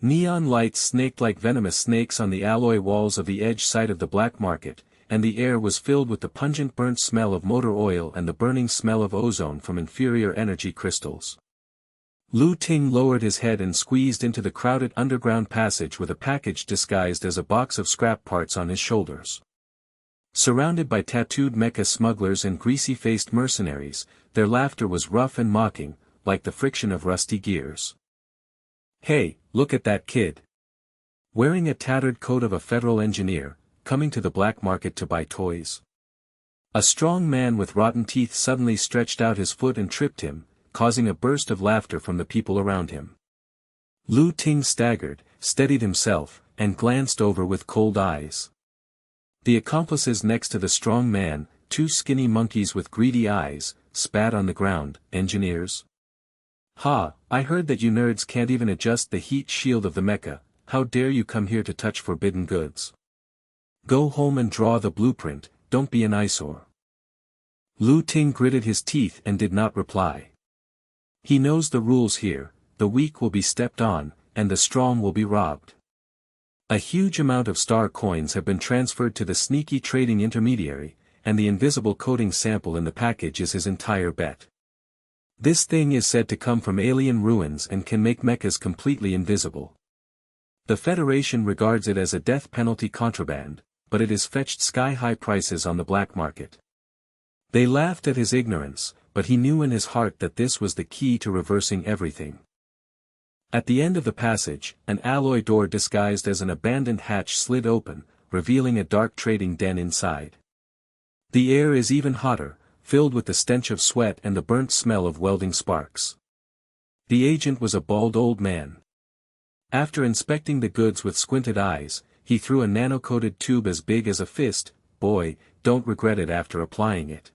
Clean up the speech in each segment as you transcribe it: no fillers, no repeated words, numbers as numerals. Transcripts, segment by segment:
Neon lights snaked like venomous snakes on the alloy walls of the edge side of the black market, and the air was filled with the pungent burnt smell of motor oil and the burning smell of ozone from inferior energy crystals. Lu Ting lowered his head and squeezed into the crowded underground passage with a package disguised as a box of scrap parts on his shoulders. Surrounded by tattooed mecha smugglers and greasy-faced mercenaries, their laughter was rough and mocking, like the friction of rusty gears. "Hey, look at that kid! Wearing a tattered coat of a federal engineer, coming to the black market to buy toys." A strong man with rotten teeth suddenly stretched out his foot and tripped him, causing a burst of laughter from the people around him. Lu Ting staggered, steadied himself, and glanced over with cold eyes. The accomplices next to the strong man, two skinny monkeys with greedy eyes, spat on the ground. "Engineers? Ha, I heard that you nerds can't even adjust the heat shield of the mecha. How dare you come here to touch forbidden goods? Go home and draw the blueprint, don't be an eyesore." Lu Ting gritted his teeth and did not reply. He knows the rules here: the weak will be stepped on, and the strong will be robbed. A huge amount of star coins have been transferred to the sneaky trading intermediary, and the invisible coating sample in the package is his entire bet. This thing is said to come from alien ruins and can make mechas completely invisible. The Federation regards it as a death penalty contraband, but it is fetched sky-high prices on the black market. They laughed at his ignorance, but he knew in his heart that this was the key to reversing everything. At the end of the passage, an alloy door disguised as an abandoned hatch slid open, revealing a dark trading den inside. The air is even hotter, filled with the stench of sweat and the burnt smell of welding sparks. The agent was a bald old man. After inspecting the goods with squinted eyes, he threw a nano-coated tube as big as a fist. "Boy, don't regret it after applying it.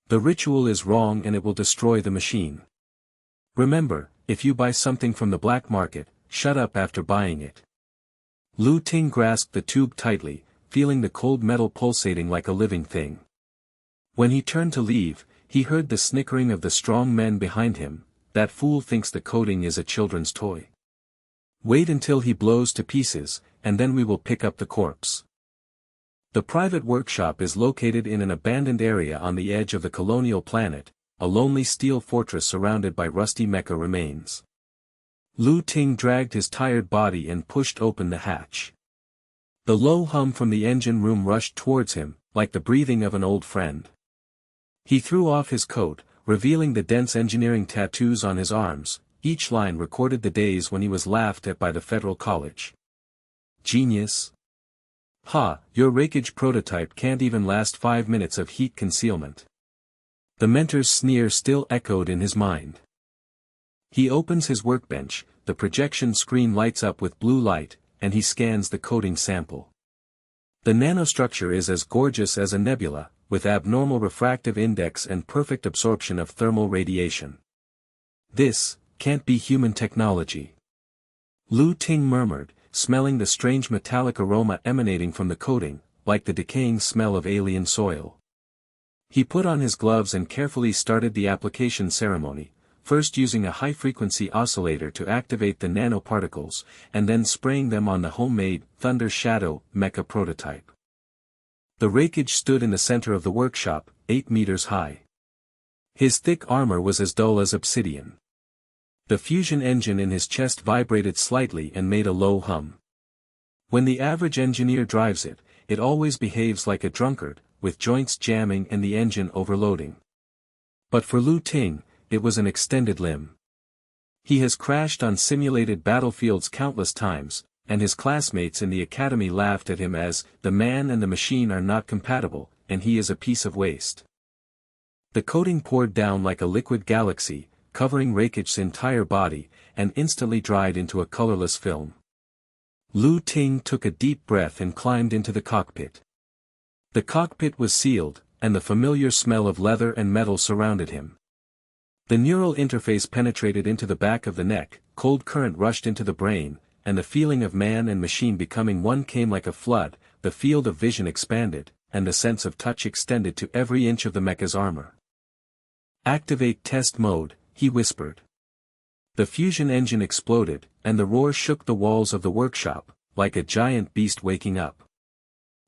The ritual is wrong and it will destroy the machine. Remember, if you buy something from the black market, shut up after buying it." Lu Ting grasped the tube tightly, feeling the cold metal pulsating like a living thing. When he turned to leave, he heard the snickering of the strong men behind him. "That fool thinks the coating is a children's toy. Wait until he blows to pieces, and then we will pick up the corpse." The private workshop is located in an abandoned area on the edge of the colonial planet, a lonely steel fortress surrounded by rusty mecha remains. Lu Ting dragged his tired body and pushed open the hatch. The low hum from the engine room rushed towards him, like the breathing of an old friend. He threw off his coat, revealing the dense engineering tattoos on his arms. Each line recorded the days when he was laughed at by the Federal College. "Genius. Ha, your rakeage prototype can't even last 5 minutes of heat concealment." The mentor's sneer still echoed in his mind. He opens his workbench, the projection screen lights up with blue light, and he scans the coating sample. The nanostructure is as gorgeous as a nebula, with abnormal refractive index and perfect absorption of thermal radiation. "This can't be human technology," Lu Ting murmured, smelling the strange metallic aroma emanating from the coating, like the decaying smell of alien soil. He put on his gloves and carefully started the application ceremony, first using a high-frequency oscillator to activate the nanoparticles, and then spraying them on the homemade Thunder Shadow mecha prototype. The rakeage stood in the center of the workshop, 8 meters high. His thick armor was as dull as obsidian. The fusion engine in his chest vibrated slightly and made a low hum. When the average engineer drives it, it always behaves like a drunkard, with joints jamming and the engine overloading. But for Lu Ting, it was an extended limb. He has crashed on simulated battlefields countless times, and his classmates in the academy laughed at him as, "The man and the machine are not compatible, and he is a piece of waste." The coating poured down like a liquid galaxy, covering Rakeach's entire body, and instantly dried into a colorless film. Lu Ting took a deep breath and climbed into the cockpit. The cockpit was sealed, and the familiar smell of leather and metal surrounded him. The neural interface penetrated into the back of the neck, cold current rushed into the brain, and the feeling of man and machine becoming one came like a flood. The field of vision expanded, and the sense of touch extended to every inch of the mecha's armor. "Activate test mode," he whispered. The fusion engine exploded, and the roar shook the walls of the workshop, like a giant beast waking up.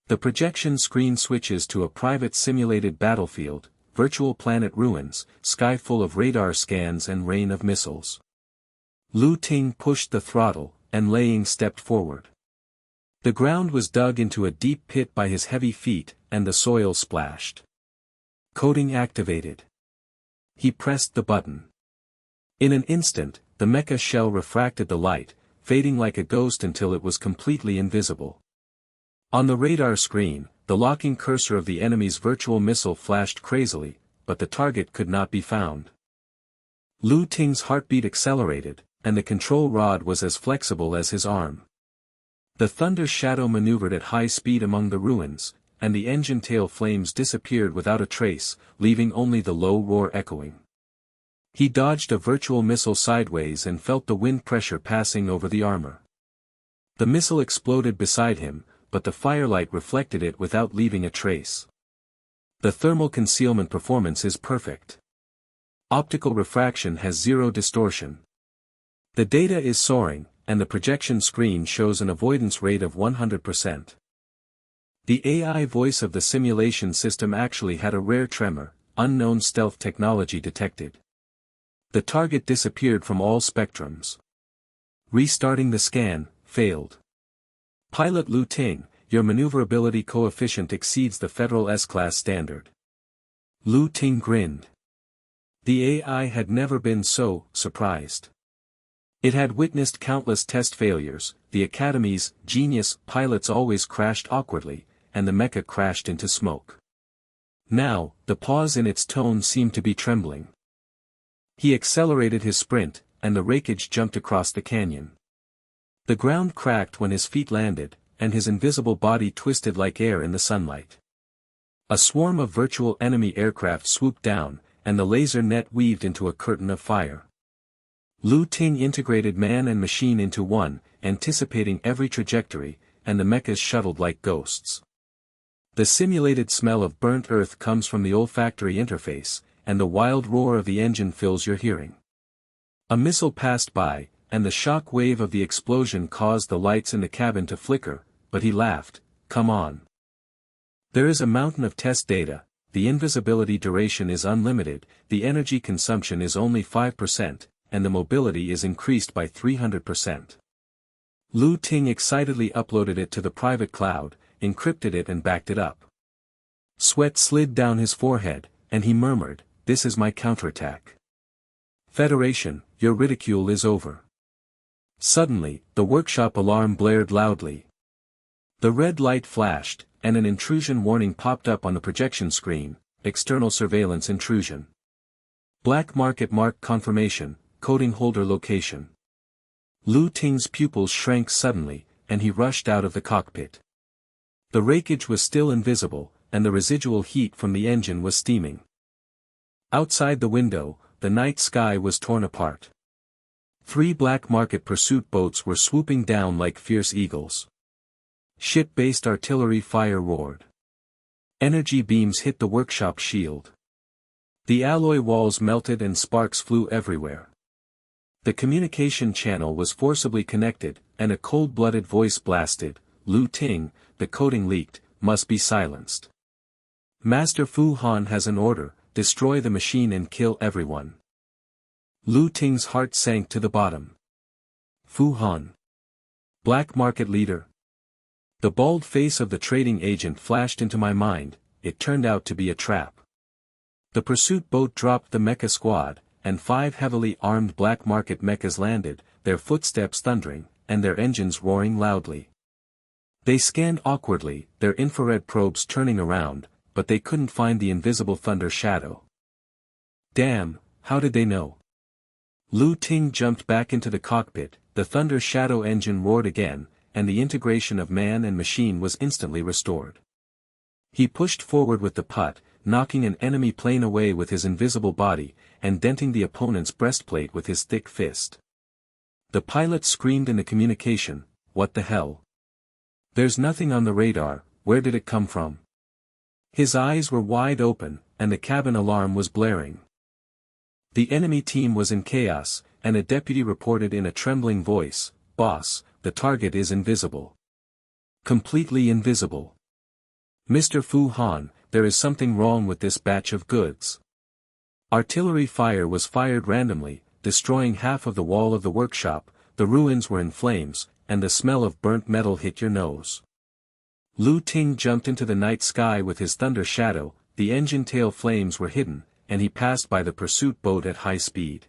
The projection screen switches to a private simulated battlefield, virtual planet ruins, sky full of radar scans and rain of missiles. Lu Ting pushed the throttle, and Laying stepped forward. The ground was dug into a deep pit by his heavy feet, and the soil splashed. Coding activated. He pressed the button. In an instant, the mecha shell refracted the light, fading like a ghost until it was completely invisible. On the radar screen, the locking cursor of the enemy's virtual missile flashed crazily, but the target could not be found. Lu Ting's heartbeat accelerated, and the control rod was as flexible as his arm. The thunder shadow maneuvered at high speed among the ruins, and the engine tail flames disappeared without a trace, leaving only the low roar echoing. He dodged a virtual missile sideways and felt the wind pressure passing over the armor. The missile exploded beside him, but the firelight reflected it without leaving a trace. The thermal concealment performance is perfect. Optical refraction has zero distortion. The data is soaring, and the projection screen shows an avoidance rate of 100%. The AI voice of the simulation system actually had a rare tremor, unknown stealth technology detected. The target disappeared from all spectrums. Restarting the scan, failed. Pilot Lu Ting, your maneuverability coefficient exceeds the Federal S-Class standard. Lu Ting grinned. The AI had never been so surprised. It had witnessed countless test failures, the Academy's genius pilots always crashed awkwardly, and the mecha crashed into smoke. Now, the pause in its tone seemed to be trembling. He accelerated his sprint, and the wreckage jumped across the canyon. The ground cracked when his feet landed, and his invisible body twisted like air in the sunlight. A swarm of virtual enemy aircraft swooped down, and the laser net weaved into a curtain of fire. Lu Ting integrated man and machine into one, anticipating every trajectory, and the mechas shuttled like ghosts. The simulated smell of burnt earth comes from the olfactory interface, and the wild roar of the engine fills your hearing. A missile passed by, and the shock wave of the explosion caused the lights in the cabin to flicker, but he laughed, "Come on. There is a mountain of test data, the invisibility duration is unlimited, the energy consumption is only 5%, and the mobility is increased by 300%. Lu Ting excitedly uploaded it to the private cloud, encrypted it and backed it up. Sweat slid down his forehead, and he murmured, "This is my counterattack. Federation, your ridicule is over." Suddenly, the workshop alarm blared loudly. The red light flashed, and an intrusion warning popped up on the projection screen, external surveillance intrusion. Black market mark confirmation, coding holder location. Lu Ting's pupils shrank suddenly, and he rushed out of the cockpit. The wreckage was still invisible, and the residual heat from the engine was steaming. Outside the window, the night sky was torn apart. 3 black market pursuit boats were swooping down like fierce eagles. Ship-based artillery fire roared. Energy beams hit the workshop shield. The alloy walls melted and sparks flew everywhere. The communication channel was forcibly connected, and a cold-blooded voice blasted, "Lu Ting, the coding leaked, must be silenced. Master Fu Han has an order, destroy the machine and kill everyone." Lu Ting's heart sank to the bottom. Fu Han. Black market leader. The bald face of the trading agent flashed into my mind, it turned out to be a trap. The pursuit boat dropped the mecha squad, and 5 heavily armed black market mechas landed, their footsteps thundering, and their engines roaring loudly. They scanned awkwardly, their infrared probes turning around, but they couldn't find the invisible thunder shadow. Damn, how did they know? Lu Ting jumped back into the cockpit, the thunder shadow engine roared again, and the integration of man and machine was instantly restored. He pushed forward with the putt, knocking an enemy plane away with his invisible body, and denting the opponent's breastplate with his thick fist. The pilot screamed in the communication, "What the hell? There's nothing on the radar, where did it come from?" His eyes were wide open, and the cabin alarm was blaring. The enemy team was in chaos, and a deputy reported in a trembling voice, "Boss, the target is invisible. Completely invisible. Mr. Fu Han, there is something wrong with this batch of goods." Artillery fire was fired randomly, destroying half of the wall of the workshop, the ruins were in flames, and the smell of burnt metal hit your nose. Lu Ting jumped into the night sky with his thunder shadow, the engine tail flames were hidden, and he passed by the pursuit boat at high speed.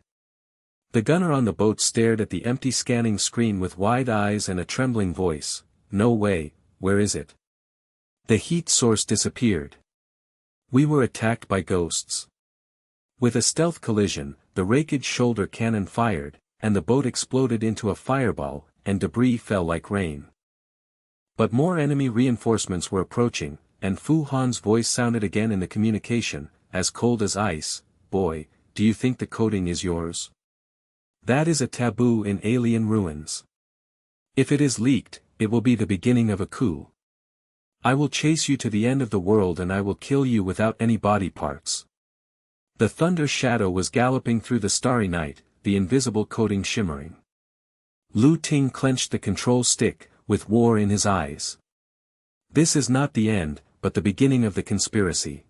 The gunner on the boat stared at the empty scanning screen with wide eyes and a trembling voice, "No way, where is it?" The heat source disappeared. We were attacked by ghosts. With a stealth collision, the rakeage shoulder cannon fired, and the boat exploded into a fireball, and debris fell like rain. But more enemy reinforcements were approaching, and Fu Han's voice sounded again in the communication, as cold as ice, "Boy, do you think the coating is yours? That is a taboo in alien ruins. If it is leaked, it will be the beginning of a coup. I will chase you to the end of the world and I will kill you without any body parts." The thunder shadow was galloping through the starry night, the invisible coating shimmering. Lu Ting clenched the control stick, with war in his eyes. This is not the end, but the beginning of the conspiracy.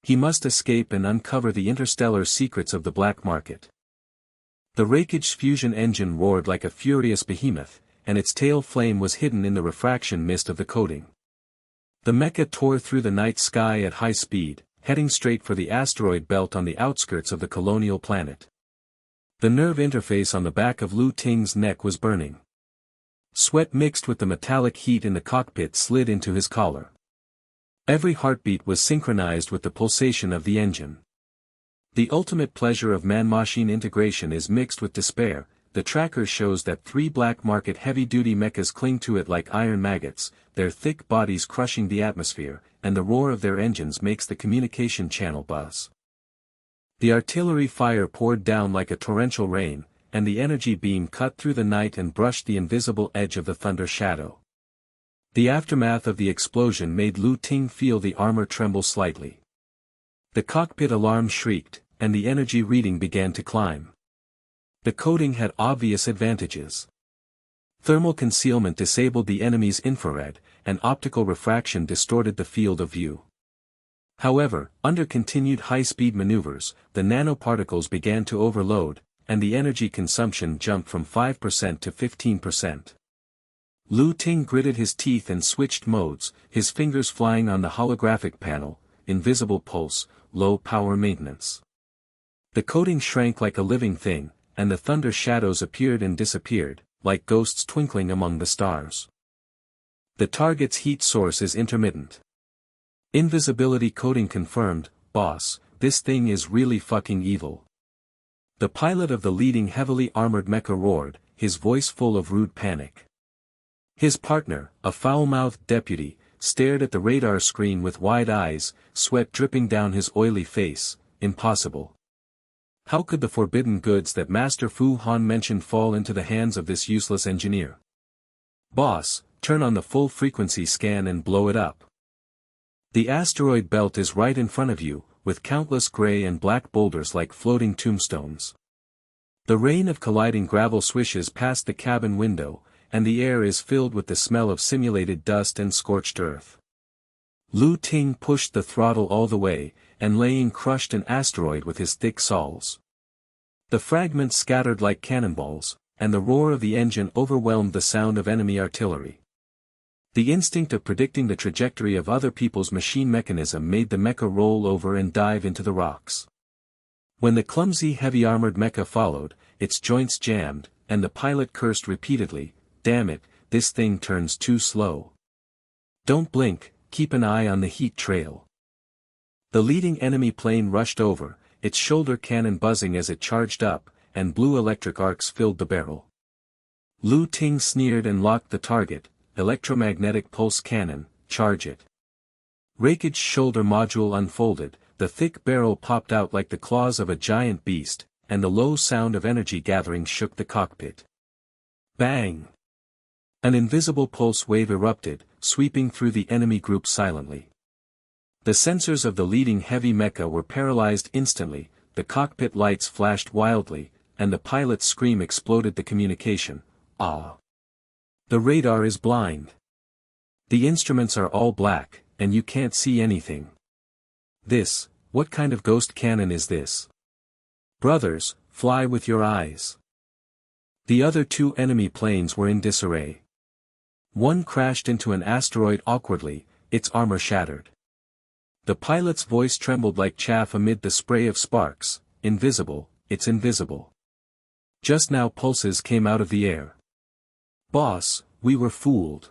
He must escape and uncover the interstellar secrets of the black market. The rakeage fusion engine roared like a furious behemoth, and its tail flame was hidden in the refraction mist of the coating. The mecha tore through the night sky at high speed, heading straight for the asteroid belt on the outskirts of the colonial planet. The nerve interface on the back of Lu Ting's neck was burning. Sweat mixed with the metallic heat in the cockpit slid into his collar. Every heartbeat was synchronized with the pulsation of the engine. The ultimate pleasure of man-machine integration is mixed with despair. The tracker shows that 3 black market heavy-duty mechas cling to it like iron maggots, their thick bodies crushing the atmosphere, and the roar of their engines makes the communication channel buzz. The artillery fire poured down like a torrential rain, and the energy beam cut through the night and brushed the invisible edge of the thunder shadow. The aftermath of the explosion made Lu Ting feel the armor tremble slightly. The cockpit alarm shrieked, and the energy reading began to climb. The coating had obvious advantages. Thermal concealment disabled the enemy's infrared, and optical refraction distorted the field of view. However, under continued high-speed maneuvers, the nanoparticles began to overload, and the energy consumption jumped from 5% to 15%. Lu Ting gritted his teeth and switched modes, his fingers flying on the holographic panel, invisible pulse, low power maintenance. The coating shrank like a living thing, and the thunder shadows appeared and disappeared, like ghosts twinkling among the stars. The target's heat source is intermittent. Invisibility coating confirmed, "Boss, this thing is really fucking evil." The pilot of the leading heavily armored mecha roared, his voice full of rude panic. His partner, a foul-mouthed deputy, stared at the radar screen with wide eyes, sweat dripping down his oily face. "Impossible. How could the forbidden goods that Master Fu Han mentioned fall into the hands of this useless engineer? Boss, turn on the full frequency scan and blow it up. The asteroid belt is right in front of you, with countless gray and black boulders like floating tombstones. The rain of colliding gravel swishes past the cabin window, and the air is filled with the smell of simulated dust and scorched earth." Lu Ting pushed the throttle all the way, and Laying crushed an asteroid with his thick saws. The fragments scattered like cannonballs, and the roar of the engine overwhelmed the sound of enemy artillery. The instinct of predicting the trajectory of other people's machine mechanism made the mecha roll over and dive into the rocks. When the clumsy heavy-armored mecha followed, its joints jammed, and the pilot cursed repeatedly, "Damn it, this thing turns too slow. Don't blink, keep an eye on the heat trail." The leading enemy plane rushed over, its shoulder cannon buzzing as it charged up, and blue electric arcs filled the barrel. Lu Ting sneered and locked the target. "Electromagnetic pulse cannon, charge it." Rakeage shoulder module unfolded, the thick barrel popped out like the claws of a giant beast, and the low sound of energy gathering shook the cockpit. Bang! An invisible pulse wave erupted, sweeping through the enemy group silently. The sensors of the leading heavy mecha were paralyzed instantly, the cockpit lights flashed wildly, and the pilot's scream exploded the communication. Ah! The radar is blind. The instruments are all black, and you can't see anything. What kind of ghost cannon is this? Brothers, fly with your eyes. The other two enemy planes were in disarray. One crashed into an asteroid awkwardly, its armor shattered. The pilot's voice trembled like chaff amid the spray of sparks. Invisible, it's invisible. Just now pulses came out of the air. Boss, we were fooled.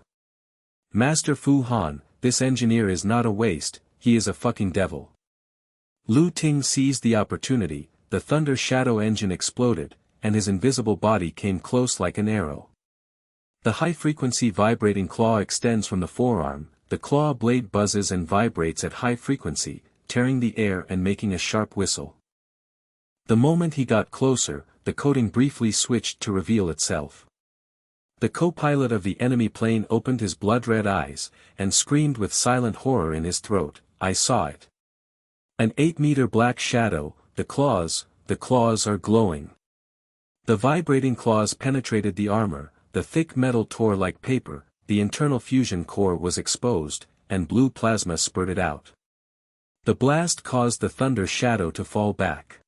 Master Fu Han, this engineer is not a waste, he is a fucking devil. Lu Ting seized the opportunity, the thunder shadow engine exploded, and his invisible body came close like an arrow. The high-frequency vibrating claw extends from the forearm, the claw blade buzzes and vibrates at high frequency, tearing the air and making a sharp whistle. The moment he got closer, the coating briefly switched to reveal itself. The co-pilot of the enemy plane opened his blood-red eyes, and screamed with silent horror in his throat, I saw it. An 8-meter black shadow, the claws are glowing. The vibrating claws penetrated the armor, the thick metal tore like paper, the internal fusion core was exposed, and blue plasma spurted out. The blast caused the thunder shadow to fall back.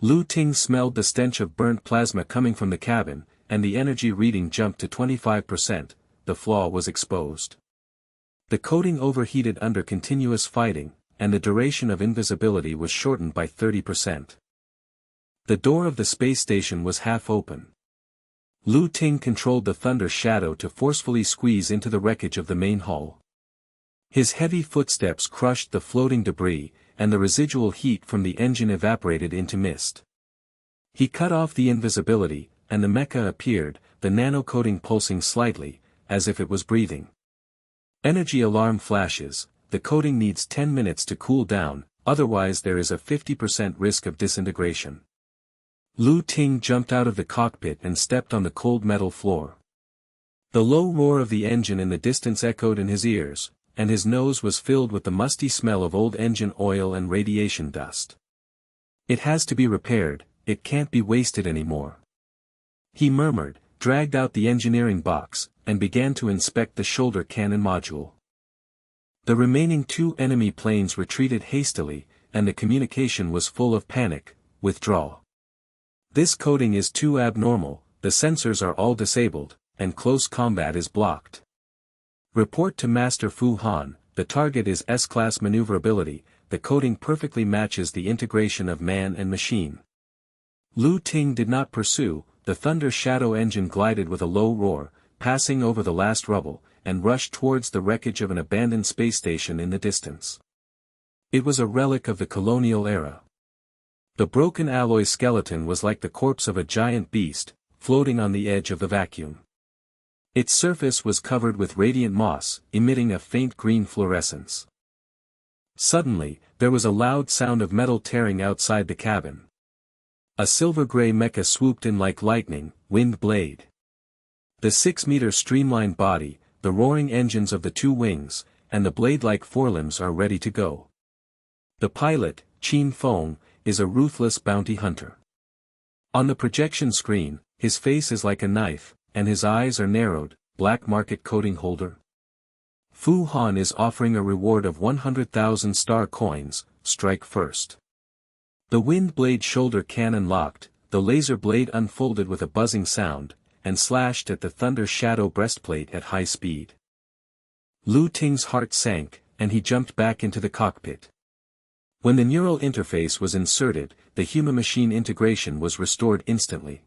Lu Ting smelled the stench of burnt plasma coming from the cabin, and the energy reading jumped to 25%, the flaw was exposed. The coating overheated under continuous fighting, and the duration of invisibility was shortened by 30%. The door of the space station was half open. Lu Ting controlled the thunder shadow to forcefully squeeze into the wreckage of the main hull. His heavy footsteps crushed the floating debris, and the residual heat from the engine evaporated into mist. He cut off the invisibility, and the mecha appeared, the nano-coating pulsing slightly, as if it was breathing. Energy alarm flashes, the coating needs 10 minutes to cool down, otherwise there is a 50% risk of disintegration. Lu Ting jumped out of the cockpit and stepped on the cold metal floor. The low roar of the engine in the distance echoed in his ears, and his nose was filled with the musty smell of old engine oil and radiation dust. It has to be repaired, it can't be wasted anymore. He murmured, dragged out the engineering box, and began to inspect the shoulder cannon module. The remaining two enemy planes retreated hastily, and the communication was full of panic. Withdraw. This coating is too abnormal, the sensors are all disabled, and close combat is blocked. Report to Master Fu Han, the target is S-class maneuverability, the coating perfectly matches the integration of man and machine. Lu Ting did not pursue, the thunder shadow engine glided with a low roar, passing over the last rubble, and rushed towards the wreckage of an abandoned space station in the distance. It was a relic of the colonial era. The broken alloy skeleton was like the corpse of a giant beast, floating on the edge of the vacuum. Its surface was covered with radiant moss, emitting a faint green fluorescence. Suddenly, there was a loud sound of metal tearing outside the cabin. A silver-gray mecha swooped in like lightning, wind blade. The 6-meter streamlined body, the roaring engines of the two wings, and the blade-like forelimbs are ready to go. The pilot, Qin Feng, is a ruthless bounty hunter. On the projection screen, his face is like a knife, and his eyes are narrowed, black market coating holder. Fu Han is offering a reward of 100,000 star coins, strike first. The wind blade shoulder cannon locked, the laser blade unfolded with a buzzing sound, and slashed at the thunder shadow breastplate at high speed. Lu Ting's heart sank, and he jumped back into the cockpit. When the neural interface was inserted, the human-machine integration was restored instantly.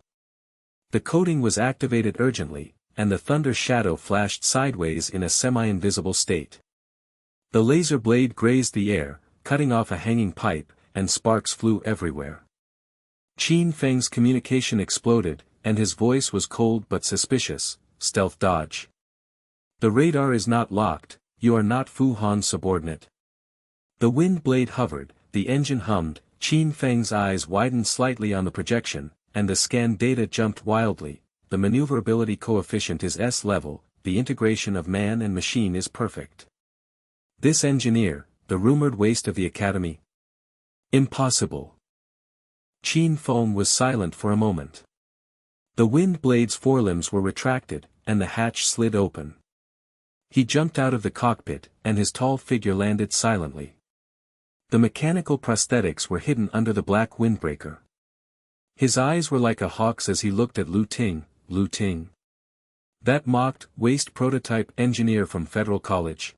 The coating was activated urgently, and the thunder shadow flashed sideways in a semi-invisible state. The laser blade grazed the air, cutting off a hanging pipe, and sparks flew everywhere. Qin Feng's communication exploded, and his voice was cold but suspicious, stealth dodge. The radar is not locked, you are not Fu Han's subordinate. The wind blade hovered, the engine hummed, Qin Feng's eyes widened slightly on the projection, and the scan data jumped wildly. The maneuverability coefficient is S-level, the integration of man and machine is perfect. This engineer, the rumored waste of the academy? Impossible. Qin Feng was silent for a moment. The wind blade's forelimbs were retracted, and the hatch slid open. He jumped out of the cockpit, and his tall figure landed silently. The mechanical prosthetics were hidden under the black windbreaker. His eyes were like a hawk's as he looked at Lu Ting. Lu Ting. That mocked, waste prototype engineer from Federal College.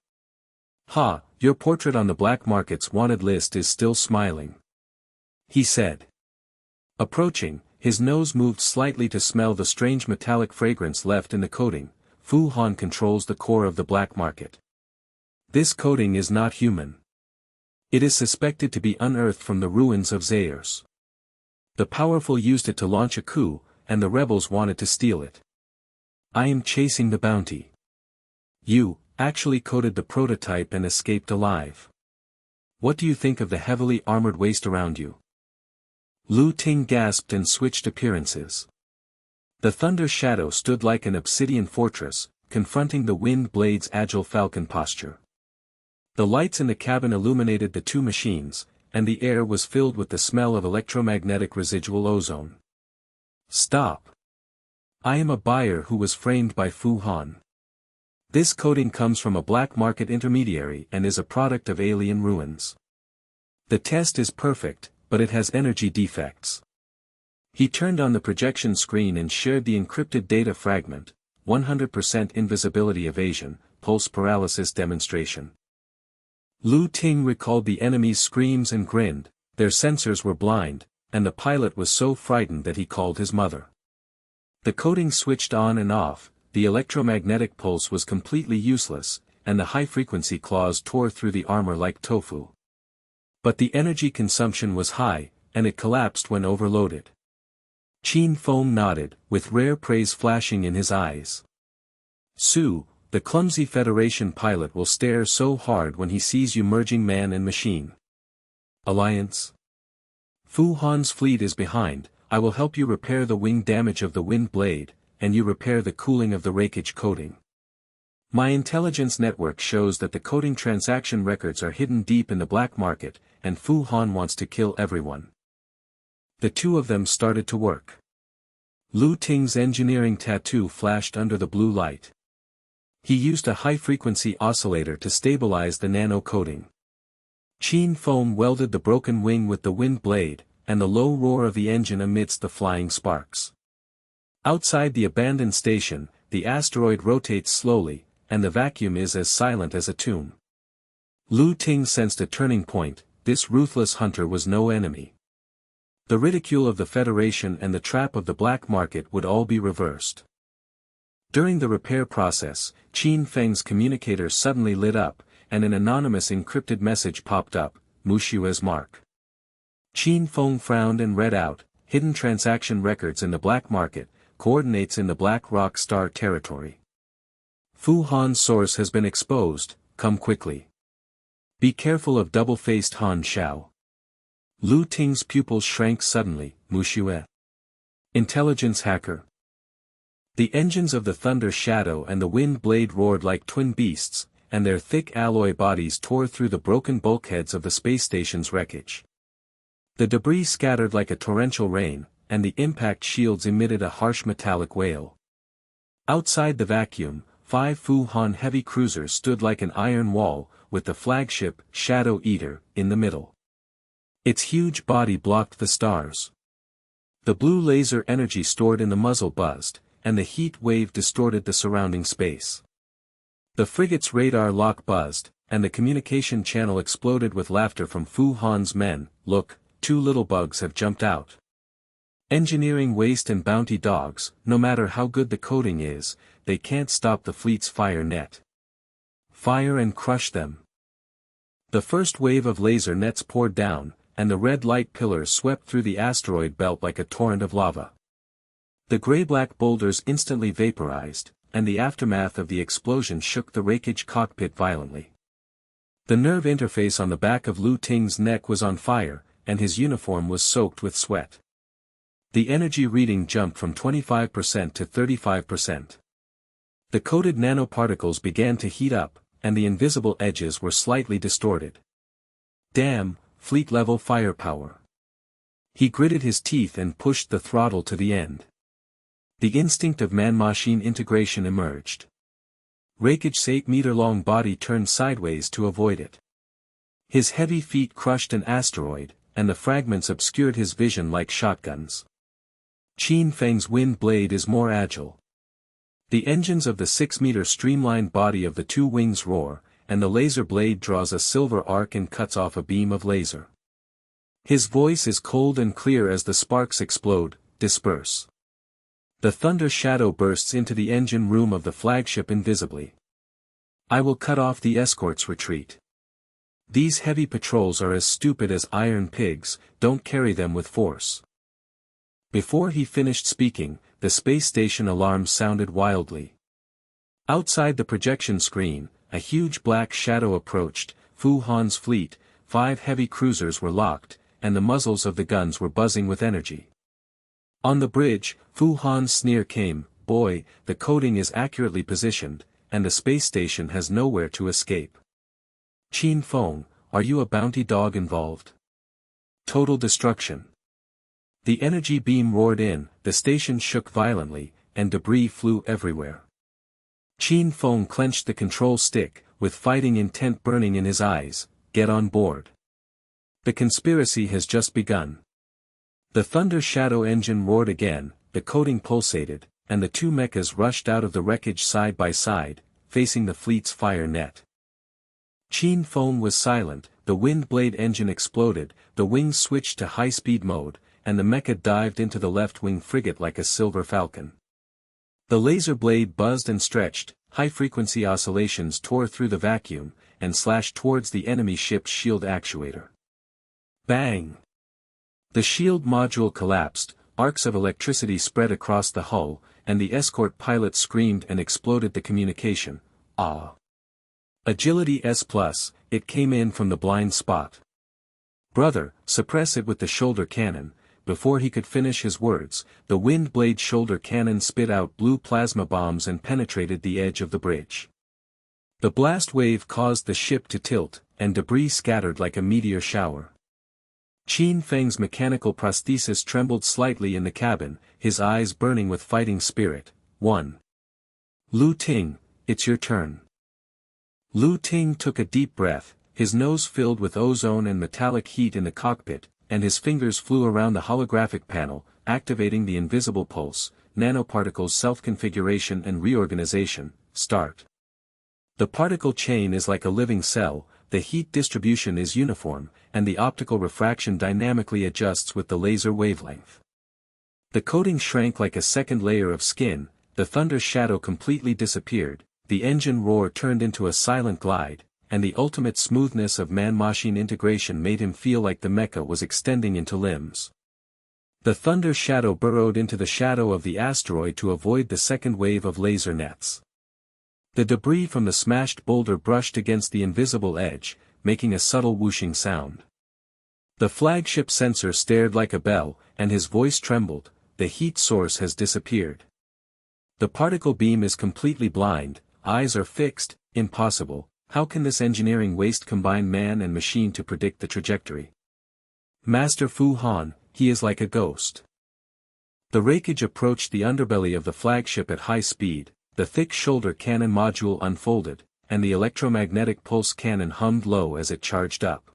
Ha, your portrait on the black market's wanted list is still smiling. He said. Approaching, his nose moved slightly to smell the strange metallic fragrance left in the coating. Fu Han controls the core of the black market. This coating is not human. It is suspected to be unearthed from the ruins of Zaires. The powerful used it to launch a coup, and the rebels wanted to steal it. I am chasing the bounty. You actually coated the prototype and escaped alive. What do you think of the heavily armored waist around you? Lu Ting gasped and switched appearances. The thunder shadow stood like an obsidian fortress, confronting the wind blade's agile falcon posture. The lights in the cabin illuminated the two machines, and the air was filled with the smell of electromagnetic residual ozone. Stop. I am a buyer who was framed by Fu Han. This coating comes from a black market intermediary and is a product of alien ruins. The test is perfect, but it has energy defects. He turned on the projection screen and shared the encrypted data fragment, 100% invisibility evasion, pulse paralysis demonstration. Lu Ting recalled the enemy's screams and grinned. Their sensors were blind, and the pilot was so frightened that he called his mother. The coating switched on and off, the electromagnetic pulse was completely useless, and the high-frequency claws tore through the armor like tofu. But the energy consumption was high, and it collapsed when overloaded. Qin Feng nodded, with rare praise flashing in his eyes. Su, the clumsy Federation pilot will stare so hard when he sees you merging man and machine. Alliance? Fu Han's fleet is behind. I will help you repair the wing damage of the wind blade, and you repair the cooling of the rakeage coating. My intelligence network shows that the coating transaction records are hidden deep in the black market, and Fu Han wants to kill everyone. The two of them started to work. Lu Ting's engineering tattoo flashed under the blue light. He used a high-frequency oscillator to stabilize the nano-coating. Qin Feng welded the broken wing with the wind blade, and the low roar of the engine amidst the flying sparks. Outside the abandoned station, the asteroid rotates slowly, and the vacuum is as silent as a tomb. Lu Ting sensed a turning point. This ruthless hunter was no enemy. The ridicule of the Federation and the trap of the black market would all be reversed. During the repair process, Qin Feng's communicator suddenly lit up, and an anonymous encrypted message popped up, Muxue's mark. Qin Feng frowned and read out, hidden transaction records in the black market, coordinates in the Black Rock Star territory. Fu Han's source has been exposed, come quickly. Be careful of double-faced Han Xiao. Lu Ting's pupils shrank suddenly, Muxue. Intelligence hacker. The engines of the Thunder Shadow and the Wind Blade roared like twin beasts, and their thick alloy bodies tore through the broken bulkheads of the space station's wreckage. The debris scattered like a torrential rain, and the impact shields emitted a harsh metallic wail. Outside the vacuum, 5 Fu Han heavy cruisers stood like an iron wall, with the flagship, Shadow Eater, in the middle. Its huge body blocked the stars. The blue laser energy stored in the muzzle buzzed, and the heat wave distorted the surrounding space. The frigate's radar lock buzzed, and the communication channel exploded with laughter from Fu Han's men. Look, 2 little bugs have jumped out. Engineering waste and bounty dogs, no matter how good the coating is, they can't stop the fleet's fire net. Fire and crush them. The first wave of laser nets poured down, and the red light pillars swept through the asteroid belt like a torrent of lava. The gray-black boulders instantly vaporized, and the aftermath of the explosion shook the rakeage cockpit violently. The nerve interface on the back of Lu Ting's neck was on fire, and his uniform was soaked with sweat. The energy reading jumped from 25% to 35%. The coated nanoparticles began to heat up, and the invisible edges were slightly distorted. Damn, fleet-level firepower. He gritted his teeth and pushed the throttle to the end. The instinct of man-machine integration emerged. Rakich's 8-meter-long body turned sideways to avoid it. His heavy feet crushed an asteroid, and the fragments obscured his vision like shotguns. Qin Feng's wind blade is more agile. The engines of the 6-meter streamlined body of the two wings roar, and the laser blade draws a silver arc and cuts off a beam of laser. His voice is cold and clear as the sparks explode, disperse. The thunder shadow bursts into the engine room of the flagship invisibly. I will cut off the escort's retreat. These heavy patrols are as stupid as iron pigs, don't carry them with force. Before he finished speaking, the space station alarm sounded wildly. Outside the projection screen, a huge black shadow approached. Fu Han's fleet, 5 heavy cruisers were locked, and the muzzles of the guns were buzzing with energy. On the bridge, Fu Han's sneer came, "Boy, the coding is accurately positioned, and the space station has nowhere to escape. Qin Feng, are you a bounty dog involved? Total destruction." The energy beam roared in, the station shook violently, and debris flew everywhere. Qin Feng clenched the control stick, with fighting intent burning in his eyes. "Get on board. The conspiracy has just begun." The Thunder Shadow engine roared again, the coating pulsated, and the two mechas rushed out of the wreckage side by side, facing the fleet's fire net. Qin Feng was silent, the wind blade engine exploded, the wings switched to high-speed mode, and the mecha dived into the left-wing frigate like a silver falcon. The laser blade buzzed and stretched, high-frequency oscillations tore through the vacuum, and slashed towards the enemy ship's shield actuator. Bang! The shield module collapsed, arcs of electricity spread across the hull, and the escort pilot screamed and exploded the communication. Ah! Agility S+, it came in from the blind spot. "Brother, suppress it with the shoulder cannon." Before he could finish his words, the wind blade shoulder cannon spit out blue plasma bombs and penetrated the edge of the bridge. The blast wave caused the ship to tilt, and debris scattered like a meteor shower. Qin Feng's mechanical prosthesis trembled slightly in the cabin, his eyes burning with fighting spirit. 1. Lu Ting, it's your turn. Lu Ting took a deep breath, his nose filled with ozone and metallic heat in the cockpit, and his fingers flew around the holographic panel, activating the invisible pulse, nanoparticles self-configuration and reorganization. Start. The particle chain is like a living cell, the heat distribution is uniform, and the optical refraction dynamically adjusts with the laser wavelength. The coating shrank like a second layer of skin, the thunder shadow completely disappeared, the engine roar turned into a silent glide, and the ultimate smoothness of man-machine integration made him feel like the mecha was extending into limbs. The thunder shadow burrowed into the shadow of the asteroid to avoid the second wave of laser nets. The debris from the smashed boulder brushed against the invisible edge, making a subtle whooshing sound. The flagship sensor stared like a bell, and his voice trembled. The heat source has disappeared. The particle beam is completely blind, eyes are fixed. Impossible. How can this engineering waste combine man and machine to predict the trajectory? Master Fu Han, he is like a ghost. The wreckage approached the underbelly of the flagship at high speed, the thick shoulder cannon module unfolded, and the electromagnetic pulse cannon hummed low as it charged up.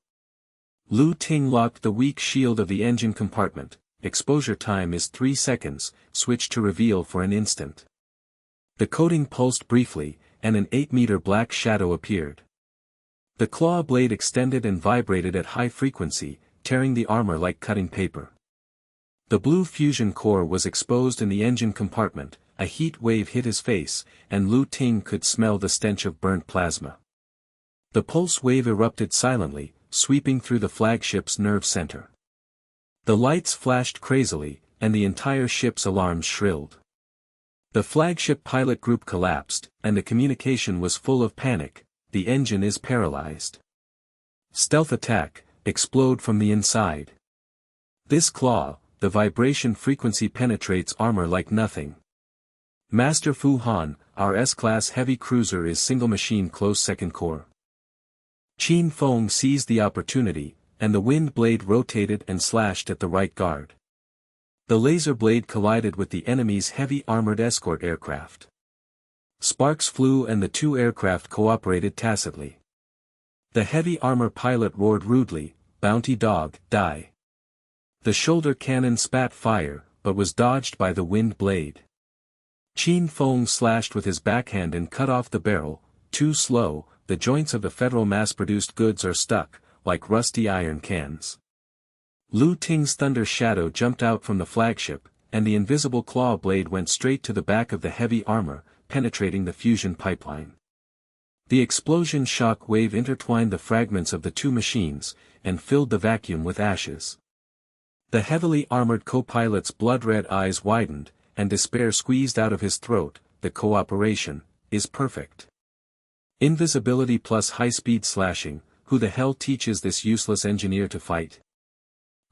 Lu Ting locked the weak shield of the engine compartment. Exposure time is 3 seconds, switch to reveal for an instant. The coating pulsed briefly, and an 8-meter black shadow appeared. The claw blade extended and vibrated at high frequency, tearing the armor like cutting paper. The blue fusion core was exposed in the engine compartment, a heat wave hit his face, and Lu Ting could smell the stench of burnt plasma. The pulse wave erupted silently, sweeping through the flagship's nerve center. The lights flashed crazily, and the entire ship's alarms shrilled. The flagship pilot group collapsed, and the communication was full of panic. The engine is paralyzed. Stealth attack, explode from the inside. This claw, the vibration frequency penetrates armor like nothing. Master Fu Han, our S-class heavy cruiser is single machine close second core. Qin Feng seized the opportunity, and the wind blade rotated and slashed at the right guard. The laser blade collided with the enemy's heavy armored escort aircraft. Sparks flew and the two aircraft cooperated tacitly. The heavy armor pilot roared rudely, "Bounty dog, die." The shoulder cannon spat fire, but was dodged by the wind blade. Qin Feng slashed with his backhand and cut off the barrel. Too slow, the joints of the federal mass-produced goods are stuck, like rusty iron cans. Lu Ting's thunder shadow jumped out from the flagship, and the invisible claw blade went straight to the back of the heavy armor, penetrating the fusion pipeline. The explosion shock wave intertwined the fragments of the two machines, and filled the vacuum with ashes. The heavily armored co-pilot's blood-red eyes widened, and despair squeezed out of his throat. The cooperation is perfect. Invisibility plus high-speed slashing. Who the hell teaches this useless engineer to fight?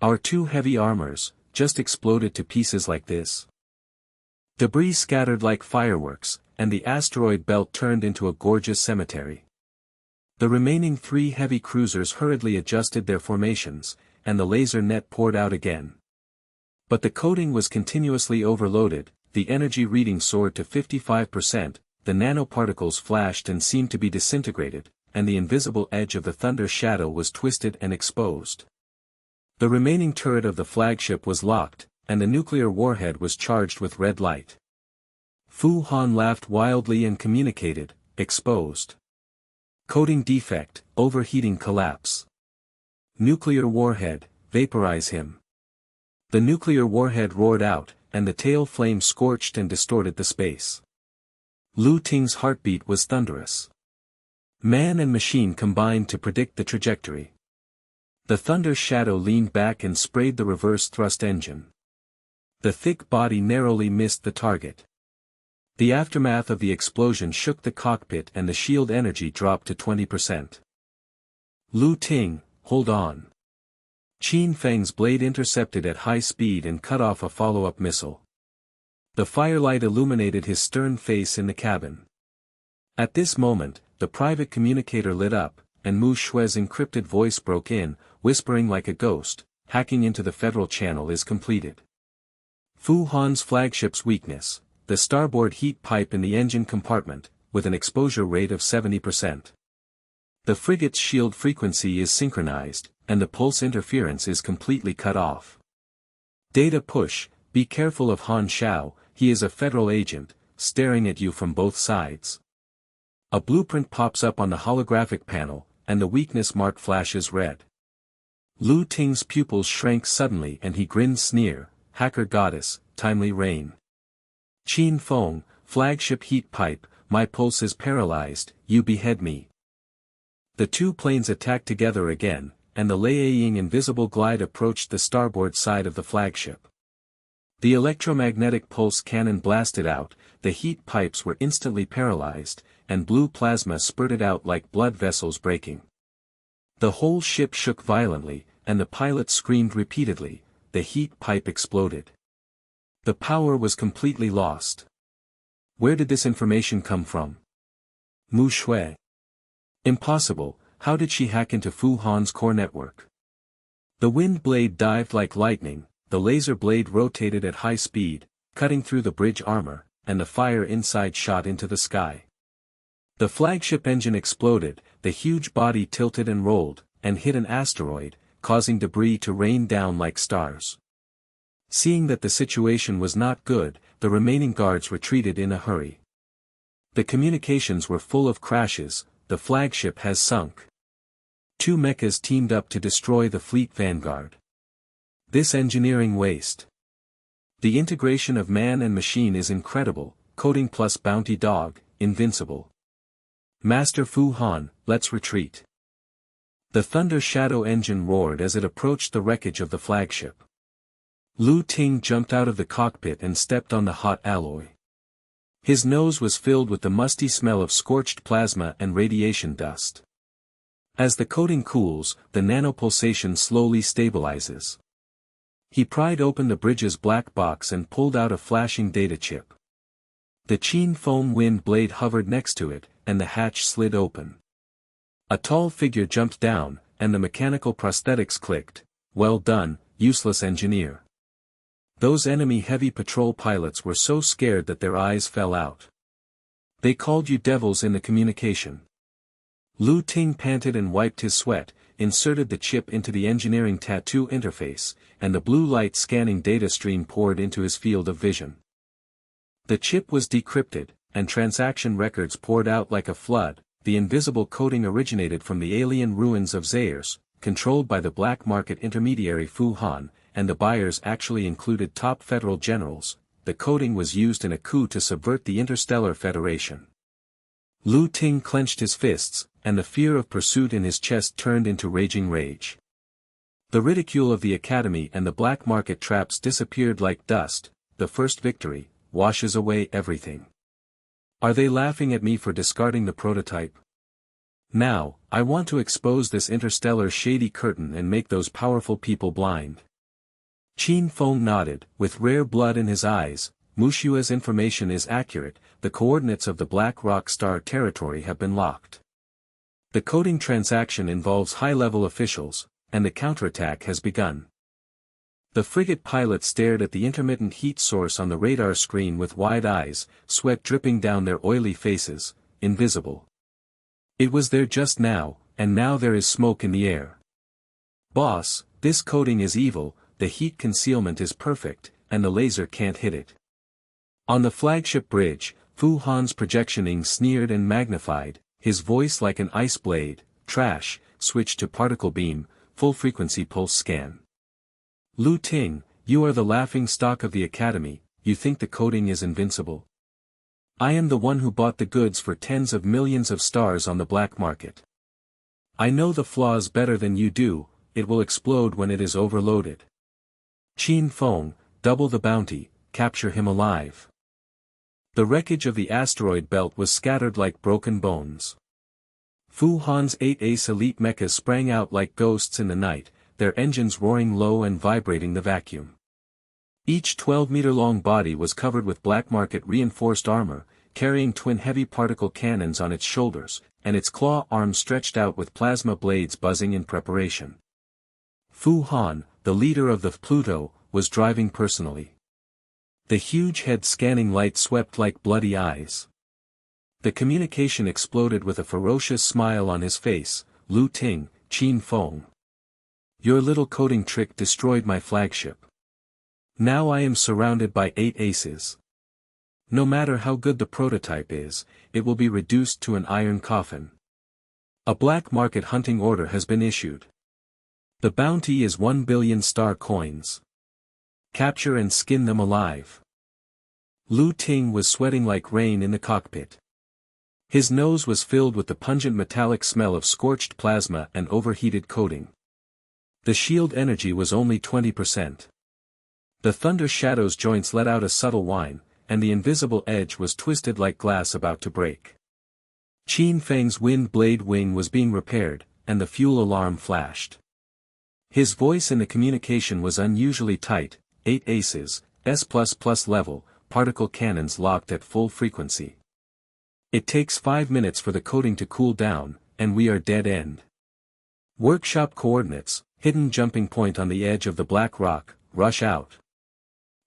Our two heavy armors just exploded to pieces like this. Debris scattered like fireworks, and the asteroid belt turned into a gorgeous cemetery. The remaining three heavy cruisers hurriedly adjusted their formations, and the laser net poured out again. But the coating was continuously overloaded, the energy reading soared to 55%, the nanoparticles flashed and seemed to be disintegrated, and the invisible edge of the thunder shadow was twisted and exposed. The remaining turret of the flagship was locked, and the nuclear warhead was charged with red light. Fu Han laughed wildly and communicated, "Exposed. Coating defect, overheating collapse. Nuclear warhead, vaporize him." The nuclear warhead roared out, and the tail flame scorched and distorted the space. Lu Ting's heartbeat was thunderous. Man and machine combined to predict the trajectory. The thunder shadow leaned back and sprayed the reverse thrust engine. The thick body narrowly missed the target. The aftermath of the explosion shook the cockpit and the shield energy dropped to 20%. Lu Ting, hold on. Qin Feng's blade intercepted at high speed and cut off a follow-up missile. The firelight illuminated his stern face in the cabin. At this moment, the private communicator lit up, and Muxue's encrypted voice broke in, whispering like a ghost, "Hacking into the federal channel is completed." Fu Han's flagship's weakness, the starboard heat pipe in the engine compartment, with an exposure rate of 70%. The frigate's shield frequency is synchronized, and the pulse interference is completely cut off. Data push, be careful of Han Xiao, he is a federal agent, staring at you from both sides. A blueprint pops up on the holographic panel, and the weakness mark flashes red. Lu Ting's pupils shrank suddenly and he grinned sneer, "Hacker goddess, timely rain." Qin Feng, flagship heat pipe, my pulse is paralyzed, you behead me. The two planes attacked together again, and the Liaoying invisible glide approached the starboard side of the flagship. The electromagnetic pulse cannon blasted out, the heat pipes were instantly paralyzed, and blue plasma spurted out like blood vessels breaking. The whole ship shook violently, and the pilot screamed repeatedly, the heat pipe exploded. The power was completely lost. Where did this information come from? Muxue. Impossible, how did she hack into Fu Han's core network? The wind blade dived like lightning, the laser blade rotated at high speed, cutting through the bridge armor, and the fire inside shot into the sky. The flagship engine exploded, the huge body tilted and rolled, and hit an asteroid, causing debris to rain down like stars. Seeing that the situation was not good, the remaining guards retreated in a hurry. The communications were full of crashes, the flagship has sunk. Two mechas teamed up to destroy the fleet vanguard. This engineering waste. The integration of man and machine is incredible, coding plus bounty dog, invincible. Master Fu Han, let's retreat. The Thunder Shadow engine roared as it approached the wreckage of the flagship. Lu Ting jumped out of the cockpit and stepped on the hot alloy. His nose was filled with the musty smell of scorched plasma and radiation dust. As the coating cools, the nanopulsation slowly stabilizes. He pried open the bridge's black box and pulled out a flashing data chip. The Qin Feng wind blade hovered next to it, and the hatch slid open. A tall figure jumped down, and the mechanical prosthetics clicked. Well done, useless engineer. Those enemy heavy patrol pilots were so scared that their eyes fell out. They called you devils in the communication. Lu Ting panted and wiped his sweat, inserted the chip into the engineering tattoo interface, and the blue light scanning data stream poured into his field of vision. The chip was decrypted, and transaction records poured out like a flood. The invisible coding originated from the alien ruins of Zaires, controlled by the black market intermediary Fu Han, and the buyers actually included top federal generals. The coding was used in a coup to subvert the Interstellar Federation. Lu Ting clenched his fists, and the fear of pursuit in his chest turned into raging rage. The ridicule of the academy and the black market traps disappeared like dust. The first victory washes away everything. Are they laughing at me for discarding the prototype? Now, I want to expose this interstellar shady curtain and make those powerful people blind. Qin Feng nodded, with rare blood in his eyes. Muxue's information is accurate. The coordinates of the Black Rock Star territory have been locked. The coding transaction involves high-level officials, and the counterattack has begun. The frigate pilot stared at the intermittent heat source on the radar screen with wide eyes, sweat dripping down their oily faces. Invisible. It was there just now, and now there is smoke in the air. Boss, this coding is evil. The heat concealment is perfect, and the laser can't hit it. On the flagship bridge, Fu Han's projectioning sneered and magnified, his voice like an ice blade. Trash, switch to particle beam, full frequency pulse scan. Lu Ting, you are the laughing stock of the academy. You think the coding is invincible? I am the one who bought the goods for tens of millions of stars on the black market. I know the flaws better than you do. It will explode when it is overloaded. Qin Feng, double the bounty, capture him alive. The wreckage of the asteroid belt was scattered like broken bones. Fu Han's 8 Ace elite mechas sprang out like ghosts in the night, their engines roaring low and vibrating the vacuum. Each 12-meter-long body was covered with black market reinforced armor, carrying twin heavy particle cannons on its shoulders, and its claw arms stretched out with plasma blades buzzing in preparation. Fu Han, the leader of the Pluto, was driving personally. The huge head scanning light swept like bloody eyes. The communication exploded with a ferocious smile on his face. Lu Ting, Qin Feng. Your little coding trick destroyed my flagship. Now I am surrounded by 8 aces. No matter how good the prototype is, it will be reduced to an iron coffin. A black market hunting order has been issued. The bounty is 1 billion star coins. Capture and skin them alive. Lu Ting was sweating like rain in the cockpit. His nose was filled with the pungent metallic smell of scorched plasma and overheated coating. The shield energy was only 20%. The Thunder Shadow's joints let out a subtle whine, and the invisible edge was twisted like glass about to break. Qin Feng's wind blade wing was being repaired, and the fuel alarm flashed. His voice in the communication was unusually tight. 8 aces, S++ level, particle cannons locked at full frequency. It takes 5 minutes for the coating to cool down, and we are dead end. Workshop coordinates, hidden jumping point on the edge of the black rock, rush out.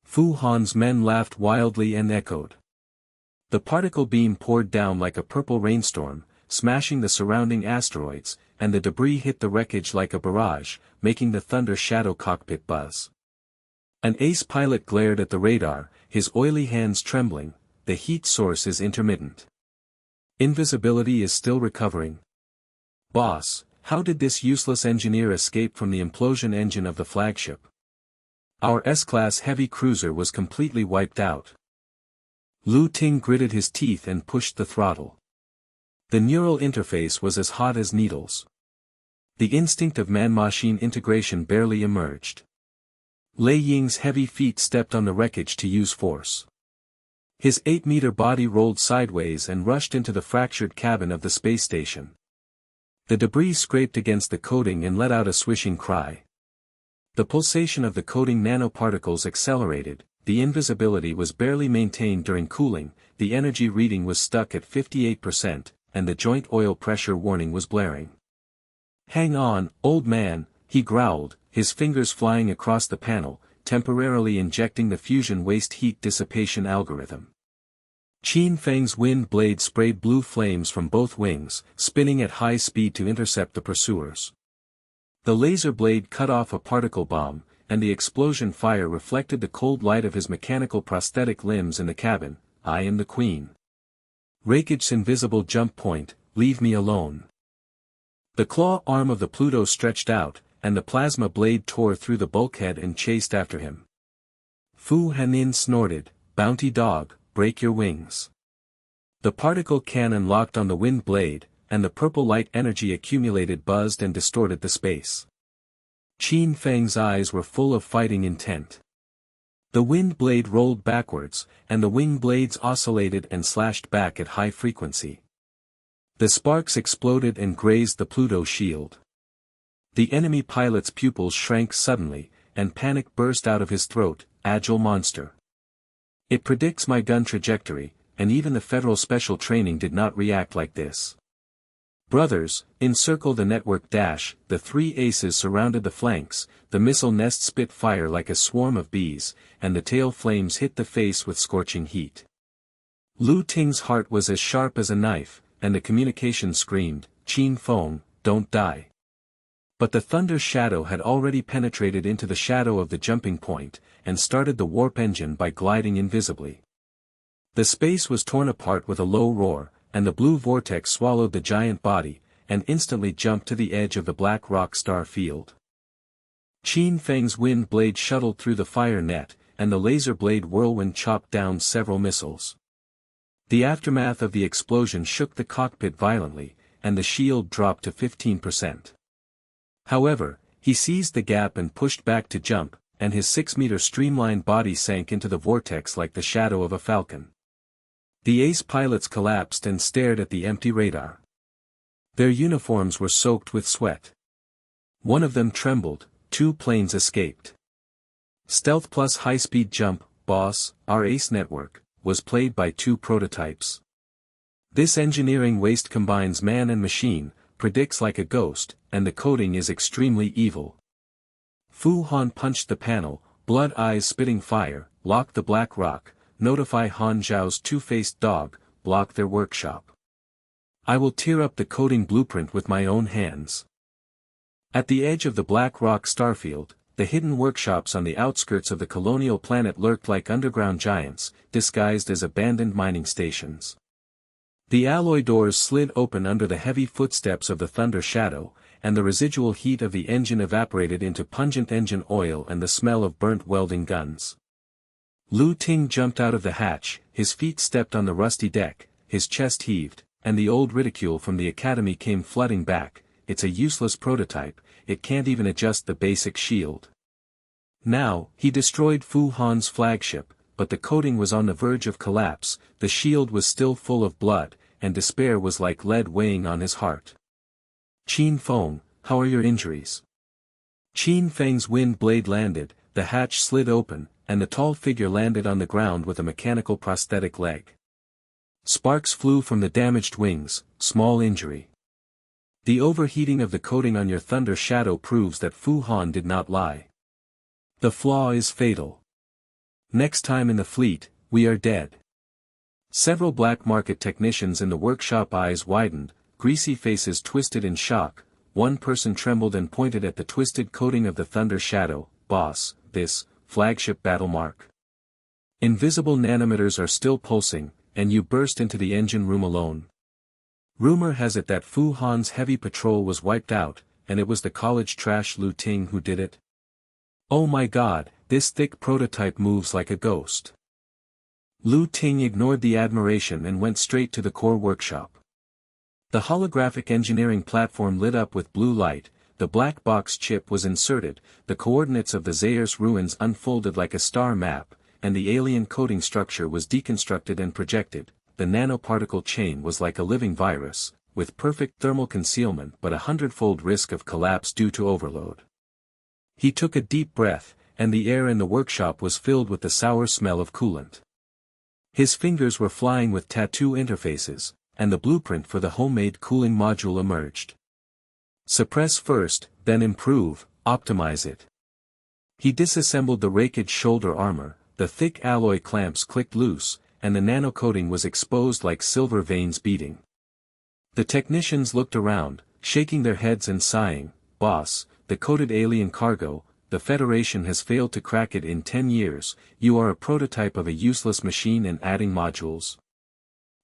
Fu Han's men laughed wildly and echoed. The particle beam poured down like a purple rainstorm, smashing the surrounding asteroids, and the debris hit the wreckage like a barrage, making the Thunder Shadow cockpit buzz. An ace pilot glared at the radar, his oily hands trembling. The heat source is intermittent. Invisibility is still recovering. Boss, how did this useless engineer escape from the implosion engine of the flagship? Our S-class heavy cruiser was completely wiped out. Lu Ting gritted his teeth and pushed the throttle. The neural interface was as hot as needles. The instinct of man-machine integration barely emerged. Lei Ying's heavy feet stepped on the wreckage to use force. His 8-meter body rolled sideways and rushed into the fractured cabin of the space station. The debris scraped against the coating and let out a swishing cry. The pulsation of the coating nanoparticles accelerated. The invisibility was barely maintained during cooling, the energy reading was stuck at 58%, and the joint oil pressure warning was blaring. Hang on, old man, he growled, his fingers flying across the panel, temporarily injecting the fusion waste heat dissipation algorithm. Qin Feng's wind blade sprayed blue flames from both wings, spinning at high speed to intercept the pursuers. The laser blade cut off a particle bomb, and the explosion fire reflected the cold light of his mechanical prosthetic limbs in the cabin. I am the queen. Rake's invisible jump point, leave me alone. The claw arm of the Pluto stretched out, and the plasma blade tore through the bulkhead and chased after him. Fu Hanin snorted, bounty dog, break your wings. The particle cannon locked on the wind blade, and the purple light energy accumulated buzzed and distorted the space. Qin Feng's eyes were full of fighting intent. The wind blade rolled backwards, and the wing blades oscillated and slashed back at high frequency. The sparks exploded and grazed the Pluto shield. The enemy pilot's pupils shrank suddenly, and panic burst out of his throat. Agile monster. It predicts my gun trajectory, and even the Federal Special Training did not react like this. Brothers, encircle the network dash. The three aces surrounded the flanks, the missile nest spit fire like a swarm of bees, and the tail flames hit the face with scorching heat. Lu Ting's heart was as sharp as a knife, and the communication screamed, Qin Feng, don't die. But the thunder shadow had already penetrated into the shadow of the jumping point, and started the warp engine by gliding invisibly. The space was torn apart with a low roar, and the blue vortex swallowed the giant body, and instantly jumped to the edge of the black rock star field. Qin Feng's wind blade shuttled through the fire net, and the laser blade whirlwind chopped down several missiles. The aftermath of the explosion shook the cockpit violently, and the shield dropped to 15%. However, he seized the gap and pushed back to jump, and his 6-meter streamlined body sank into the vortex like the shadow of a falcon. The ace pilots collapsed and stared at the empty radar. Their uniforms were soaked with sweat. One of them trembled, 2 planes escaped. Stealth plus high-speed jump, boss, our ace network, was played by 2 prototypes. This engineering waste combines man and machine, predicts like a ghost, and the coding is extremely evil. Fu Han punched the panel, blood eyes spitting fire, lock the black rock, notify Han Xiao's two-faced dog, block their workshop. I will tear up the coding blueprint with my own hands. At the edge of the black rock starfield, the hidden workshops on the outskirts of the colonial planet lurked like underground giants, disguised as abandoned mining stations. The alloy doors slid open under the heavy footsteps of the thunder shadow, and the residual heat of the engine evaporated into pungent engine oil and the smell of burnt welding guns. Lu Ting jumped out of the hatch, his feet stepped on the rusty deck, his chest heaved, and the old ridicule from the academy came flooding back. It's a useless prototype, it can't even adjust the basic shield. Now, he destroyed Fu Han's flagship, but the coating was on the verge of collapse, the shield was still full of blood, and despair was like lead weighing on his heart. Qin Feng, how are your injuries? Qin Feng's wind blade landed, the hatch slid open, and the tall figure landed on the ground with a mechanical prosthetic leg. Sparks flew from the damaged wings, small injury. The overheating of the coating on your thunder shadow proves that Fu Han did not lie. The flaw is fatal. Next time in the fleet, we are dead. Several black market technicians in the workshop eyes widened, greasy faces twisted in shock, one person trembled and pointed at the twisted coating of the thunder shadow. Boss, this, flagship battle mark. Invisible nanometers are still pulsing, and you burst into the engine room alone. Rumor has it that Fu Han's heavy patrol was wiped out, and it was the college trash Lu Ting who did it. Oh my god, this thick prototype moves like a ghost. Lu Ting ignored the admiration and went straight to the core workshop. The holographic engineering platform lit up with blue light, the black box chip was inserted, the coordinates of the Zayers ruins unfolded like a star map, and the alien coding structure was deconstructed and projected. The nanoparticle chain was like a living virus, with perfect thermal concealment but 100-fold risk of collapse due to overload. He took a deep breath, and the air in the workshop was filled with the sour smell of coolant. His fingers were flying with tattoo interfaces, and the blueprint for the homemade cooling module emerged. Suppress first, then improve, optimize it. He disassembled the rakeage shoulder armor, the thick alloy clamps clicked loose, and the nanocoating was exposed like silver veins beating. The technicians looked around, shaking their heads and sighing, "Boss, the coded alien cargo, the Federation has failed to crack it in 10 years, you are a prototype of a useless machine and adding modules.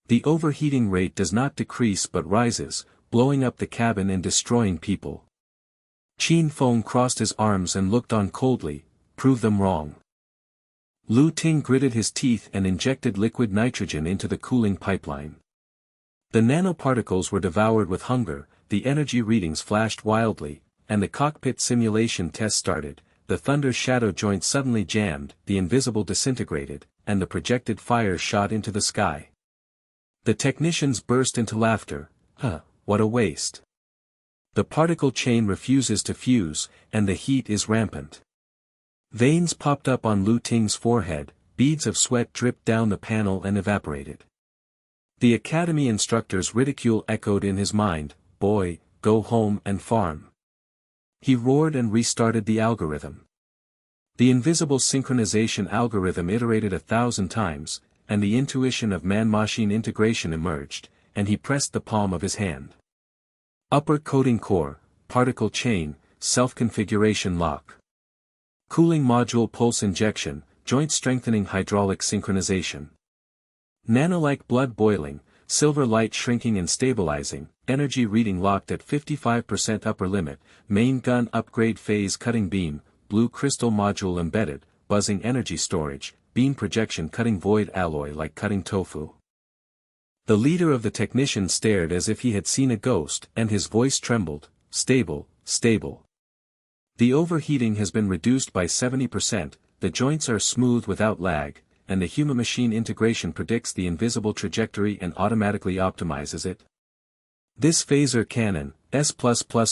The overheating rate does not decrease but rises, blowing up the cabin and destroying people." Qin Feng crossed his arms and looked on coldly, "Prove them wrong." Lu Ting gritted his teeth and injected liquid nitrogen into the cooling pipeline. The nanoparticles were devoured with hunger, the energy readings flashed wildly, and the cockpit simulation test started. The Thunder's shadow joint suddenly jammed, the invisible disintegrated, and the projected fire shot into the sky. The technicians burst into laughter. What a waste. The particle chain refuses to fuse, and the heat is rampant. Veins popped up on Lu Ting's forehead, beads of sweat dripped down the panel and evaporated. The academy instructor's ridicule echoed in his mind, "Boy, go home and farm." He roared and restarted the algorithm. The invisible synchronization algorithm iterated 1,000 times, and the intuition of man-machine integration emerged, and he pressed the palm of his hand. Upper coding core, particle chain, self-configuration lock. Cooling module pulse injection, joint strengthening hydraulic synchronization. Nano-like blood boiling, silver light shrinking and stabilizing, energy reading locked at 55% upper limit, main gun upgrade phase cutting beam, blue crystal module embedded, buzzing energy storage, beam projection cutting void alloy like cutting tofu. The leader of the technicians stared as if he had seen a ghost, and his voice trembled, "Stable, stable. The overheating has been reduced by 70%, the joints are smooth without lag, and the human-machine integration predicts the invisible trajectory and automatically optimizes it. This phaser cannon, S++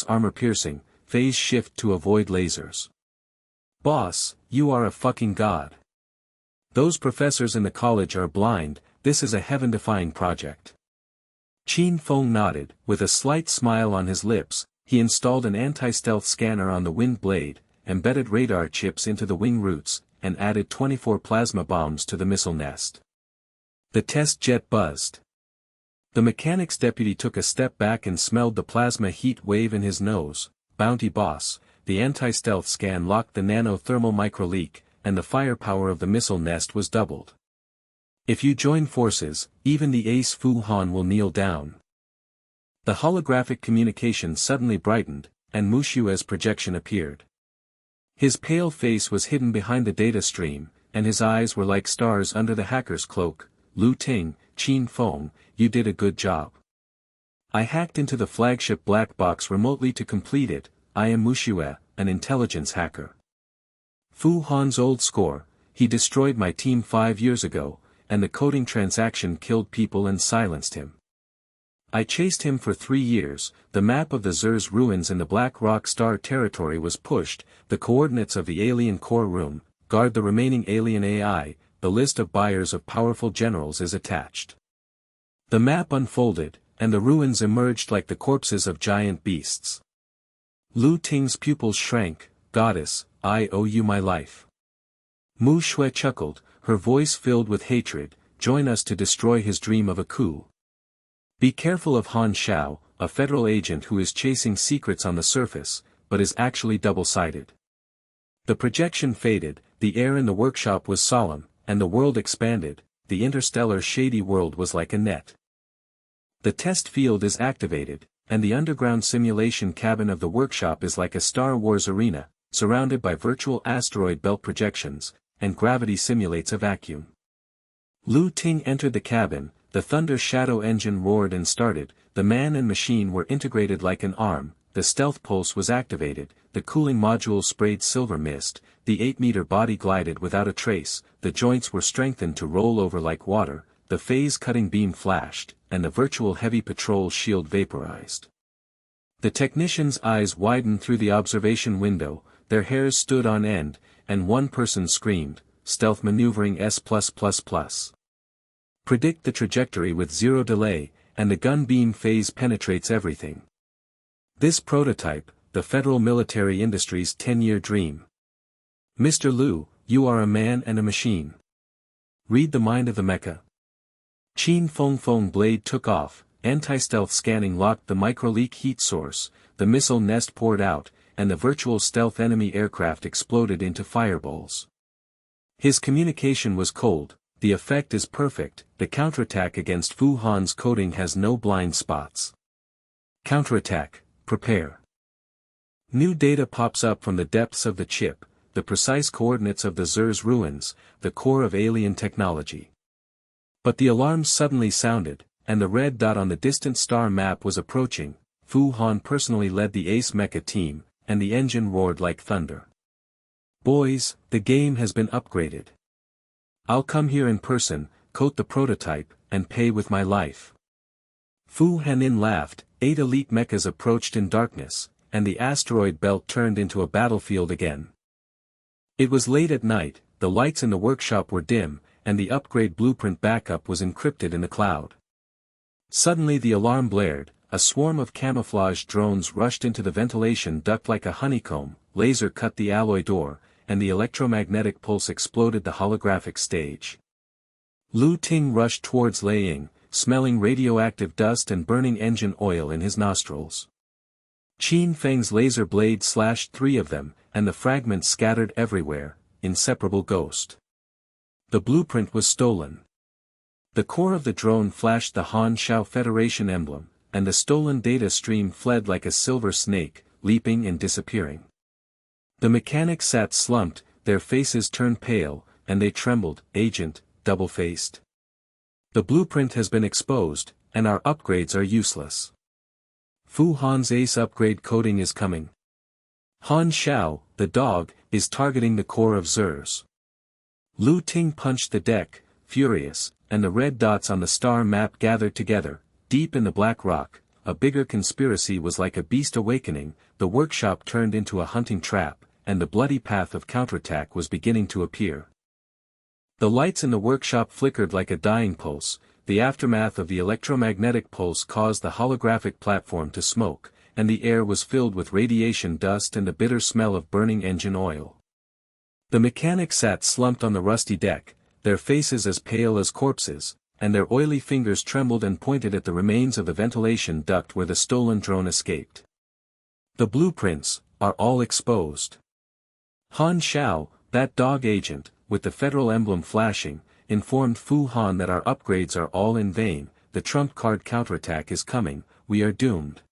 armor piercing, phase shift to avoid lasers. Boss, you are a fucking god. Those professors in the college are blind, this is a heaven-defying project." Qin Feng nodded, with a slight smile on his lips. He installed an anti-stealth scanner on the wing blade, embedded radar chips into the wing roots, and added 24 plasma bombs to the missile nest. The test jet buzzed. The mechanics deputy took a step back and smelled the plasma heat wave in his nose. "Bounty boss, the anti-stealth scan locked the nano-thermal micro-leak, and the firepower of the missile nest was doubled. If you join forces, even the ace Fu Han will kneel down." The holographic communication suddenly brightened, and Muxue's projection appeared. His pale face was hidden behind the data stream, and his eyes were like stars under the hacker's cloak. "Lu Ting, Qin Feng, you did a good job. I hacked into the flagship black box remotely to complete it. I am Muxue, an intelligence hacker. Fu Han's old score, he destroyed my team 5 years ago, and the coding transaction killed people and silenced him. I chased him for 3 years, the map of the Zer's ruins in the Black Rock Star territory was pushed, the coordinates of the alien core room, guard the remaining alien AI, the list of buyers of powerful generals is attached." The map unfolded, and the ruins emerged like the corpses of giant beasts. Lu Ting's pupils shrank. "Goddess, I owe you my life." Muxue chuckled, her voice filled with hatred, "Join us to destroy his dream of a coup. Be careful of Han Xiao, a federal agent who is chasing secrets on the surface, but is actually double-sided." The projection faded, the air in the workshop was solemn, and the world expanded. The interstellar shady world was like a net. The test field is activated, and the underground simulation cabin of the workshop is like a Star Wars arena, surrounded by virtual asteroid belt projections, and gravity simulates a vacuum. Lu Ting entered the cabin. The Thunder Shadow engine roared and started, the man and machine were integrated like an arm, the stealth pulse was activated, the cooling module sprayed silver mist, the 8-meter body glided without a trace, the joints were strengthened to roll over like water, the phase-cutting beam flashed, and the virtual heavy patrol shield vaporized. The technicians' eyes widened through the observation window, their hairs stood on end, and one person screamed, "Stealth maneuvering S+++. Predict the trajectory with 0 delay, and the gun beam phase penetrates everything." This prototype, the Federal Military Industry's 10-year dream. Mr. Lu, you are a man and a machine. Read the mind of the mecha. Qin Feng blade took off, anti-stealth scanning locked the microleak heat source, the missile nest poured out, and the virtual stealth enemy aircraft exploded into fireballs. His communication was cold, the effect is perfect, the counterattack against Fu Han's coding has no blind spots. Counterattack, prepare. New data pops up from the depths of the chip, the precise coordinates of the Zer's ruins, the core of alien technology. But the alarm suddenly sounded, and the red dot on the distant star map was approaching. Fu Han personally led the ace mecha team, and the engine roared like thunder. Boys, the game has been upgraded. I'll come here in person, coat the prototype, and pay with my life. Fu Hanin laughed. 8 elite mechas approached in darkness, and the asteroid belt turned into a battlefield again. It was late at night, the lights in the workshop were dim, and the upgrade blueprint backup was encrypted in the cloud. Suddenly the alarm blared, a swarm of camouflage drones rushed into the ventilation duct like a honeycomb, laser cut the alloy door, and the electromagnetic pulse exploded the holographic stage. Lu Ting rushed towards Lei Ying, smelling radioactive dust and burning engine oil in his nostrils. Qin Feng's laser blade slashed 3 of them, and the fragments scattered everywhere, inseparable ghost. The blueprint was stolen. The core of the drone flashed the Han Xiao Federation emblem, and the stolen data stream fled like a silver snake, leaping and disappearing. The mechanics sat slumped, their faces turned pale, and they trembled. Agent, double-faced. The blueprint has been exposed, and our upgrades are useless. Fu Han's ace upgrade coding is coming. Han Xiao, the dog, is targeting the core of Zer's. Lu Ting punched the deck, furious, and the red dots on the star map gathered together. Deep in the black rock, a bigger conspiracy was like a beast awakening. The workshop turned into a hunting trap, and the bloody path of counterattack was beginning to appear. The lights in the workshop flickered like a dying pulse. The aftermath of the electromagnetic pulse caused the holographic platform to smoke, and the air was filled with radiation dust and the bitter smell of burning engine oil. The mechanics sat slumped on the rusty deck, their faces as pale as corpses, and their oily fingers trembled and pointed at the remains of the ventilation duct where the stolen drone escaped. The blueprints are all exposed. Han Xiao, that dog agent, with the federal emblem flashing, informed Fu Han that our upgrades are all in vain. The trump card counterattack is coming, we are doomed.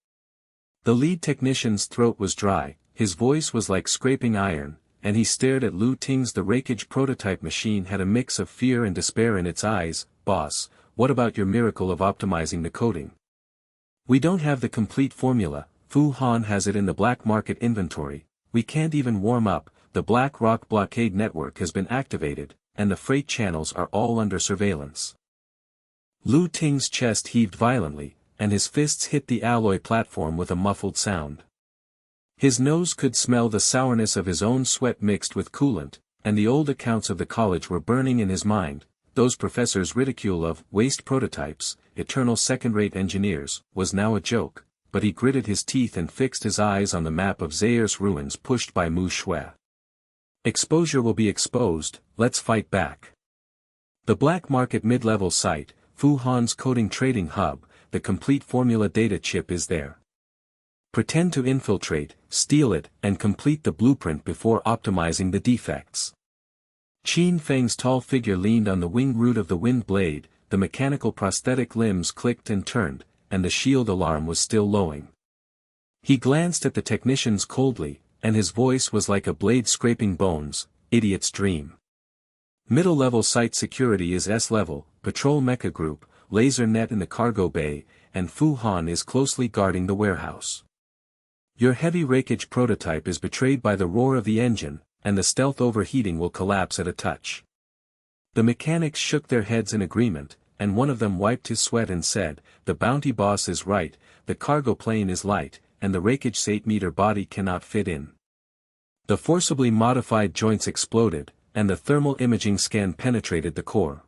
The lead technician's throat was dry, his voice was like scraping iron, and he stared at Lu Ting's. The Rakeage prototype machine had a mix of fear and despair in its eyes. Boss, what about your miracle of optimizing the coding? We don't have the complete formula. Fu Han has it in the black market inventory. We can't even warm up. The Black Rock blockade network has been activated, and the freight channels are all under surveillance. Lu Ting's chest heaved violently, and his fists hit the alloy platform with a muffled sound. His nose could smell the sourness of his own sweat mixed with coolant, and the old accounts of the college were burning in his mind. Those professors' ridicule of waste prototypes, eternal second-rate engineers, was now a joke, but he gritted his teeth and fixed his eyes on the map of Zer's ruins pushed by Muxue. Exposure will be exposed, let's fight back. The black market mid-level site, Fu Han's coding trading hub, the complete formula data chip is there. Pretend to infiltrate, steal it, and complete the blueprint before optimizing the defects. Qin Feng's tall figure leaned on the wing root of the wind blade, the mechanical prosthetic limbs clicked and turned, and the shield alarm was still lowing. He glanced at the technicians coldly, and his voice was like a blade scraping bones. Idiot's dream. Middle-level site security is S-level, patrol mecha group, laser net in the cargo bay, and Fu Han is closely guarding the warehouse. Your heavy Rakeage prototype is betrayed by the roar of the engine, and the stealth overheating will collapse at a touch. The mechanics shook their heads in agreement, and one of them wiped his sweat and said, the bounty boss is right, the cargo plane is light, and the Rakeage 8-meter body cannot fit in. The forcibly modified joints exploded, and the thermal imaging scan penetrated the core.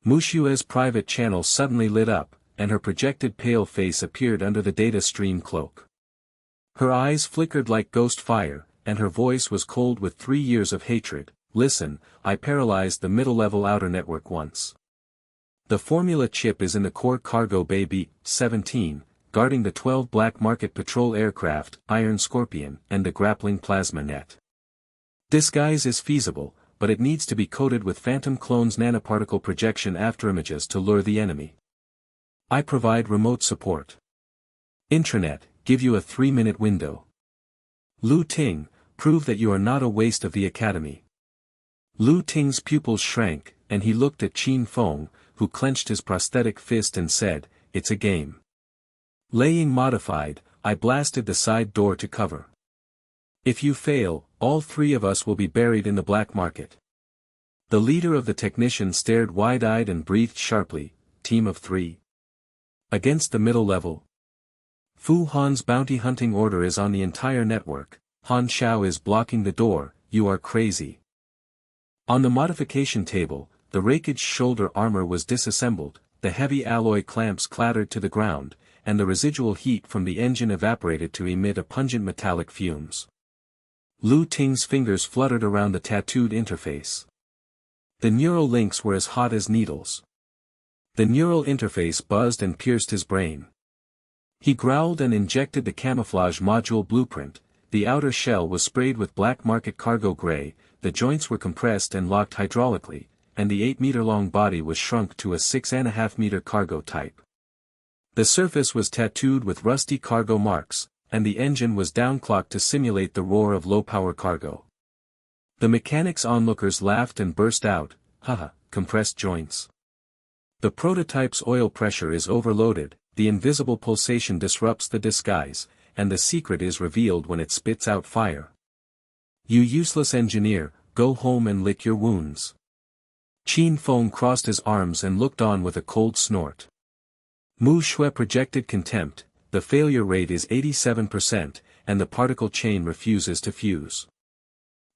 Muxue's private channel suddenly lit up, and her projected pale face appeared under the data stream cloak. Her eyes flickered like ghost fire, and her voice was cold with 3 years of hatred. Listen, I paralyzed the middle-level outer network once. The formula chip is in the core cargo bay B-17, guarding the 12 black market patrol aircraft, Iron Scorpion, and the grappling plasma net. Disguise is feasible, but it needs to be coated with Phantom Clone's nanoparticle projection afterimages to lure the enemy. I provide remote support. Intranet, give you a 3-minute window. Lu Ting, prove that you are not a waste of the academy. Lu Ting's pupils shrank, and he looked at Qin Feng, who clenched his prosthetic fist and said, "It's a game." Laying modified, I blasted the side door to cover. If you fail, all 3 of us will be buried in the black market. The leader of the technicians stared wide-eyed and breathed sharply, team of 3. Against the middle level. Fu Han's bounty hunting order is on the entire network. Han Xiao is blocking the door. You are crazy. On the modification table, the rakeage shoulder armor was disassembled, the heavy alloy clamps clattered to the ground, and the residual heat from the engine evaporated to emit a pungent metallic fumes. Lu Ting's fingers fluttered around the tattooed interface. The neural links were as hot as needles. The neural interface buzzed and pierced his brain. He growled and injected the camouflage module blueprint. The outer shell was sprayed with black market cargo gray, the joints were compressed and locked hydraulically, and the 8-meter-long body was shrunk to a 6.5-meter cargo type. The surface was tattooed with rusty cargo marks, and the engine was downclocked to simulate the roar of low-power cargo. The mechanics onlookers laughed and burst out, "Haha, compressed joints." The prototype's oil pressure is overloaded, the invisible pulsation disrupts the disguise, and the secret is revealed when it spits out fire. You useless engineer, go home and lick your wounds. Qin Feng crossed his arms and looked on with a cold snort. Muxue projected contempt. The failure rate is 87%, and the particle chain refuses to fuse.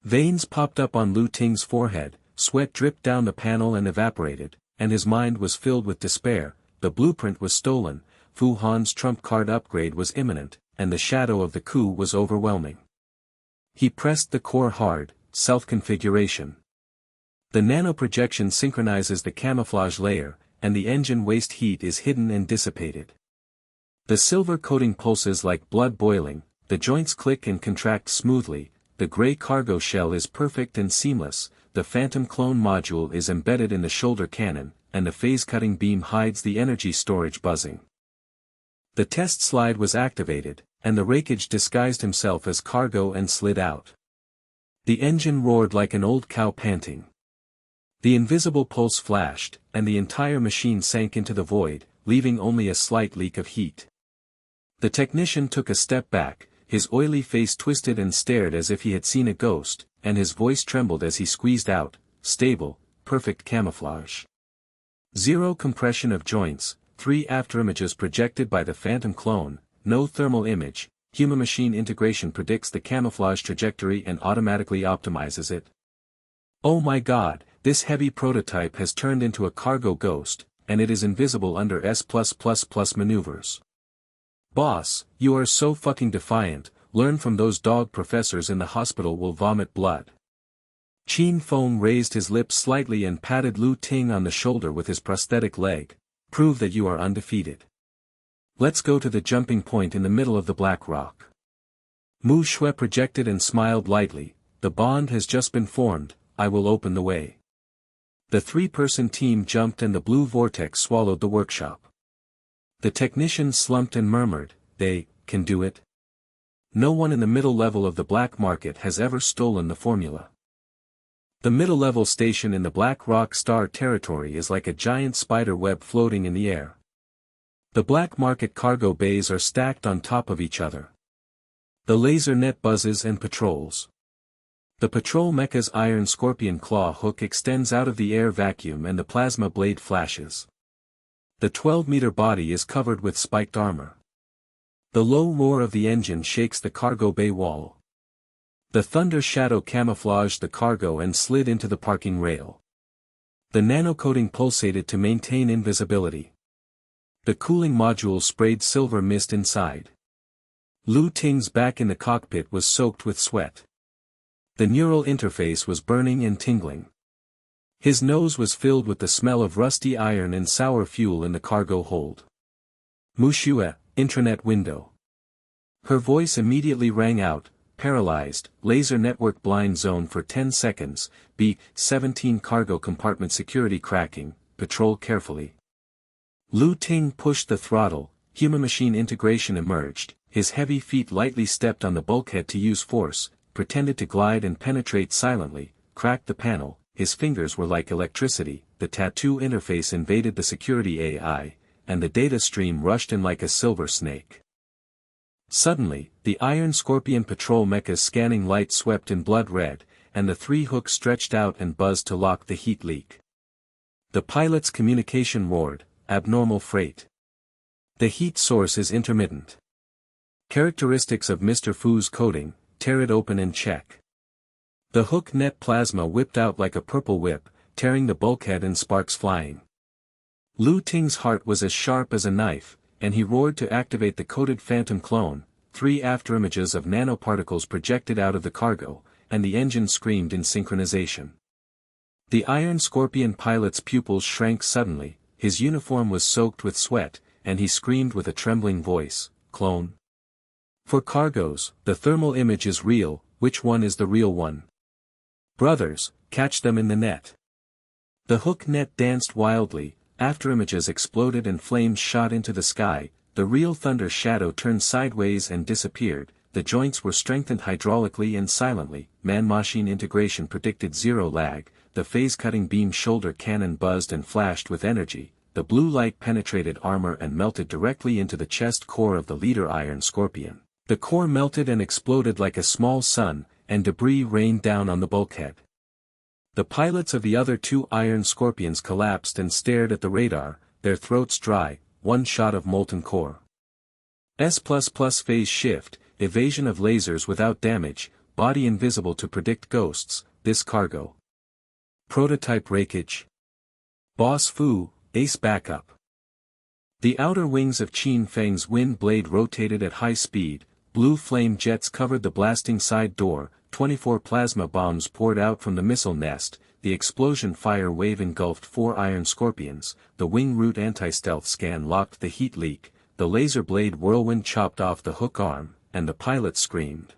Veins popped up on Lu Ting's forehead, sweat dripped down the panel and evaporated, and his mind was filled with despair. The blueprint was stolen, Fu Han's trump card upgrade was imminent, and the shadow of the coup was overwhelming. He pressed the core hard, self-configuration. The nanoprojection synchronizes the camouflage layer, and the engine waste heat is hidden and dissipated. The silver coating pulses like blood boiling, the joints click and contract smoothly, the gray cargo shell is perfect and seamless, the Phantom Clone module is embedded in the shoulder cannon, and the phase-cutting beam hides the energy storage buzzing. The test slide was activated, and the rakeage disguised himself as cargo and slid out. The engine roared like an old cow panting. The invisible pulse flashed, and the entire machine sank into the void, leaving only a slight leak of heat. The technician took a step back, his oily face twisted and stared as if he had seen a ghost, and his voice trembled as he squeezed out, "Stable, perfect camouflage. 0 compression of joints, 3 afterimages projected by the Phantom Clone, no thermal image, human-machine integration predicts the camouflage trajectory and automatically optimizes it. Oh my god, this heavy prototype has turned into a cargo ghost, and it is invisible under S+++ maneuvers. Boss, you are so fucking defiant, learn from those dog professors in the hospital will vomit blood." Qin Feng raised his lips slightly and patted Lu Ting on the shoulder with his prosthetic leg, "Prove that you are undefeated. Let's go to the jumping point in the middle of the black rock." Muxue projected and smiled lightly, "The bond has just been formed, I will open the way." The 3-person team jumped and the blue vortex swallowed the workshop. The technicians slumped and murmured, "They can do it." No one in the middle level of the black market has ever stolen the formula. The middle level station in the Black Rock Star territory is like a giant spider web floating in the air. The black market cargo bays are stacked on top of each other. The laser net buzzes and patrols. The patrol mecha's iron scorpion claw hook extends out of the air vacuum and the plasma blade flashes. The 12-meter body is covered with spiked armor. The low roar of the engine shakes the cargo bay wall. The thunder shadow camouflaged the cargo and slid into the parking rail. The nanocoating pulsated to maintain invisibility. The cooling module sprayed silver mist inside. Lu Ting's back in the cockpit was soaked with sweat. The neural interface was burning and tingling. His nose was filled with the smell of rusty iron and sour fuel in the cargo hold. Muxue, intranet window. Her voice immediately rang out, paralyzed, laser network blind zone for 10 seconds, B-17 cargo compartment security cracking, patrol carefully. Lu Ting pushed the throttle, human-machine integration emerged, his heavy feet lightly stepped on the bulkhead to use force, pretended to glide and penetrate silently, cracked the panel, his fingers were like electricity, the tattoo interface invaded the security AI, and the data stream rushed in like a silver snake. Suddenly, the Iron Scorpion patrol mecha's scanning light swept in blood red, and the 3 hooks stretched out and buzzed to lock the heat leak. The pilot's communication roared, abnormal freight. The heat source is intermittent. Characteristics of Mr. Fu's coating, tear it open and check. The hook net plasma whipped out like a purple whip, tearing the bulkhead and sparks flying. Lu Ting's heart was as sharp as a knife, and he roared to activate the coated phantom clone. 3 afterimages of nanoparticles projected out of the cargo, and the engine screamed in synchronization. The Iron Scorpion pilot's pupils shrank suddenly, his uniform was soaked with sweat, and he screamed with a trembling voice, "Clone. For cargoes, the thermal image is real, which one is the real one? Brothers, catch them in the net." The hook net danced wildly, afterimages exploded and flames shot into the sky, the real thunder shadow turned sideways and disappeared, the joints were strengthened hydraulically and silently, man-machine integration predicted zero lag, the phase-cutting beam shoulder cannon buzzed and flashed with energy, the blue light penetrated armor and melted directly into the chest core of the leader Iron Scorpion. The core melted and exploded like a small sun, and debris rained down on the bulkhead. The pilots of the other 2 Iron Scorpions collapsed and stared at the radar, their throats dry, 1 shot of molten core. S++ phase shift, evasion of lasers without damage, body invisible to predict ghosts, this cargo. Prototype breakage. Boss Fu, ace backup. The outer wings of Qin Feng's wind blade rotated at high speed, blue flame jets covered the blasting side door, 24 plasma bombs poured out from the missile nest, the explosion fire wave engulfed 4 Iron Scorpions, the wing root anti-stealth scan locked the heat leak, the laser blade whirlwind chopped off the hook arm, and the pilot screamed.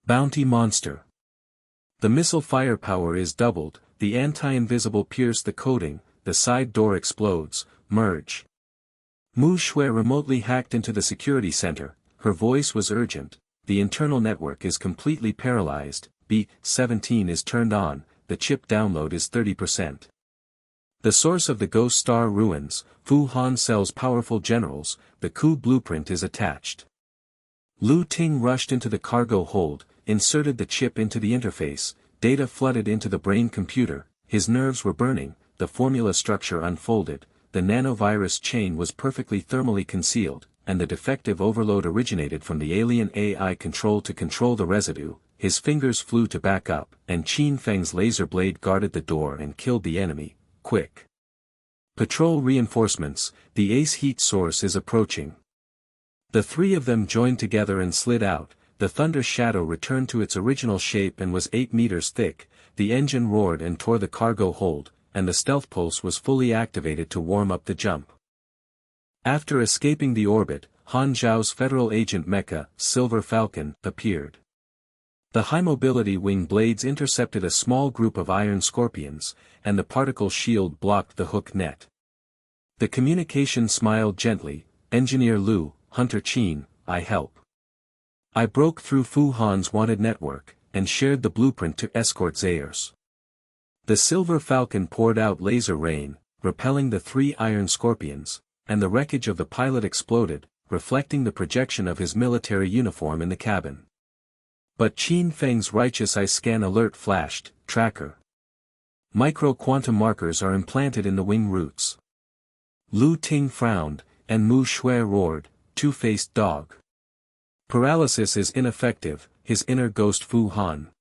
Bounty monster. The missile firepower is doubled, the anti-invisible pierce the coating, the side door explodes, merge. Muxue remotely hacked into the security center, her voice was urgent. The internal network is completely paralyzed, B-17 is turned on, the chip download is 30%. The source of the Ghost Star ruins, Fu Han Xiao's powerful generals, the coup blueprint is attached. Lu Ting rushed into the cargo hold, inserted the chip into the interface, data flooded into the brain computer, his nerves were burning, the formula structure unfolded, the nanovirus chain was perfectly thermally concealed, and the defective overload originated from the alien AI control to control the residue, his fingers flew to back up, and Qin Feng's laser blade guarded the door and killed the enemy, quick. Patrol reinforcements, the ace heat source is approaching. The 3 of them joined together and slid out, the thunder shadow returned to its original shape and was 8 meters thick, the engine roared and tore the cargo hold, and the stealth pulse was fully activated to warm up the jump. After escaping the orbit, Han Xiao's Federal Agent Mecha, Silver Falcon, appeared. The high-mobility wing blades intercepted a small group of Iron Scorpions, and the particle shield blocked the hook net. The communication smiled gently, "Engineer Lu, Hunter Qin, I help. I broke through Fu Han's wanted network, and shared the blueprint to escort Zayers." The Silver Falcon poured out laser rain, repelling the 3 Iron Scorpions, and the wreckage of the pilot exploded, reflecting the projection of his military uniform in the cabin. But Qin Feng's righteous eye scan alert flashed, "Tracker." Micro-quantum markers are implanted in the wing roots. Lu Ting frowned, and Muxue roared, "Two-faced dog." Paralysis is ineffective, his inner ghost Fu Han.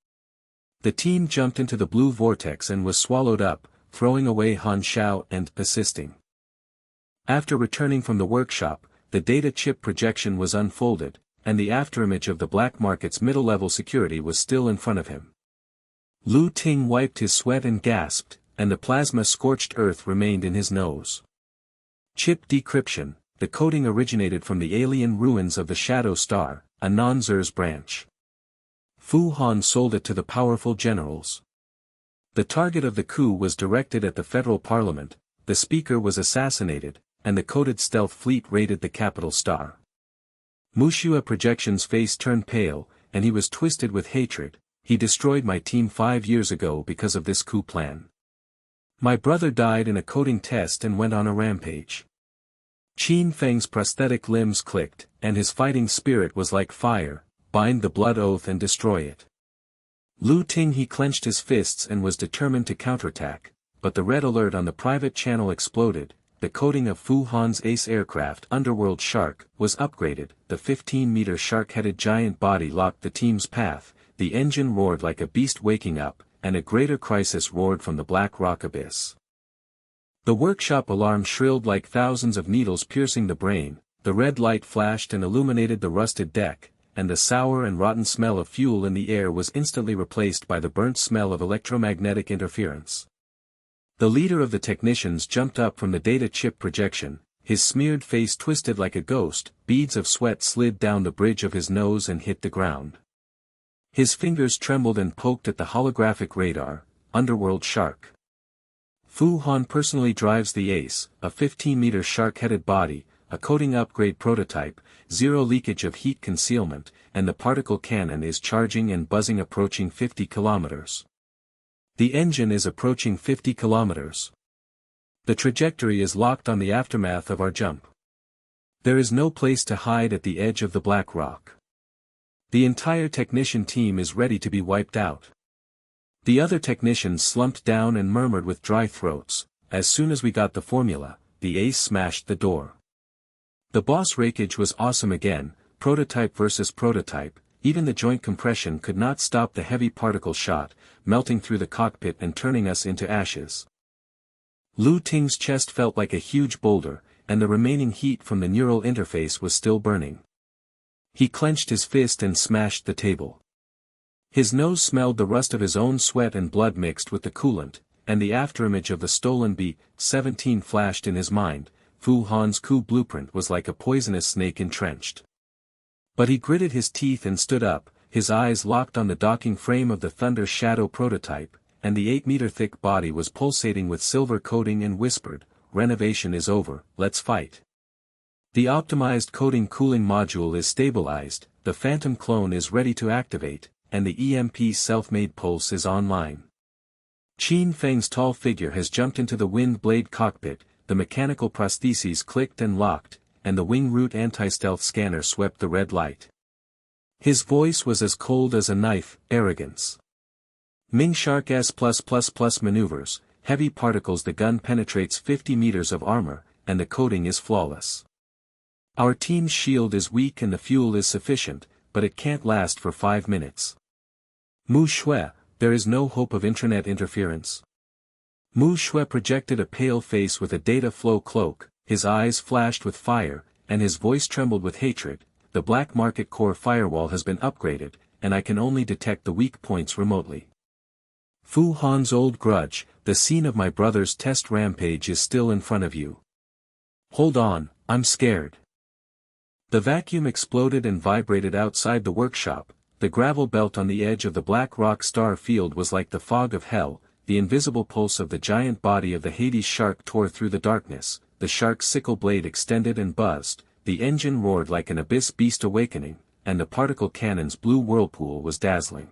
The team jumped into the blue vortex and was swallowed up, throwing away Han Xiao and persisting. After returning from the workshop, the data chip projection was unfolded, and the afterimage of the black market's middle-level security was still in front of him. Lu Ting wiped his sweat and gasped, and the plasma-scorched earth remained in his nose. Chip decryption, the coding originated from the alien ruins of the Shadow Star, a non-Zers branch. Fu Han sold it to the powerful generals. The target of the coup was directed at the federal parliament, the speaker was assassinated, and the coded stealth fleet raided the capital star. Muxue projection's face turned pale, and he was twisted with hatred. He destroyed my team 5 years ago because of this coup plan. My brother died in a coding test and went on a rampage. Qin Feng's prosthetic limbs clicked, and his fighting spirit was like fire, bind the blood oath and destroy it. Lu Ting he clenched his fists and was determined to counterattack, but the red alert on the private channel exploded. The coding of Fu Han's ace aircraft Underworld Shark was upgraded, the 15-meter shark-headed giant body locked the team's path, the engine roared like a beast waking up, and a greater crisis roared from the black rock abyss. The workshop alarm shrilled like thousands of needles piercing the brain, the red light flashed and illuminated the rusted deck, and the sour and rotten smell of fuel in the air was instantly replaced by the burnt smell of electromagnetic interference. The leader of the technicians jumped up from the data chip projection, his smeared face twisted like a ghost, beads of sweat slid down the bridge of his nose and hit the ground. His fingers trembled and poked at the holographic radar, Underworld Shark. Fu Han personally drives the Ace, a 15-meter shark-headed body, a coding upgrade prototype, zero leakage of heat concealment, and the particle cannon is charging and buzzing approaching 50 kilometers. The engine is approaching 50 kilometers. The trajectory is locked on the aftermath of our jump. There is no place to hide at the edge of the black rock. The entire technician team is ready to be wiped out. The other technicians slumped down and murmured with dry throats. As soon as we got the formula, the Ace smashed the door. The boss rakeage was awesome again, prototype versus prototype. Even the joint compression could not stop the heavy particle shot, melting through the cockpit and turning us into ashes. Lu Ting's chest felt like a huge boulder, and the remaining heat from the neural interface was still burning. He clenched his fist and smashed the table. His nose smelled the rust of his own sweat and blood mixed with the coolant, and the afterimage of the stolen B-17 flashed in his mind. Fu Han's coup blueprint was like a poisonous snake entrenched. But he gritted his teeth and stood up, his eyes locked on the docking frame of the Thunder Shadow prototype, and the 8-meter-thick body was pulsating with silver coating and whispered, "Renovation is over, let's fight." The optimized coating cooling module is stabilized, the Phantom clone is ready to activate, and the EMP self-made pulse is online. Qin Feng's tall figure has jumped into the wind blade cockpit, the mechanical prostheses clicked and locked, and the wing root anti-stealth scanner swept the red light. His voice was as cold as a knife, arrogance. Ming Shark S+++ maneuvers, heavy particles. The gun penetrates 50 meters of armor, and the coating is flawless. Our team's shield is weak and the fuel is sufficient, but it can't last for 5 minutes. Muxue, there is no hope of intranet interference. Muxue projected a pale face with a data flow cloak, his eyes flashed with fire, and his voice trembled with hatred. The black market core firewall has been upgraded, and I can only detect the weak points remotely. Fu Han's old grudge, the scene of my brother's test rampage is still in front of you. Hold on, I'm scared. The vacuum exploded and vibrated outside the workshop. The gravel belt on the edge of the black rock star field was like the fog of hell. The invisible pulse of the giant body of the Hades shark tore through the darkness. The shark's sickle blade extended and buzzed, the engine roared like an abyss beast awakening, and the particle cannon's blue whirlpool was dazzling.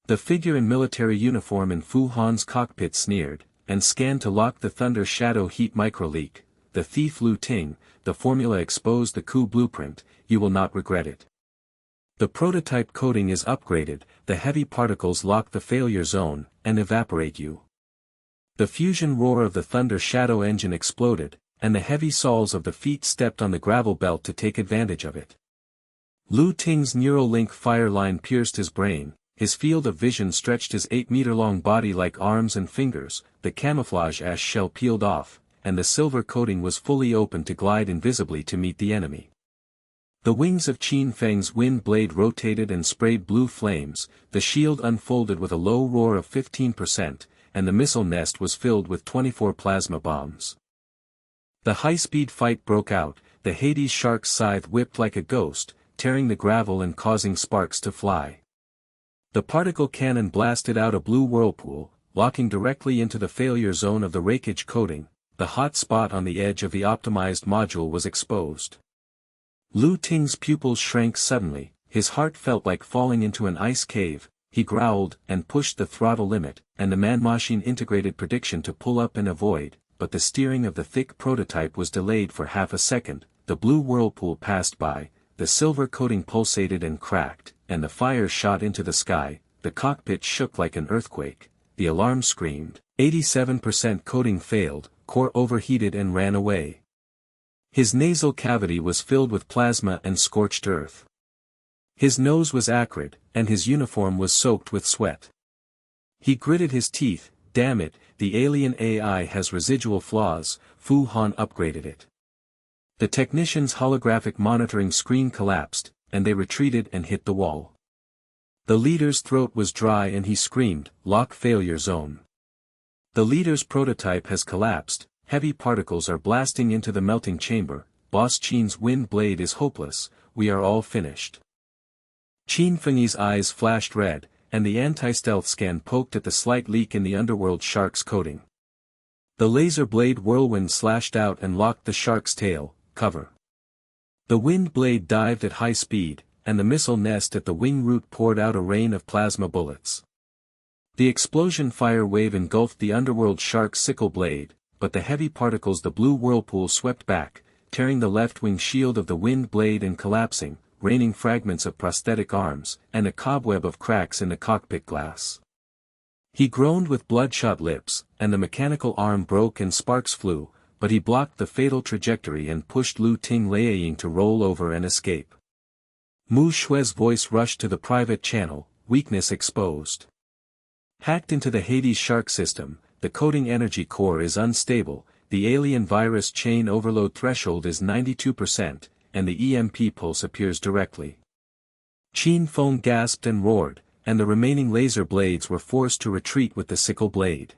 The figure in military uniform in Fu Han's cockpit sneered, and scanned to lock the Thunder Shadow heat microleak. The thief Lu Ting, the formula exposed the coup blueprint, you will not regret it. The prototype coating is upgraded, the heavy particles lock the failure zone, and evaporate you. The fusion roar of the Thunder Shadow engine exploded, and the heavy soles of the feet stepped on the gravel belt to take advantage of it. Lu Ting's neural link fire line pierced his brain, his field of vision stretched his 8-meter-long body like arms and fingers, the camouflage ash shell peeled off, and the silver coating was fully open to glide invisibly to meet the enemy. The wings of Qin Feng's wind blade rotated and sprayed blue flames, the shield unfolded with a low roar of 15%, and the missile nest was filled with 24 plasma bombs. The high-speed fight broke out, the Hades shark's scythe whipped like a ghost, tearing the gravel and causing sparks to fly. The particle cannon blasted out a blue whirlpool, locking directly into the failure zone of the rakeage coating. The hot spot on the edge of the optimized module was exposed. Lu Ting's pupils shrank suddenly, his heart felt like falling into an ice cave. He growled and pushed the throttle limit, and the man-machine integrated prediction to pull up and avoid, but the steering of the thick prototype was delayed for half a second. The blue whirlpool passed by, the silver coating pulsated and cracked, and the fire shot into the sky. The cockpit shook like an earthquake, the alarm screamed, 87% coating failed, core overheated and ran away. His nasal cavity was filled with plasma and scorched earth. His nose was acrid, and his uniform was soaked with sweat. He gritted his teeth. Damn it, the alien AI has residual flaws. Fu Han upgraded it. The technician's holographic monitoring screen collapsed, and they retreated and hit the wall. The leader's throat was dry and he screamed, "Lock failure zone." The leader's prototype has collapsed, heavy particles are blasting into the melting chamber. Boss Qin's wind blade is hopeless, we are all finished. Qin Feng's eyes flashed red, and the anti-stealth scan poked at the slight leak in the underworld shark's coating. The laser blade whirlwind slashed out and locked the shark's tail. Cover. The wind blade dived at high speed, and the missile nest at the wing root poured out a rain of plasma bullets. The explosion fire wave engulfed the underworld shark's sickle blade, but the heavy particles the blue whirlpool swept back, tearing the left wing shield of the wind blade and collapsing, raining fragments of prosthetic arms, and a cobweb of cracks in the cockpit glass. He groaned with bloodshot lips, and the mechanical arm broke and sparks flew, but he blocked the fatal trajectory and pushed Lu Ting Liang to roll over and escape. Muxue's voice rushed to the private channel, weakness exposed. Hacked into the Hades shark system, the coating energy core is unstable, the alien virus chain overload threshold is 92%, and the EMP pulse appears directly. Qin Feng gasped and roared, and the remaining laser blades were forced to retreat with the sickle blade.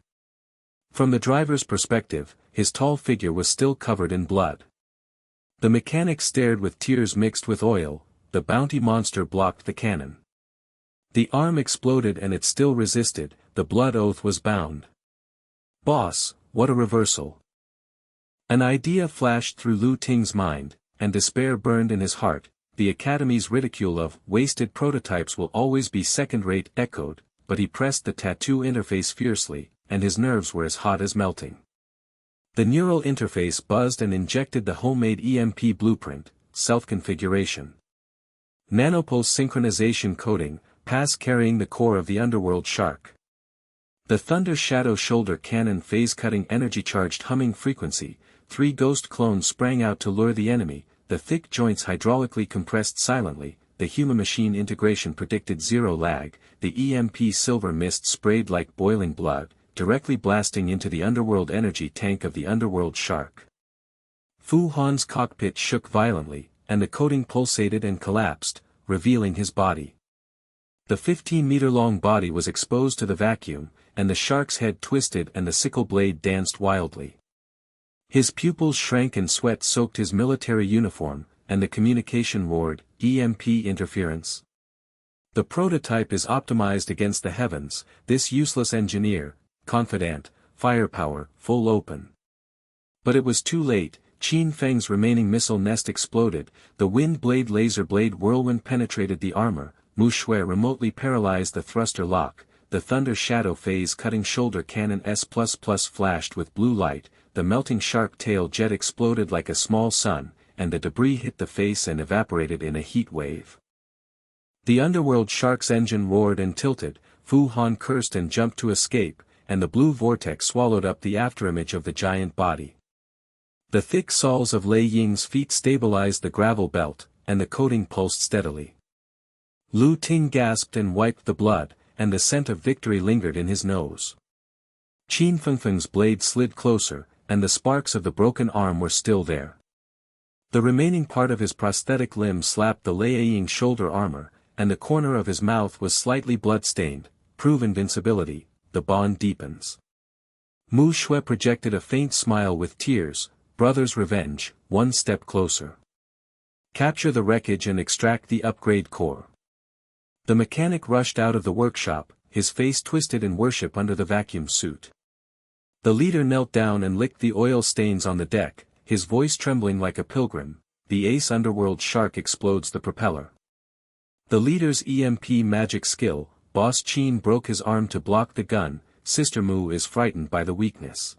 From the driver's perspective, his tall figure was still covered in blood. The mechanic stared with tears mixed with oil. The bounty monster blocked the cannon. The arm exploded and it still resisted. The blood oath was bound. Boss, what a reversal. An idea flashed through Lu Ting's mind, and despair burned in his heart. The Academy's ridicule of wasted prototypes will always be second-rate echoed, but he pressed the tattoo interface fiercely, and his nerves were as hot as melting. The neural interface buzzed and injected the homemade EMP blueprint, self-configuration. Nanopulse synchronization coding, pass carrying the core of the underworld shark. The Thunder Shadow shoulder cannon phase-cutting energy-charged humming frequency, 3 ghost clones sprang out to lure the enemy, the thick joints hydraulically compressed silently, the human-machine integration predicted zero lag, the EMP silver mist sprayed like boiling blood, directly blasting into the underworld energy tank of the underworld shark. Fu Han's cockpit shook violently, and the coating pulsated and collapsed, revealing his body. The 15-meter-long body was exposed to the vacuum, and the shark's head twisted and the sickle blade danced wildly. His pupils shrank and sweat soaked his military uniform, and the communication roared, EMP interference. The prototype is optimized against the heavens, this useless engineer, confidant, firepower, full open. But it was too late. Qin Feng's remaining missile nest exploded, the wind blade laser blade whirlwind penetrated the armor, Muxue remotely paralyzed the thruster lock, the Thunder Shadow phase-cutting shoulder cannon S++ flashed with blue light, the melting shark tail jet exploded like a small sun, and the debris hit the face and evaporated in a heat wave. The underworld shark's engine roared and tilted, Fu Han cursed and jumped to escape, and the blue vortex swallowed up the afterimage of the giant body. The thick soles of Lei Ying's feet stabilized the gravel belt, and the coating pulsed steadily. Lu Ting gasped and wiped the blood, and the scent of victory lingered in his nose. Qin Feng's blade slid closer, and the sparks of the broken arm were still there. The remaining part of his prosthetic limb slapped the Liang shoulder armor, and the corner of his mouth was slightly blood-stained. Prove invincibility, the bond deepens. Muxue projected a faint smile with tears. Brother's revenge, one step closer. Capture the wreckage and extract the upgrade core. The mechanic rushed out of the workshop, his face twisted in worship under the vacuum suit. The leader knelt down and licked the oil stains on the deck, his voice trembling like a pilgrim. The ace underworld shark explodes the propeller. The leader's EMP magic skill. Boss Qin broke his arm to block the gun. Sister Mu is frightened by the weakness.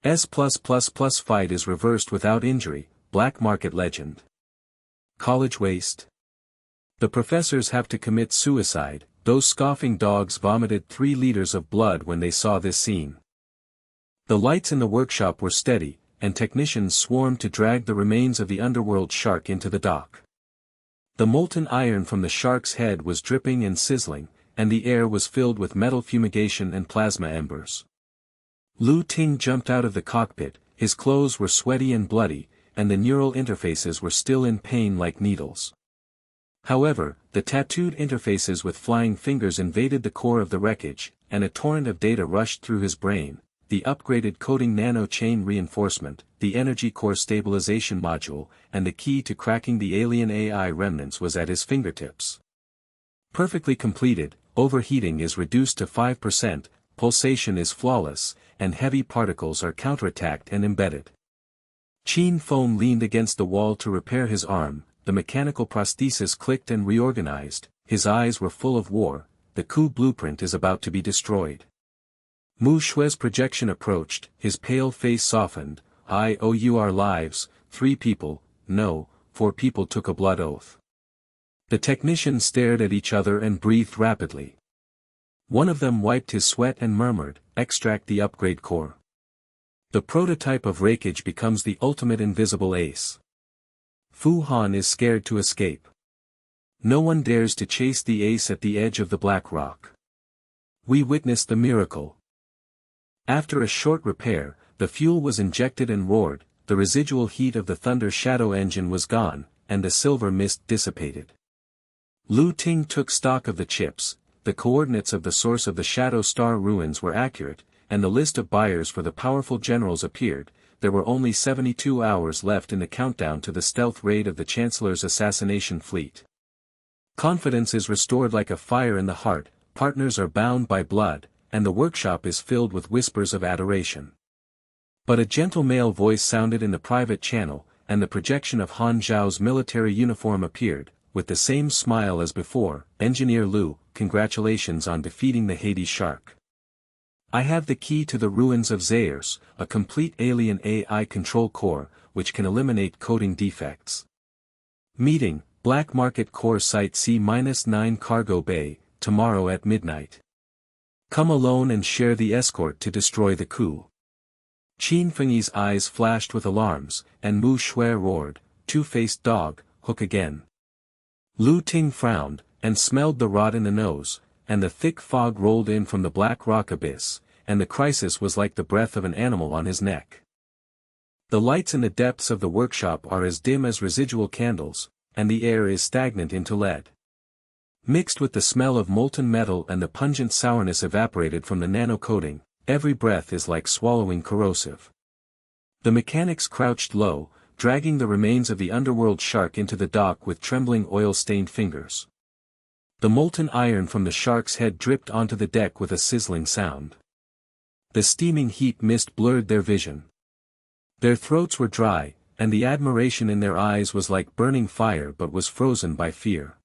S+++ fight is reversed without injury. Black market legend. College waste. The professors have to commit suicide. Those scoffing dogs vomited 3 liters of blood when they saw this scene. The lights in the workshop were steady, and technicians swarmed to drag the remains of the underworld shark into the dock. The molten iron from the shark's head was dripping and sizzling, and the air was filled with metal fumigation and plasma embers. Lu Ting jumped out of the cockpit, his clothes were sweaty and bloody, and the neural interfaces were still in pain like needles. However, the tattooed interfaces with flying fingers invaded the core of the wreckage, and a torrent of data rushed through his brain. The upgraded coding nano chain reinforcement, the energy core stabilization module, and the key to cracking the alien AI remnants was at his fingertips. Perfectly completed, overheating is reduced to 5%, pulsation is flawless, and heavy particles are counterattacked and embedded. Qin Feng leaned against the wall to repair his arm. The mechanical prosthesis clicked and reorganized, his eyes were full of war. The coup blueprint is about to be destroyed. Muxue's projection approached, his pale face softened. I owe you our lives. 3 people, no, 4 people took a blood oath. The technicians stared at each other and breathed rapidly. One of them wiped his sweat and murmured, extract the upgrade core. The prototype of wreckage becomes the ultimate invisible ace. Fu Han is scared to escape. No one dares to chase the ace at the edge of the black rock. We witnessed the miracle. After a short repair, the fuel was injected and roared. The residual heat of the Thunder Shadow engine was gone, and the silver mist dissipated. Lu Ting took stock of the chips. The coordinates of the source of the Shadow Star ruins were accurate, and the list of buyers for the powerful generals appeared. There were only 72 hours left in the countdown to the stealth raid of the Chancellor's assassination fleet. Confidence is restored like a fire in the heart, partners are bound by blood, and the workshop is filled with whispers of adoration. But a gentle male voice sounded in the private channel, and the projection of Han Xiao's military uniform appeared, with the same smile as before. Engineer Lu, congratulations on defeating the Hades shark. I have the key to the ruins of Zairs, a complete alien AI control core, which can eliminate coding defects. Meeting, Black Market Core Site C-9 Cargo Bay, tomorrow at midnight. Come alone and share the escort to destroy the coup. Qin Feng's eyes flashed with alarms, and Muxue roared, two-faced dog, hook again. Lu Ting frowned, and smelled the rot in the nose, and the thick fog rolled in from the black rock abyss, and the crisis was like the breath of an animal on his neck. The lights in the depths of the workshop are as dim as residual candles, and the air is stagnant into lead. Mixed with the smell of molten metal and the pungent sourness evaporated from the nano-coating, every breath is like swallowing corrosive. The mechanics crouched low, dragging the remains of the underworld shark into the dock with trembling oil-stained fingers. The molten iron from the shark's head dripped onto the deck with a sizzling sound. The steaming heat mist blurred their vision. Their throats were dry, and the admiration in their eyes was like burning fire but was frozen by fear.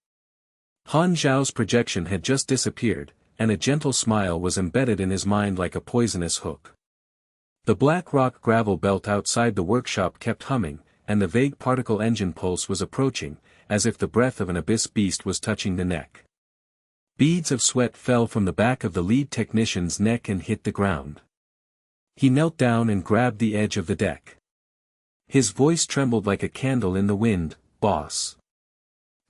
Han Xiao's projection had just disappeared, and a gentle smile was embedded in his mind like a poisonous hook. The black rock gravel belt outside the workshop kept humming, and the vague particle engine pulse was approaching, as if the breath of an abyss beast was touching the neck. Beads of sweat fell from the back of the lead technician's neck and hit the ground. He knelt down and grabbed the edge of the deck. His voice trembled like a candle in the wind, "Boss."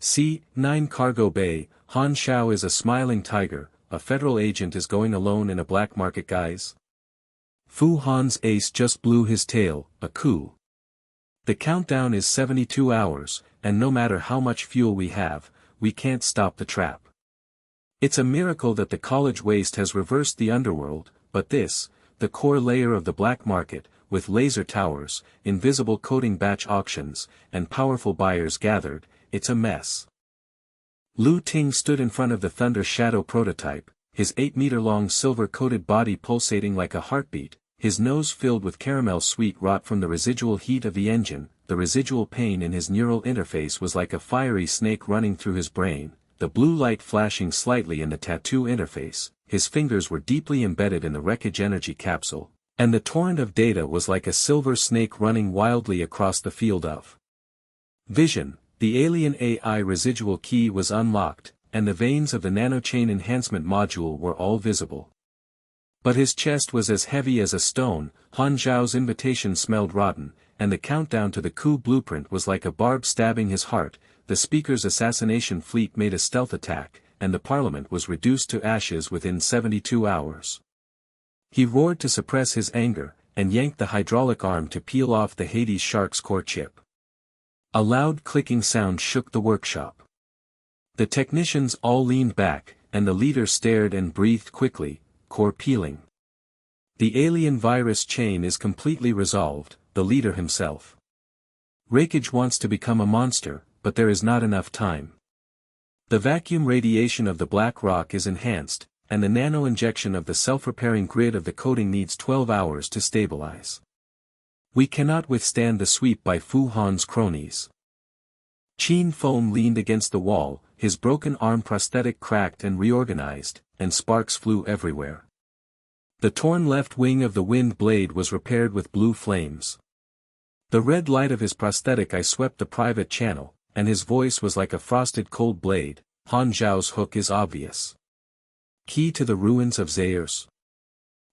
C-9 Cargo Bay, Han Xiao is a smiling tiger, a federal agent is going alone in a black market guise. Fu Han's ace just blew his tail, a coup. The countdown is 72 hours, and no matter how much fuel we have, we can't stop the trap. It's a miracle that the college waste has reversed the underworld, but this, the core layer of the black market, with laser towers, invisible coding batch auctions, and powerful buyers gathered, it's a mess. Lu Ting stood in front of the Thunder Shadow prototype, his 8-meter-long silver-coated body pulsating like a heartbeat, his nose filled with caramel sweet rot from the residual heat of the engine. The residual pain in his neural interface was like a fiery snake running through his brain, the blue light flashing slightly in the tattoo interface. His fingers were deeply embedded in the wreckage energy capsule, and the torrent of data was like a silver snake running wildly across the field of vision. The alien AI residual key was unlocked, and the veins of the nanochain enhancement module were all visible. But his chest was as heavy as a stone. Han Xiao's invitation smelled rotten, and the countdown to the coup blueprint was like a barb stabbing his heart. The speaker's assassination fleet made a stealth attack, and the parliament was reduced to ashes within 72 hours. He roared to suppress his anger, and yanked the hydraulic arm to peel off the Hades shark's core chip. A loud clicking sound shook the workshop. The technicians all leaned back, and the leader stared and breathed quickly, core peeling. The alien virus chain is completely resolved, the leader himself. Rakage wants to become a monster, but there is not enough time. The vacuum radiation of the black rock is enhanced, and the nano-injection of the self-repairing grid of the coating needs 12 hours to stabilize. We cannot withstand the sweep by Fu Han's cronies. Qin Feng leaned against the wall, his broken arm prosthetic cracked and reorganized, and sparks flew everywhere. The torn left wing of the wind blade was repaired with blue flames. The red light of his prosthetic eye swept the private channel, and his voice was like a frosted cold blade. Han Xiao's hook is obvious. Key to the ruins of Zayers.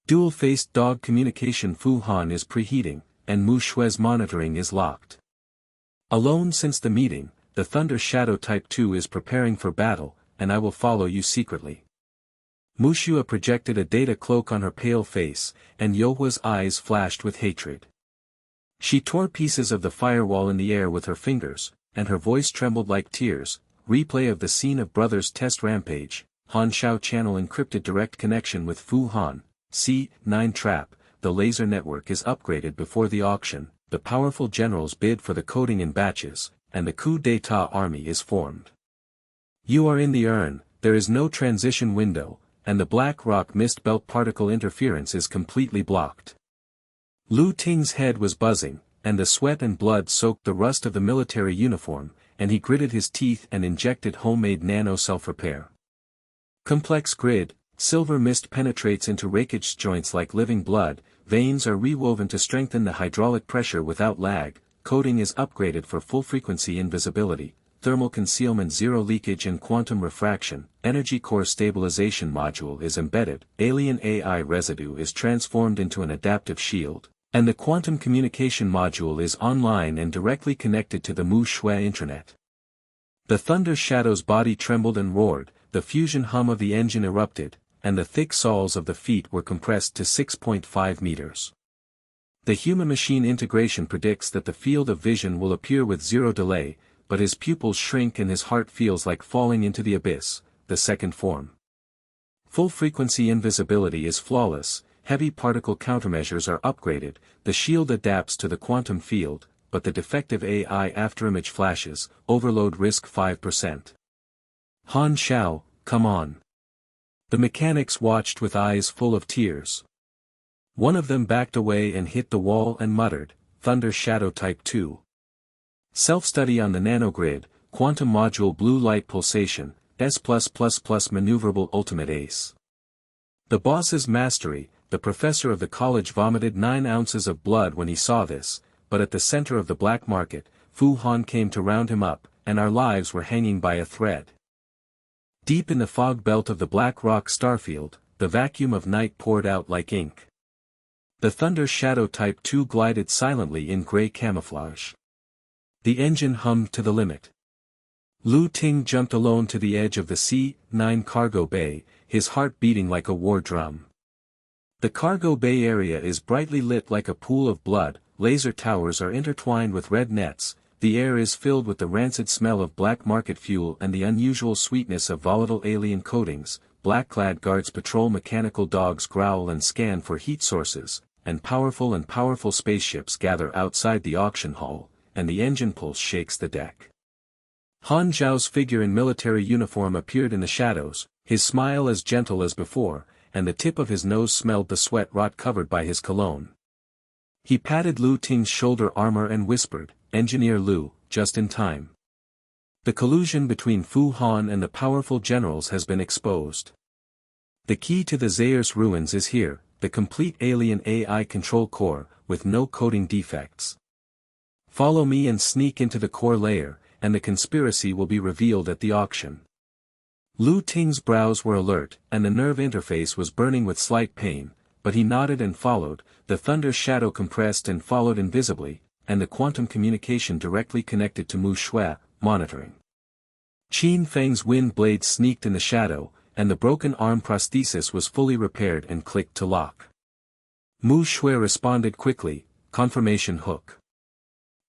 Dual-faced dog communication. Fu Han is preheating, and Muxue's monitoring is locked. Alone since the meeting, the Thunder Shadow Type 2 is preparing for battle, and I will follow you secretly. Muxue projected a data cloak on her pale face, and Youhua's eyes flashed with hatred. She tore pieces of the firewall in the air with her fingers, and her voice trembled like tears. Replay of the scene of Brothers Test Rampage. Han Xiao channel encrypted direct connection with Fu Han. C9 trap. The laser network is upgraded before the auction. The powerful generals bid for the coding in batches, and the coup d'état army is formed. You are in the urn. There is no transition window, and the black rock mist belt particle interference is completely blocked. Lu Ting's head was buzzing, and the sweat and blood soaked the rust of the military uniform, and he gritted his teeth and injected homemade nano self-repair. Complex grid, silver mist penetrates into Rakage's joints like living blood, veins are rewoven to strengthen the hydraulic pressure without lag, coding is upgraded for full-frequency invisibility, thermal concealment, zero leakage and quantum refraction, energy core stabilization module is embedded, alien AI residue is transformed into an adaptive shield, and the quantum communication module is online and directly connected to the Muxue intranet. The Thunder Shadow's body trembled and roared, the fusion hum of the engine erupted, and the thick soles of the feet were compressed to 6.5 meters. The human-machine integration predicts that the field of vision will appear with zero delay, but his pupils shrink and his heart feels like falling into the abyss, the second form. Full-frequency invisibility is flawless, heavy particle countermeasures are upgraded, the shield adapts to the quantum field, but the defective AI afterimage flashes, overload risk 5%. Han Xiao, come on. The mechanics watched with eyes full of tears. One of them backed away and hit the wall and muttered, Thunder Shadow Type 2. Self-study on the nanogrid, quantum module blue light pulsation, S+++ maneuverable ultimate ace. The boss's mastery. The professor of the college vomited 9 ounces of blood when he saw this, but at the center of the black market, Fu Han came to round him up, and our lives were hanging by a thread. Deep in the fog belt of the black rock starfield, the vacuum of night poured out like ink. The Thunder Shadow Type 2 glided silently in gray camouflage. The engine hummed to the limit. Lu Ting jumped alone to the edge of the C9 cargo bay, his heart beating like a war drum. The cargo bay area is brightly lit like a pool of blood, laser towers are intertwined with red nets, the air is filled with the rancid smell of black market fuel and the unusual sweetness of volatile alien coatings. Black-clad guards patrol, mechanical dogs growl and scan for heat sources, and powerful spaceships gather outside the auction hall, and the engine pulse shakes the deck. Han Xiao's figure in military uniform appeared in the shadows, his smile as gentle as before, and the tip of his nose smelled the sweat rot covered by his cologne. He patted Lu Ting's shoulder armor and whispered, "Engineer Lu, just in time. The collusion between Fu Han and the powerful generals has been exposed. The key to the Zayers ruins is here, the complete alien AI control core, with no coding defects. Follow me and sneak into the core layer, and the conspiracy will be revealed at the auction." Lu Ting's brows were alert, and the nerve interface was burning with slight pain, but he nodded and followed. The thunder shadow compressed and followed invisibly, and the quantum communication directly connected to Muxue, monitoring. Qin Feng's wind blade sneaked in the shadow, and the broken arm prosthesis was fully repaired and clicked to lock. Muxue responded quickly, confirmation hook.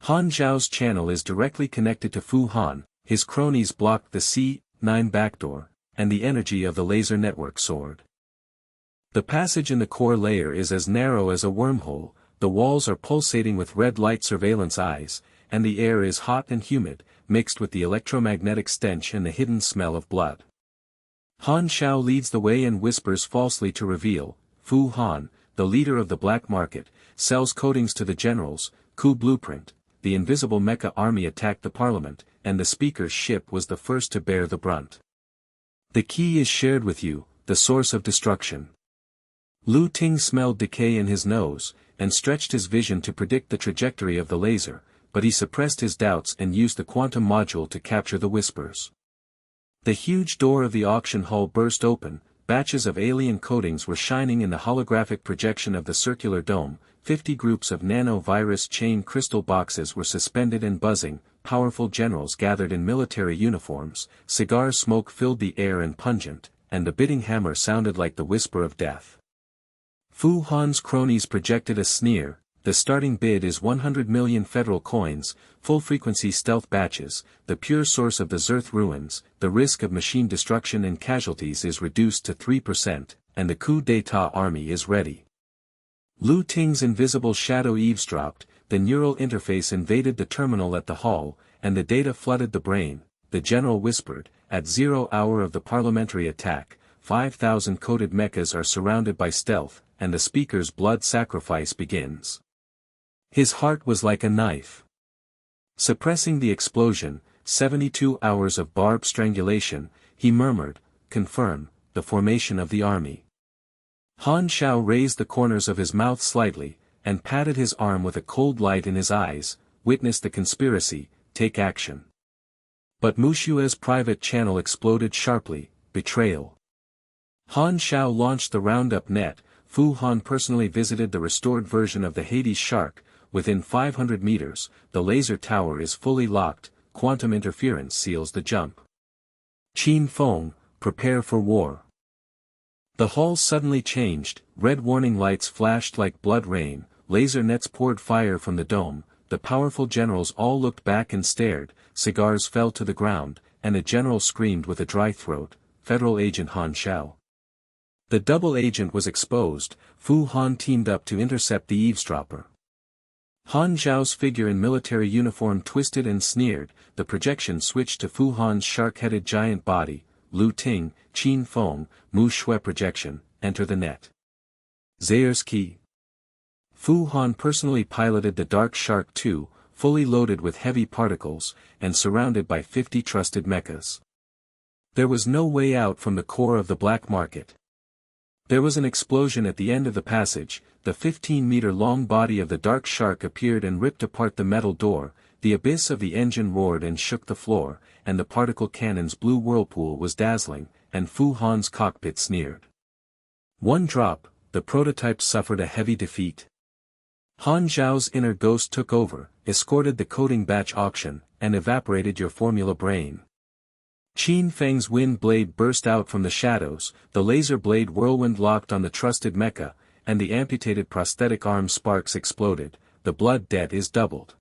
Han Xiao's channel is directly connected to Fu Han, his cronies blocked the C9 backdoor, and the energy of the laser network soared. The passage in the core layer is as narrow as a wormhole, the walls are pulsating with red light surveillance eyes, and the air is hot and humid, mixed with the electromagnetic stench and the hidden smell of blood. Han Xiao leads the way and whispers falsely to reveal, Fu Han, the leader of the black market, sells coatings to the generals, coup blueprint, the invisible mecha army attacked the parliament, and the speaker's ship was the first to bear the brunt. The key is shared with you, the source of destruction. Lu Ting smelled decay in his nose, and stretched his vision to predict the trajectory of the laser, but he suppressed his doubts and used the quantum module to capture the whispers. The huge door of the auction hall burst open, batches of alien coatings were shining in the holographic projection of the circular dome, 50 groups of nano-virus chain crystal boxes were suspended and buzzing, powerful generals gathered in military uniforms, cigar smoke filled the air and pungent, and the bidding hammer sounded like the whisper of death. Fu Han's cronies projected a sneer, the starting bid is 100 million federal coins, full-frequency stealth batches, the pure source of the Zerth ruins, the risk of machine destruction and casualties is reduced to 3%, and the coup d'état army is ready. Lu Ting's invisible shadow eavesdropped, the neural interface invaded the terminal at the hall, and the data flooded the brain. The general whispered, "At 0 hour of the parliamentary attack, 5,000 coded mechas are surrounded by stealth, and the speaker's blood sacrifice begins." His heart was like a knife. Suppressing the explosion, 72 hours of barbed strangulation, he murmured, "Confirm, the formation of the army." Han Xiao raised the corners of his mouth slightly, and patted his arm with a cold light in his eyes, "Witness the conspiracy, take action." But Muxue's private channel exploded sharply, "Betrayal." Han Xiao launched the roundup net. Fu Han personally visited the restored version of the Hades shark. Within 500 meters, the laser tower is fully locked, quantum interference seals the jump. Qin Feng, prepare for war. The hall suddenly changed, red warning lights flashed like blood rain, laser nets poured fire from the dome, the powerful generals all looked back and stared, cigars fell to the ground, and a general screamed with a dry throat, Federal Agent Han Xiao. The double agent was exposed, Fu Han teamed up to intercept the eavesdropper. Han Xiao's figure in military uniform twisted and sneered, the projection switched to Fu Han's shark-headed giant body, Lu Ting, Qin Feng, Muxue projection, enter the net. Zayer's key. Fu Han personally piloted the Dark Shark II, fully loaded with heavy particles, and surrounded by 50 trusted mechas. There was no way out from the core of the black market. There was an explosion at the end of the passage, the 15-meter-long body of the Dark Shark appeared and ripped apart the metal door, the abyss of the engine roared and shook the floor, and the particle cannon's blue whirlpool was dazzling, and Fu Han's cockpit sneered. One drop, the prototype suffered a heavy defeat. Han Xiao's inner ghost took over, escorted the coding batch auction, and evaporated your formula brain. Qin Feng's wind blade burst out from the shadows, the laser blade whirlwind locked on the trusted mecha, and the amputated prosthetic arm sparks exploded, the blood debt is doubled.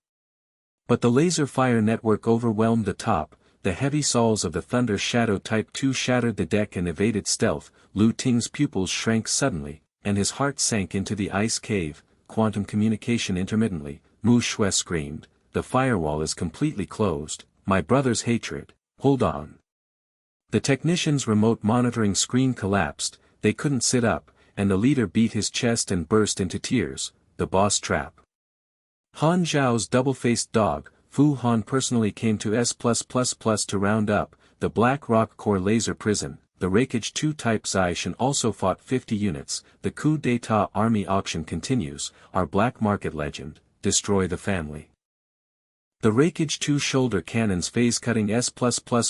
But the laser fire network overwhelmed the top, the heavy soles of the Thunder Shadow Type 2 shattered the deck and evaded stealth. Lu Ting's pupils shrank suddenly, and his heart sank into the ice cave. Quantum communication intermittently, Muxue screamed, the firewall is completely closed, my brother's hatred, hold on. The technician's remote monitoring screen collapsed, they couldn't sit up, and the leader beat his chest and burst into tears, the boss trap. Han Xiao's double-faced dog, Fu Han personally came to S+++ to round up, the Black Rock Core laser prison. The Rakeage 2 Type Zaishan also fought 50 units, the coup d'etat army auction continues, our black market legend, destroy the family. The Rakeage 2 shoulder cannons phase-cutting S++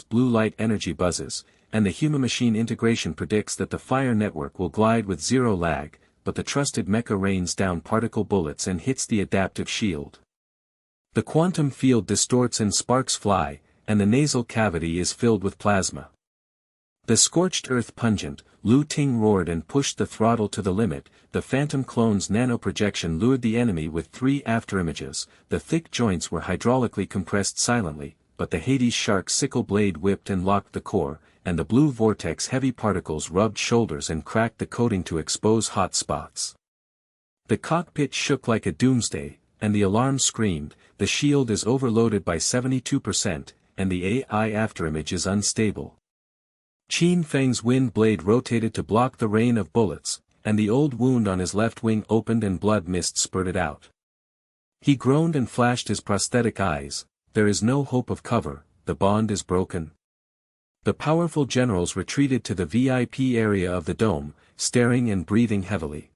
blue light energy buzzes, and the human-machine integration predicts that the fire network will glide with zero lag, but the trusted mecha rains down particle bullets and hits the adaptive shield. The quantum field distorts and sparks fly, and the nasal cavity is filled with plasma. The scorched earth pungent, Lu Ting roared and pushed the throttle to the limit, the phantom clone's nanoprojection lured the enemy with 3 afterimages, the thick joints were hydraulically compressed silently, but the Hades shark sickle blade whipped and locked the core, and the blue vortex heavy particles rubbed shoulders and cracked the coating to expose hot spots. The cockpit shook like a doomsday, and the alarm screamed, the shield is overloaded by 72%, and the AI afterimage is unstable. Qin Feng's wind blade rotated to block the rain of bullets, and the old wound on his left wing opened and blood mist spurted out. He groaned and flashed his prosthetic eyes, there is no hope of cover, the bond is broken. The powerful generals retreated to the VIP area of the dome, staring and breathing heavily.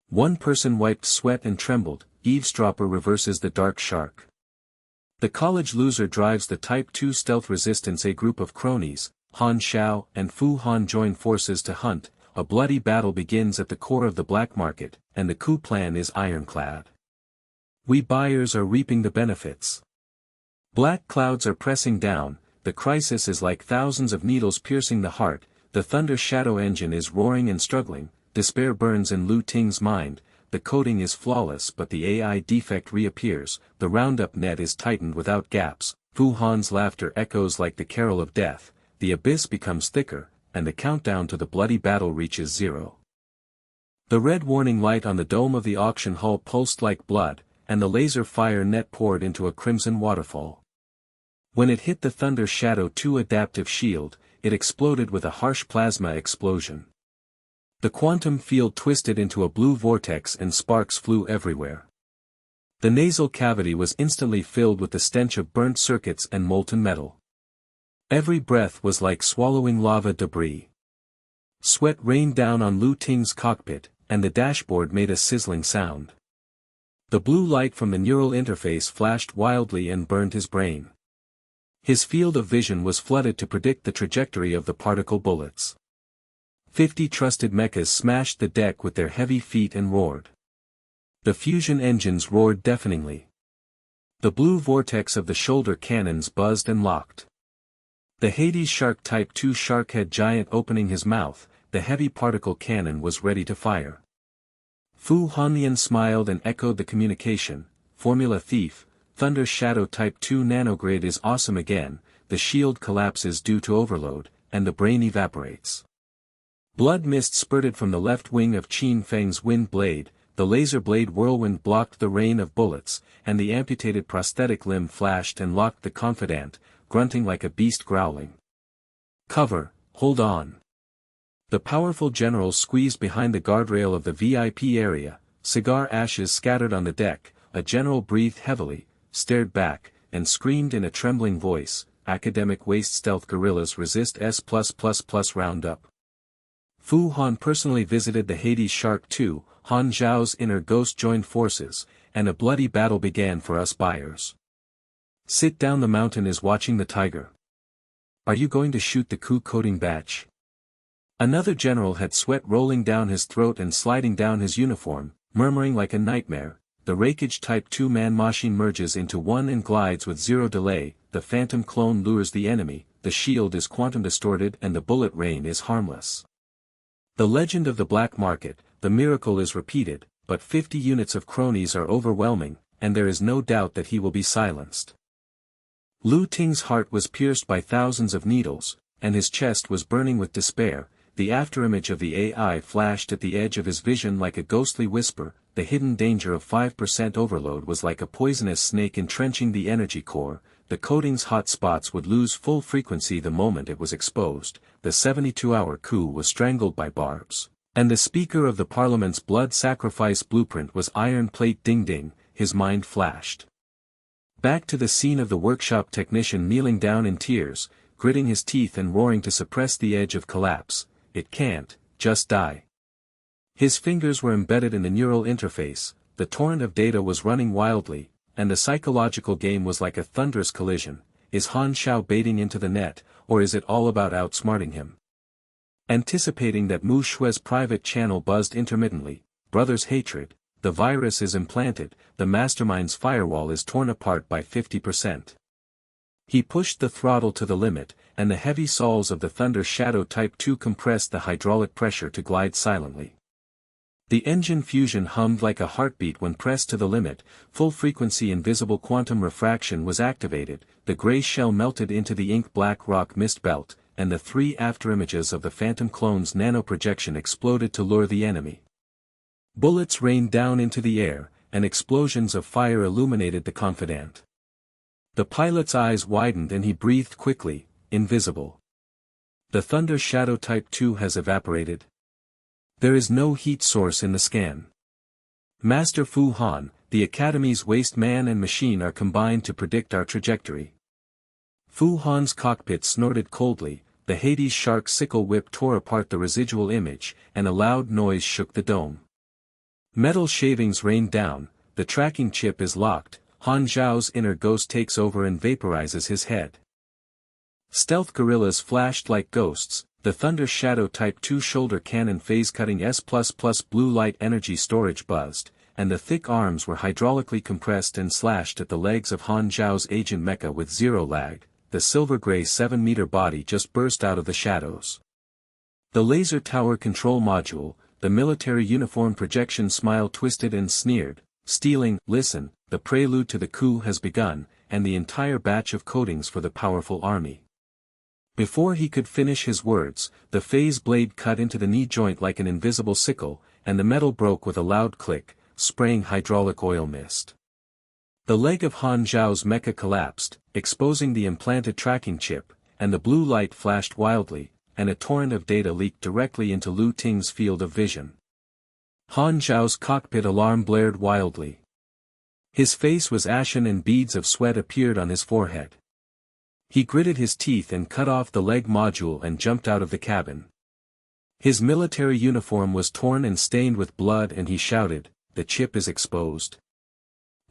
One person wiped sweat and trembled, eavesdropper reverses the dark shark. The college loser drives the Type 2 stealth resistance. A group of cronies, Han Xiao and Fu Han join forces to hunt, a bloody battle begins at the core of the black market, and the coup plan is ironclad. We buyers are reaping the benefits. Black clouds are pressing down, the crisis is like thousands of needles piercing the heart, the Thunder Shadow engine is roaring and struggling, despair burns in Lu Ting's mind, the coding is flawless but the AI defect reappears, the roundup net is tightened without gaps, Fu Han's laughter echoes like the carol of death. The abyss becomes thicker, and the countdown to the bloody battle reaches 0. The red warning light on the dome of the auction hall pulsed like blood, and the laser fire net poured into a crimson waterfall. When it hit the Thunder Shadow 2 adaptive shield, it exploded with a harsh plasma explosion. The quantum field twisted into a blue vortex and sparks flew everywhere. The nasal cavity was instantly filled with the stench of burnt circuits and molten metal. Every breath was like swallowing lava debris. Sweat rained down on Lu Ting's cockpit, and the dashboard made a sizzling sound. The blue light from the neural interface flashed wildly and burned his brain. His field of vision was flooded to predict the trajectory of the particle bullets. 50 trusted mechas smashed the deck with their heavy feet and roared. The fusion engines roared deafeningly. The blue vortex of the shoulder cannons buzzed and locked. The Hades Shark Type 2 Sharkhead giant opening his mouth, the heavy particle cannon was ready to fire. Fu Hanlian smiled and echoed the communication, Formula Thief, Thunder Shadow Type 2 nanogrid is awesome again, the shield collapses due to overload, and the brain evaporates. Blood mist spurted from the left wing of Qin Feng's wind blade, the laser blade whirlwind blocked the rain of bullets, and the amputated prosthetic limb flashed and locked the confidant, grunting like a beast growling. Cover, hold on. The powerful general squeezed behind the guardrail of the VIP area, cigar ashes scattered on the deck, a general breathed heavily, stared back, and screamed in a trembling voice, academic waste stealth guerrillas resist S+++ roundup. Fu Han personally visited the Hades Shark 2, Han Xiao's inner ghost joined forces, and a bloody battle began for us buyers. Sit down, the mountain is watching the tiger. Are you going to shoot the coup coding batch? Another general had sweat rolling down his throat and sliding down his uniform, murmuring like a nightmare. The Rakeage Type 2 man-machine merges into one and glides with zero delay, the phantom clone lures the enemy, the shield is quantum distorted and the bullet rain is harmless. The legend of the black market, the miracle is repeated, but 50 units of cronies are overwhelming, and there is no doubt that he will be silenced. Lu Ting's heart was pierced by thousands of needles, and his chest was burning with despair. The afterimage of the AI flashed at the edge of his vision like a ghostly whisper. The hidden danger of 5% overload was like a poisonous snake entrenching the energy core. The coating's hot spots would lose full frequency the moment it was exposed. The 72-hour coup was strangled by barbs. And the Speaker of the Parliament's blood sacrifice blueprint was iron plate. Ding ding, his mind flashed. Back to the scene of the workshop technician kneeling down in tears, gritting his teeth and roaring to suppress the edge of collapse. It can't, just die. His fingers were embedded in the neural interface, the torrent of data was running wildly, and the psychological game was like a thunderous collision. Is Han Xiao baiting into the net, or is it all about outsmarting him? Anticipating that Muxue's private channel buzzed intermittently, brothers' hatred, the virus is implanted, the mastermind's firewall is torn apart by 50%. He pushed the throttle to the limit, and the heavy soles of the Thunder Shadow Type 2 compressed the hydraulic pressure to glide silently. The engine fusion hummed like a heartbeat when pressed to the limit. Full-frequency invisible quantum refraction was activated, the gray shell melted into the ink-black rock mist belt, and the 3 afterimages of the Phantom Clone's nanoprojection exploded to lure the enemy. Bullets rained down into the air, and explosions of fire illuminated the confidant. The pilot's eyes widened and he breathed quickly. Invisible. The Thunder Shadow Type 2 has evaporated. There is no heat source in the scan. Master Fu Han, the Academy's waste man and machine are combined to predict our trajectory. Fu Han's cockpit snorted coldly, the Hades shark's sickle whip tore apart the residual image, and a loud noise shook the dome. Metal shavings rained down, the tracking chip is locked, Han Xiao's inner ghost takes over and vaporizes his head. Stealth guerrillas flashed like ghosts, the Thunder Shadow Type 2 shoulder cannon phase-cutting S++ blue light energy storage buzzed, and the thick arms were hydraulically compressed and slashed at the legs of Han Xiao's agent mecha with zero lag. The silver-gray 7-meter body just burst out of the shadows. The laser tower control module, the military uniform projection smile twisted and sneered, stealing, listen, the prelude to the coup has begun, and the entire batch of coatings for the powerful army. Before he could finish his words, the phase blade cut into the knee joint like an invisible sickle, and the metal broke with a loud click, spraying hydraulic oil mist. The leg of Han Xiao's mecha collapsed, exposing the implanted tracking chip, and the blue light flashed wildly, and a torrent of data leaked directly into Lu Ting's field of vision. Han Xiao's cockpit alarm blared wildly. His face was ashen and beads of sweat appeared on his forehead. He gritted his teeth and cut off the leg module and jumped out of the cabin. His military uniform was torn and stained with blood and he shouted, "The chip is exposed.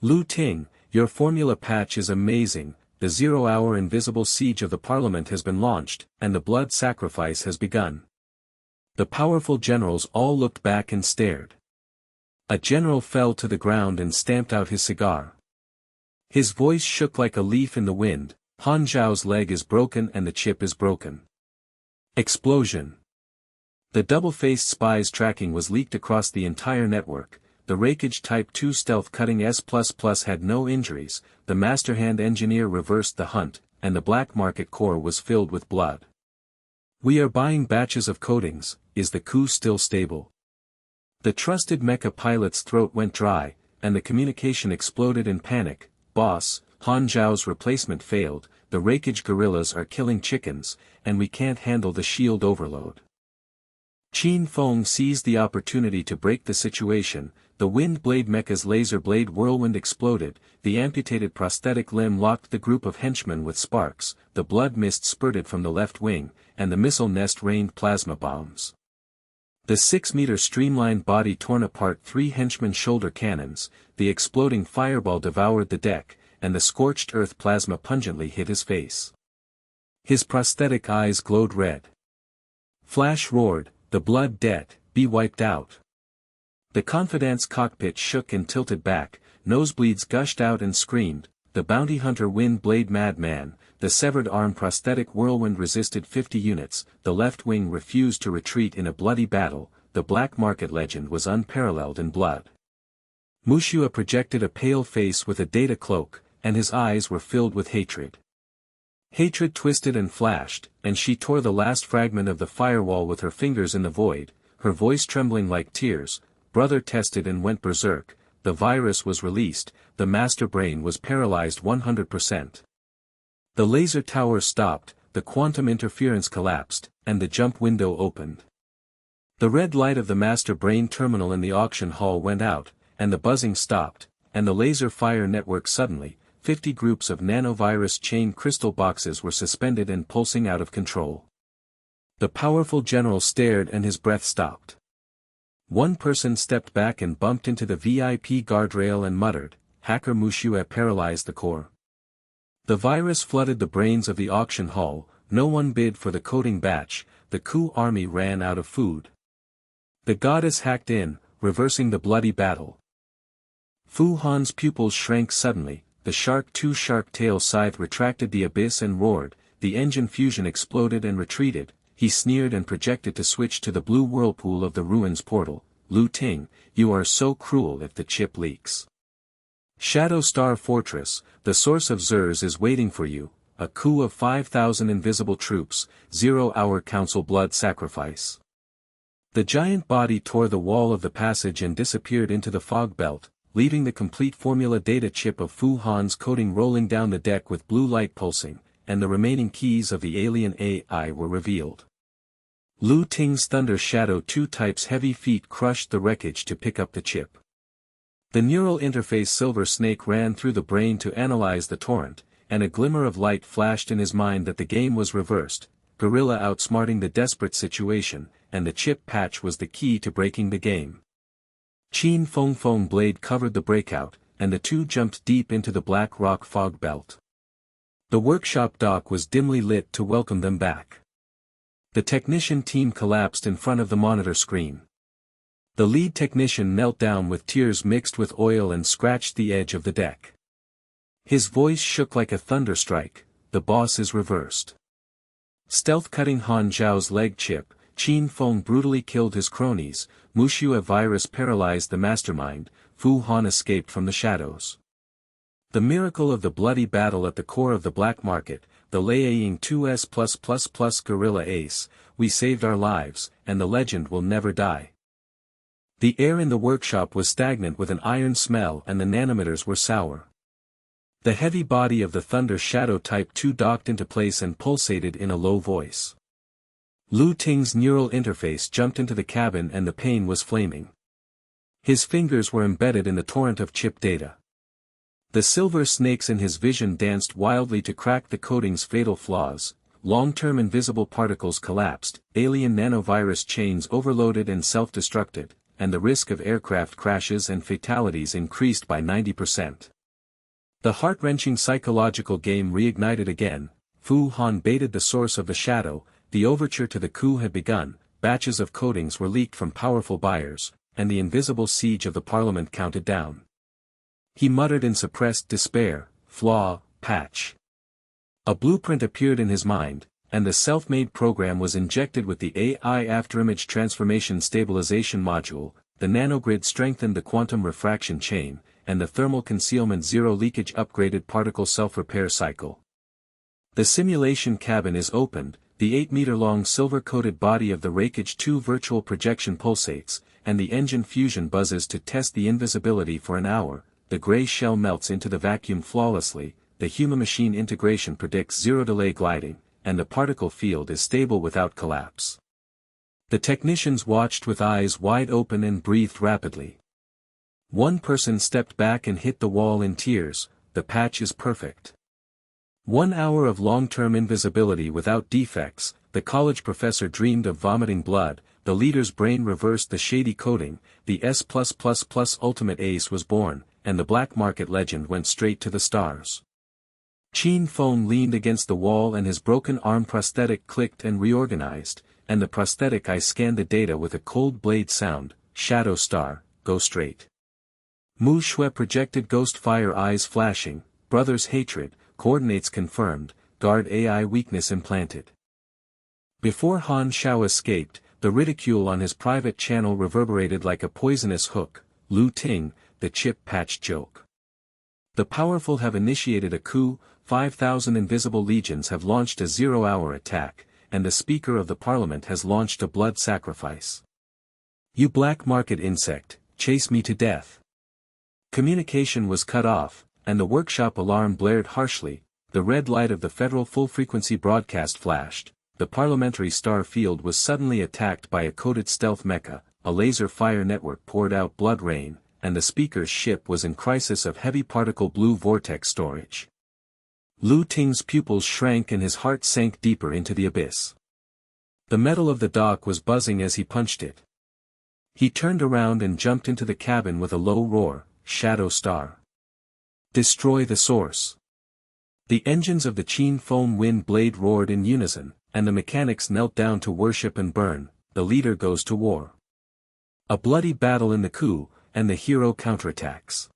Lu Ting, your formula patch is amazing, the 0-hour invisible siege of the Parliament has been launched, and the blood sacrifice has begun." The powerful generals all looked back and stared. A general fell to the ground and stamped out his cigar. His voice shook like a leaf in the wind. Han Xiao's leg is broken and the chip is broken. Explosion. The double-faced spy's tracking was leaked across the entire network. The Rakeage Type 2 stealth cutting S++ had no injuries, the Masterhand engineer reversed the hunt, and the black market core was filled with blood. We are buying batches of coatings, is the coup still stable? The trusted mecha pilot's throat went dry, and the communication exploded in panic. Boss, Han Xiao's replacement failed, the Rakeage guerrillas are killing chickens, and we can't handle the shield overload. Qin Feng seized the opportunity to break the situation. The wind blade mecha's laser blade whirlwind exploded, the amputated prosthetic limb locked the group of henchmen with sparks, the blood mist spurted from the left wing, and the missile nest rained plasma bombs. The 6-meter streamlined body torn apart 3 henchmen shoulder cannons, the exploding fireball devoured the deck, and the scorched earth plasma pungently hit his face. His prosthetic eyes glowed red. Flash roared, "The blood debt, be wiped out." The confidant's cockpit shook and tilted back, nosebleeds gushed out and screamed, the bounty hunter wind blade madman, the severed arm prosthetic whirlwind resisted 50 units, the left wing refused to retreat in a bloody battle, the black market legend was unparalleled in blood. Muxue projected a pale face with a data cloak, and his eyes were filled with hatred. Hatred twisted and flashed, and she tore the last fragment of the firewall with her fingers in the void, her voice trembling like tears. Brother tested and went berserk, the virus was released, the master brain was paralyzed 100%. The laser tower stopped, the quantum interference collapsed, and the jump window opened. The red light of the master brain terminal in the auction hall went out, and the buzzing stopped, and the laser fire network suddenly, 50 groups of nanovirus chain crystal boxes were suspended and pulsing out of control. The powerful general stared and his breath stopped. One person stepped back and bumped into the VIP guardrail and muttered, "Hacker Muxue paralyzed the core." The virus flooded the brains of the auction hall, no one bid for the coding batch, the coup army ran out of food. The goddess hacked in, reversing the bloody battle. Fu Han's pupils shrank suddenly, the Shark 2 shark tail scythe retracted the abyss and roared, the engine fusion exploded and retreated, he sneered and projected to switch to the blue whirlpool of the ruins portal. Lu Ting, you are so cruel if the chip leaks. Shadow Star Fortress, the source of Zers is waiting for you, a coup of 5,000 invisible troops, 0-hour council blood sacrifice. The giant body tore the wall of the passage and disappeared into the fog belt, leaving the complete formula data chip of Fu Han's coding rolling down the deck with blue light pulsing, and the remaining keys of the alien AI were revealed. Lu Ting's Thunder Shadow 2 type's heavy feet crushed the wreckage to pick up the chip. The neural interface Silver Snake ran through the brain to analyze the torrent, and a glimmer of light flashed in his mind that the game was reversed, Gorilla outsmarting the desperate situation, and the chip patch was the key to breaking the game. Qin Feng blade covered the breakout, and the two jumped deep into the black rock fog belt. The workshop dock was dimly lit to welcome them back. The technician team collapsed in front of the monitor screen. The lead technician knelt down with tears mixed with oil and scratched the edge of the deck. His voice shook like a thunderstrike, the boss is reversed. Stealth-cutting Han Xiao's leg chip, Qin Feng brutally killed his cronies, Muxue virus paralyzed the mastermind, Fu Han escaped from the shadows. The miracle of the bloody battle at the core of the black market, the Liaoying 2S+++ Gorilla Ace, we saved our lives, and the legend will never die. The air in the workshop was stagnant with an iron smell and the nanometers were sour. The heavy body of the Thunder Shadow Type 2 docked into place and pulsated in a low voice. Lu Ting's neural interface jumped into the cabin and the pane was flaming. His fingers were embedded in the torrent of chip data. The silver snakes in his vision danced wildly to crack the coding's fatal flaws, long-term invisible particles collapsed, alien nanovirus chains overloaded and self-destructed, and the risk of aircraft crashes and fatalities increased by 90%. The heart-wrenching psychological game reignited again, Fu Han baited the source of the shadow, the overture to the coup had begun, batches of codings were leaked from powerful buyers, and the invisible siege of the parliament counted down. He muttered in suppressed despair, flaw, patch. A blueprint appeared in his mind, and the self-made program was injected with the AI afterimage transformation stabilization module, the nanogrid strengthened the quantum refraction chain, and the thermal concealment zero leakage upgraded particle self-repair cycle. The simulation cabin is opened, the 8-meter-long silver-coated body of the Rakage 2 virtual projection pulsates, and the engine fusion buzzes to test the invisibility for an hour, the gray shell melts into the vacuum flawlessly, the human-machine integration predicts zero-delay gliding, and the particle field is stable without collapse. The technicians watched with eyes wide open and breathed rapidly. One person stepped back and hit the wall in tears, the patch is perfect. 1 hour of long-term invisibility without defects, the college professor dreamed of vomiting blood, the leader's brain reversed the shady coding, the S+++ ultimate ace was born, and the black market legend went straight to the stars. Qin Feng leaned against the wall and his broken arm prosthetic clicked and reorganized, and the prosthetic eye scanned the data with a cold blade sound, Shadow Star, go straight. Muxue projected ghost fire eyes flashing, brother's hatred, coordinates confirmed, guard AI weakness implanted. Before Han Xiao escaped, the ridicule on his private channel reverberated like a poisonous hook, Lu Ting, the chip patch joke. The powerful have initiated a coup, 5,000 invisible legions have launched a zero-hour attack, and the Speaker of the Parliament has launched a blood sacrifice. You black market insect, chase me to death. Communication was cut off, and the workshop alarm blared harshly, the red light of the federal full-frequency broadcast flashed, the parliamentary star field was suddenly attacked by a coded stealth mecha, a laser fire network poured out blood rain, and the Speaker's ship was in crisis of heavy particle blue vortex storage. Lu Ting's pupils shrank and his heart sank deeper into the abyss. The metal of the dock was buzzing as he punched it. He turned around and jumped into the cabin with a low roar, Shadow Star. Destroy the source. The engines of the Qin Feng wind blade roared in unison, and the mechanics knelt down to worship and burn, the leader goes to war. A bloody battle in the coup, and the hero counterattacks.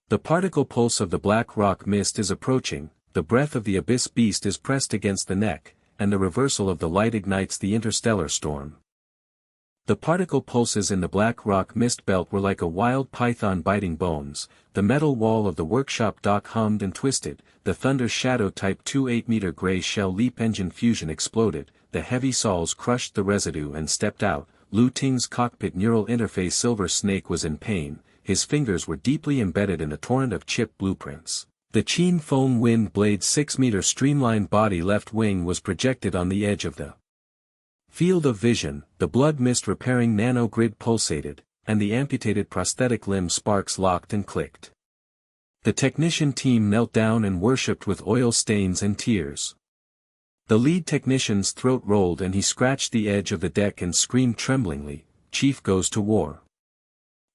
The particle pulse of the black rock mist is approaching, the breath of the abyss beast is pressed against the neck, and the reversal of the light ignites the interstellar storm. The particle pulses in the black rock mist belt were like a wild python biting bones, the metal wall of the workshop dock hummed and twisted, the Thunder Shadow Type 2 8-meter gray shell leap engine fusion exploded, the heavy saws crushed the residue and stepped out, Lu Ting's cockpit neural interface Silver Snake was in pain, his fingers were deeply embedded in a torrent of chip blueprints. The Qin Feng wind blade's 6-meter streamlined body left wing was projected on the edge of the field of vision, the blood mist repairing nanogrid pulsated, and the amputated prosthetic limb sparks locked and clicked. The technician team knelt down and worshipped with oil stains and tears. The lead technician's throat rolled and he scratched the edge of the deck and screamed tremblingly, Chief goes to war.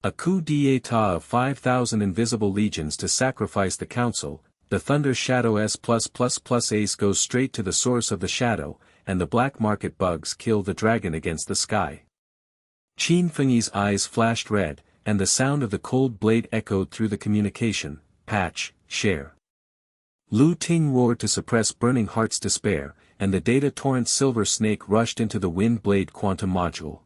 A coup d'état of 5,000 invisible legions to sacrifice the council, the Thunder Shadow S+++ Ace goes straight to the source of the shadow, and the black market bugs kill the dragon against the sky. Qin Feng's eyes flashed red, and the sound of the cold blade echoed through the communication, patch, share. Lu Ting roared to suppress Burning Heart's despair, and the data torrent Silver Snake rushed into the wind blade quantum module.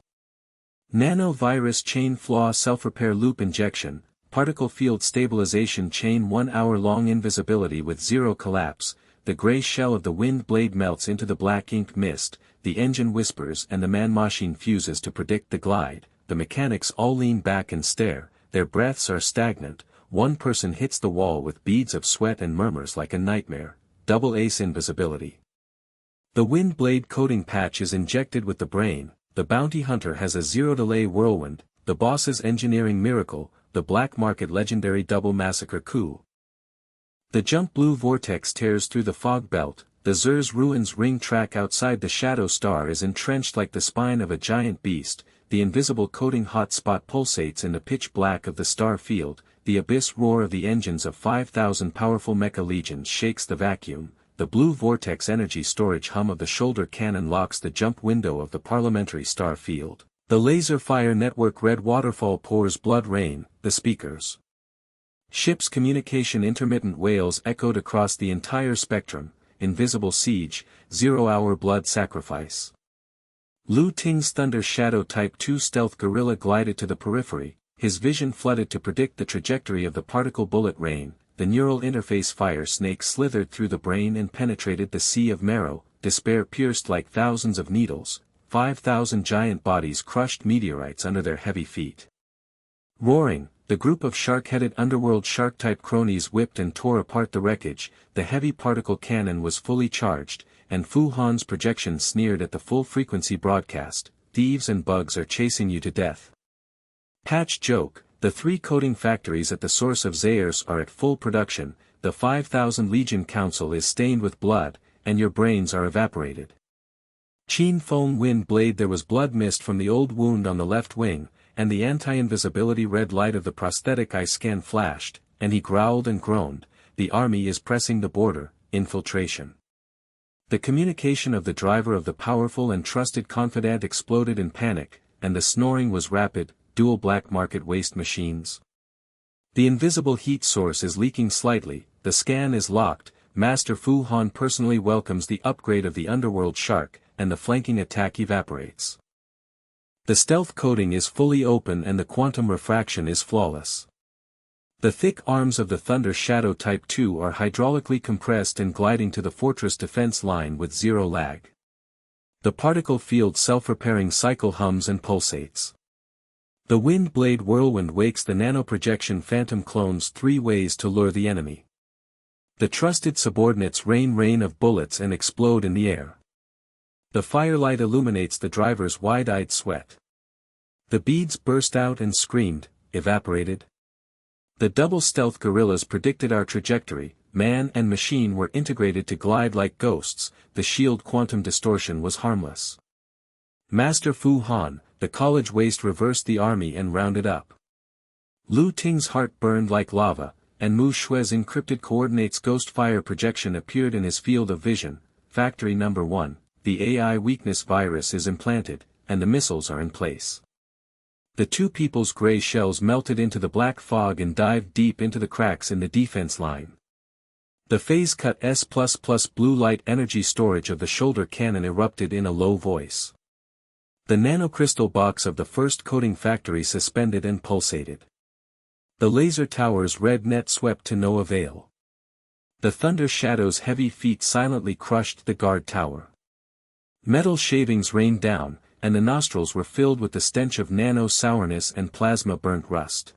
Nano-virus chain flaw self-repair loop injection, particle field stabilization chain 1 hour-long invisibility with zero collapse, the gray shell of the wind blade melts into the black ink mist, the engine whispers and the man-machine fuses to predict the glide, the mechanics all lean back and stare, their breaths are stagnant, one person hits the wall with beads of sweat and murmurs like a nightmare, double ace invisibility. The wind blade coating patch is injected with the brain, the bounty hunter has a zero-delay whirlwind, the boss's engineering miracle, the black market legendary double massacre coup. The jump blue vortex tears through the fog belt, the Zer's ruins ring track outside the Shadow Star is entrenched like the spine of a giant beast, the invisible coating hot spot pulsates in the pitch black of the star field, the abyss roar of the engines of 5,000 powerful mecha legions shakes the vacuum, the blue vortex energy storage hum of the shoulder cannon locks the jump window of the parliamentary star field, the laser fire network red waterfall pours blood rain, the speakers. Ship's communication intermittent wails echoed across the entire spectrum, invisible siege, zero-hour blood sacrifice. Lu Ting's Thunder Shadow Type 2 stealth gorilla glided to the periphery, his vision flooded to predict the trajectory of the particle bullet rain, the neural interface fire snake slithered through the brain and penetrated the sea of marrow, despair pierced like thousands of needles, 5,000 giant bodies crushed meteorites under their heavy feet. Roaring, the group of shark-headed underworld shark-type cronies whipped and tore apart the wreckage, the heavy particle cannon was fully charged, and Fu Han's projection sneered at the full-frequency broadcast, thieves and bugs are chasing you to death. Patch joke, the 3 coding factories at the source of Zayers are at full production, the 5,000 Legion Council is stained with blood, and your brains are evaporated. Qin Feng wind blade there was blood mist from the old wound on the left wing, and the anti-invisibility red light of the prosthetic eye scan flashed, and he growled and groaned, the army is pressing the border, infiltration. The communication of the driver of the powerful and trusted confidant exploded in panic, and the snoring was rapid, dual black market waste machines. The invisible heat source is leaking slightly, the scan is locked, Master Fu Han personally welcomes the upgrade of the underworld shark, and the flanking attack evaporates. The stealth coating is fully open and the quantum refraction is flawless. The thick arms of the Thunder Shadow Type 2 are hydraulically compressed and gliding to the fortress defense line with zero lag. The particle field self-repairing cycle hums and pulsates. The wind blade whirlwind wakes the nanoprojection phantom clones 3 ways to lure the enemy. The trusted subordinates rain of bullets and explode in the air. The firelight illuminates the driver's wide-eyed sweat. The beads burst out and screamed, evaporated. The double stealth guerrillas predicted our trajectory, man and machine were integrated to glide like ghosts, the shield quantum distortion was harmless. Master Fu Han, the college waste reversed the army and rounded up. Lu Ting's heart burned like lava, and Muxue's encrypted coordinates ghost fire projection appeared in his field of vision. Factory number 1, the AI weakness virus is implanted, and the missiles are in place. The 2 people's gray shells melted into the black fog and dived deep into the cracks in the defense line. The phase-cut S++ blue light energy storage of the shoulder cannon erupted in a low voice. The nanocrystal box of the first coating factory suspended and pulsated. The laser tower's red net swept to no avail. The Thunder Shadow's heavy feet silently crushed the guard tower. Metal shavings rained down, and the nostrils were filled with the stench of nano-sourness and plasma-burnt rust.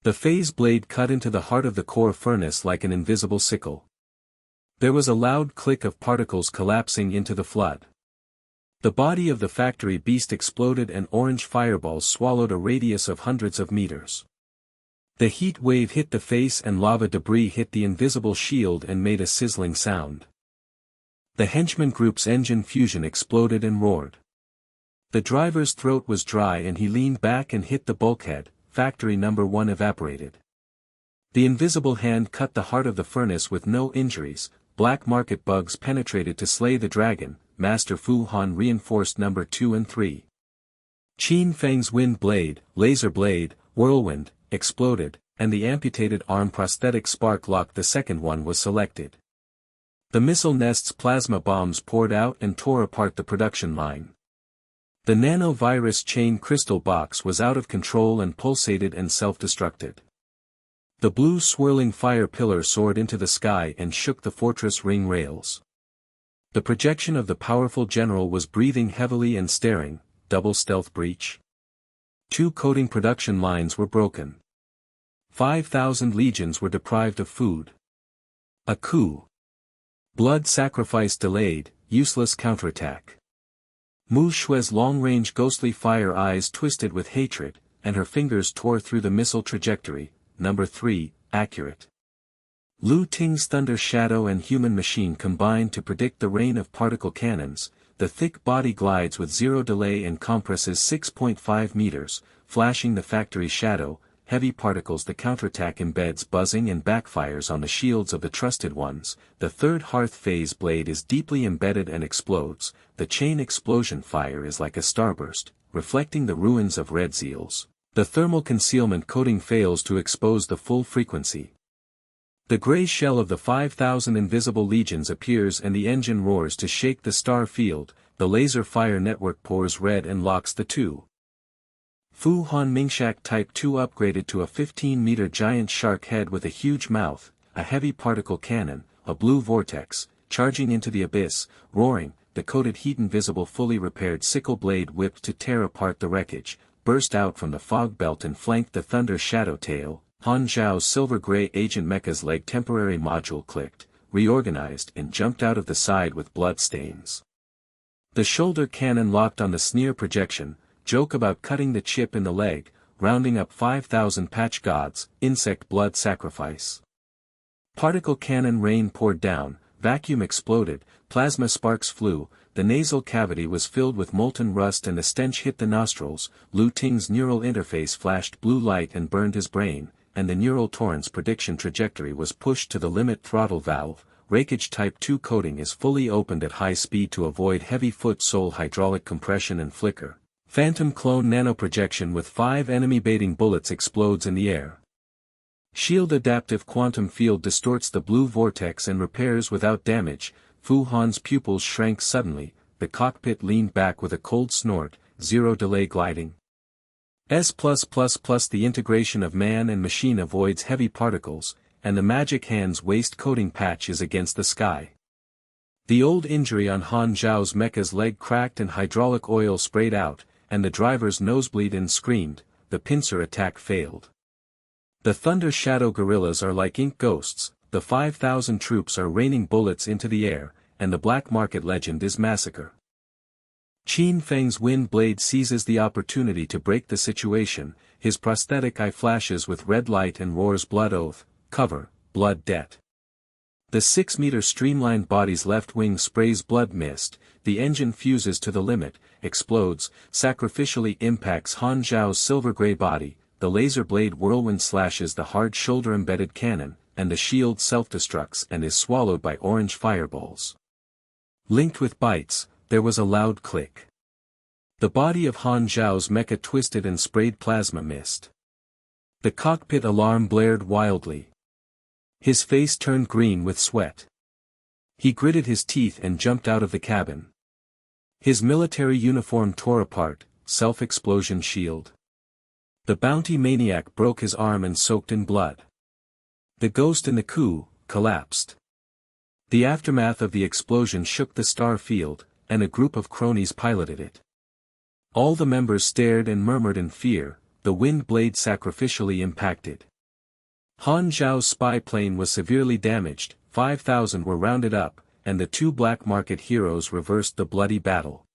The phase blade cut into the heart of the core furnace like an invisible sickle. There was a loud click of particles collapsing into the flood. The body of the factory beast exploded and orange fireballs swallowed a radius of hundreds of meters. The heat wave hit the face and lava debris hit the invisible shield and made a sizzling sound. The henchman group's engine fusion exploded and roared. The driver's throat was dry and he leaned back and hit the bulkhead. Factory number 1 evaporated. The invisible hand cut the heart of the furnace with no injuries. Black market bugs penetrated to slay the dragon. Master Fu Han reinforced number 2 and 3. Qin Feng's wind blade, laser blade, whirlwind, exploded, and the amputated arm prosthetic spark lock the second one was selected. The missile nest's plasma bombs poured out and tore apart the production line. The nanovirus chain crystal box was out of control and pulsated and self-destructed. The blue swirling fire pillar soared into the sky and shook the fortress ring rails. The projection of the powerful general was breathing heavily and staring. Double stealth breach. 2 coating production lines were broken. 5,000 legions were deprived of food. A coup. Blood sacrifice delayed, useless counterattack. Muxue's long-range ghostly fire eyes twisted with hatred, and her fingers tore through the missile trajectory. Number 3, accurate. Lu Ting's thunder shadow and human machine combined to predict the rain of particle cannons. The thick body glides with zero delay and compresses 6.5 meters, flashing the factory shadow. Heavy particles. The counterattack embeds buzzing and backfires on the shields of the trusted ones. The third hearth phase blade is deeply embedded and explodes. The chain explosion fire is like a starburst, reflecting the ruins of red seals. The thermal concealment coating fails to expose the full frequency. The gray shell of the 5,000 invisible legions appears and the engine roars to shake the star field. The laser fire network pours red and locks the 2. Fu Han Mingshak Type 2 upgraded to a 15-meter giant shark head with a huge mouth, a heavy particle cannon, a blue vortex, charging into the abyss, roaring. The coated heat invisible fully repaired sickle blade whipped to tear apart the wreckage, burst out from the fog belt and flanked the thunder shadow tail. Han Xiao's silver-gray agent mecha's leg temporary module clicked, reorganized and jumped out of the side with blood stains. The shoulder cannon locked on the sneer projection. Joke about cutting the chip in the leg, rounding up 5,000 patch gods. Insect blood sacrifice. Particle cannon rain poured down, vacuum exploded, plasma sparks flew. The nasal cavity was filled with molten rust and the stench hit the nostrils. Lu Ting's neural interface flashed blue light and burned his brain, and the neural torrent's prediction trajectory was pushed to the limit throttle valve. Rakeage Type 2 coating is fully opened at high speed to avoid heavy foot-sole hydraulic compression and flicker. Phantom clone nanoprojection with 5 enemy baiting bullets explodes in the air. Shield adaptive quantum field distorts the blue vortex and repairs without damage. Fu Han's pupils shrank suddenly, the cockpit leaned back with a cold snort. Zero delay gliding. The integration of man and machine avoids heavy particles, and the magic hand's waste coating patch is against the sky. The old injury on Han Xiao's mecha's leg cracked and hydraulic oil sprayed out, and the driver's nosebleed and screamed. The pincer attack failed. The Thunder Shadow guerrillas are like ink ghosts, the 5,000 troops are raining bullets into the air, and the black market legend is massacre. Qin Feng's wind blade seizes the opportunity to break the situation, his prosthetic eye flashes with red light and roars blood oath, cover, blood debt. The 6-meter streamlined body's left wing sprays blood mist, the engine fuses to the limit, explodes, sacrificially impacts Han Xiao's silver-gray body, the laser blade whirlwind slashes the hard shoulder-embedded cannon, and the shield self-destructs and is swallowed by orange fireballs. Linked with bites, there was a loud click. The body of Han Xiao's mecha twisted and sprayed plasma mist. The cockpit alarm blared wildly. His face turned green with sweat. He gritted his teeth and jumped out of the cabin. His military uniform tore apart, self-explosion shield. The bounty maniac broke his arm and soaked in blood. The ghost in the coup collapsed. The aftermath of the explosion shook the star field, and a group of cronies piloted it. All the members stared and murmured in fear, the wind blade sacrificially impacted. Han Xiao's spy plane was severely damaged, 5,000 were rounded up, and the two black market heroes reversed the bloody battle.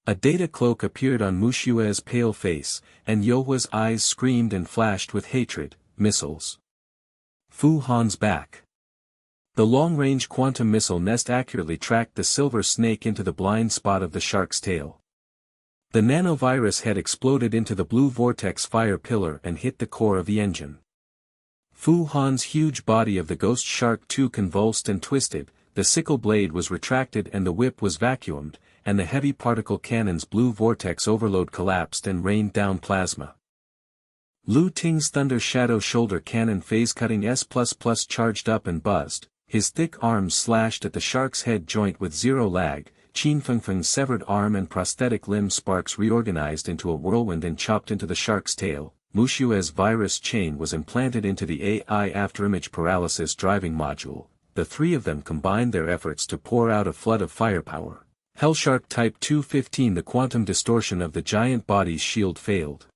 A data cloak appeared on Muxue's pale face, and Youhua's eyes screamed and flashed with hatred, missiles. Fu Han's back. The long-range quantum missile nest accurately tracked the silver snake into the blind spot of the shark's tail. The nanovirus head exploded into the blue vortex fire pillar and hit the core of the engine. Fu Han's huge body of the ghost shark too convulsed and twisted, the sickle blade was retracted and the whip was vacuumed, and the heavy particle cannon's blue vortex overload collapsed and rained down plasma. Lu Ting's Thunder Shadow shoulder cannon phase-cutting S++ charged up and buzzed, his thick arms slashed at the shark's head joint with zero lag. Qin Feng's severed arm and prosthetic limb sparks reorganized into a whirlwind and chopped into the shark's tail. Muxue's virus chain was implanted into the AI afterimage paralysis driving module. The three of them combined their efforts to pour out a flood of firepower. Hellshark Type 215. The quantum distortion of the giant body's shield failed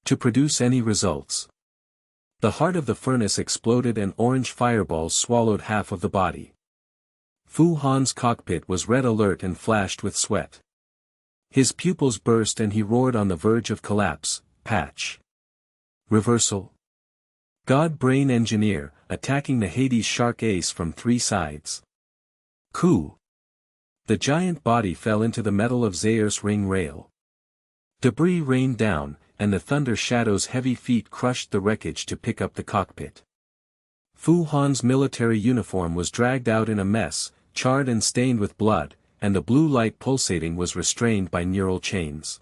to produce any results. The heart of the furnace exploded and orange fireballs swallowed half of the body. Fu Han's cockpit was red alert and flashed with sweat. His pupils burst and he roared on the verge of collapse. Patch. Reversal. God Brain Engineer, attacking the Hades Shark Ace from 3 sides. Coup. The giant body fell into the metal of Zair's ring rail. Debris rained down, and the Thunder Shadow's heavy feet crushed the wreckage to pick up the cockpit. Fu Han's military uniform was dragged out in a mess, charred and stained with blood, and the blue light pulsating was restrained by neural chains.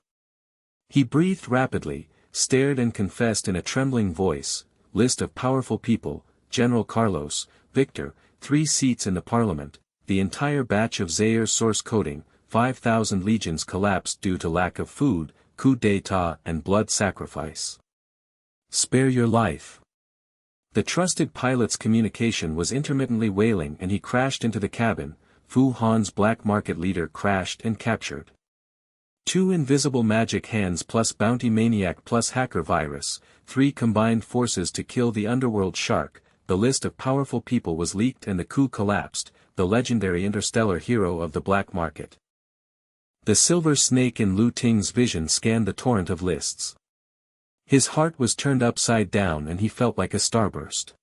He breathed rapidly, stared and confessed in a trembling voice, list of powerful people, General Carlos, Victor, 3 seats in the parliament, the entire batch of Zair's source coding, 5,000 legions collapsed due to lack of food, coup d'état and blood sacrifice. Spare your life. The trusted pilot's communication was intermittently wailing and he crashed into the cabin. Fu Han's black market leader crashed and captured. 2 invisible magic hands plus bounty maniac plus hacker virus, 3 combined forces to kill the underworld shark. The list of powerful people was leaked and the coup collapsed, the legendary interstellar hero of the black market. The silver snake in Lu Ting's vision scanned the torrent of lists. His heart was turned upside down and he felt like a starburst.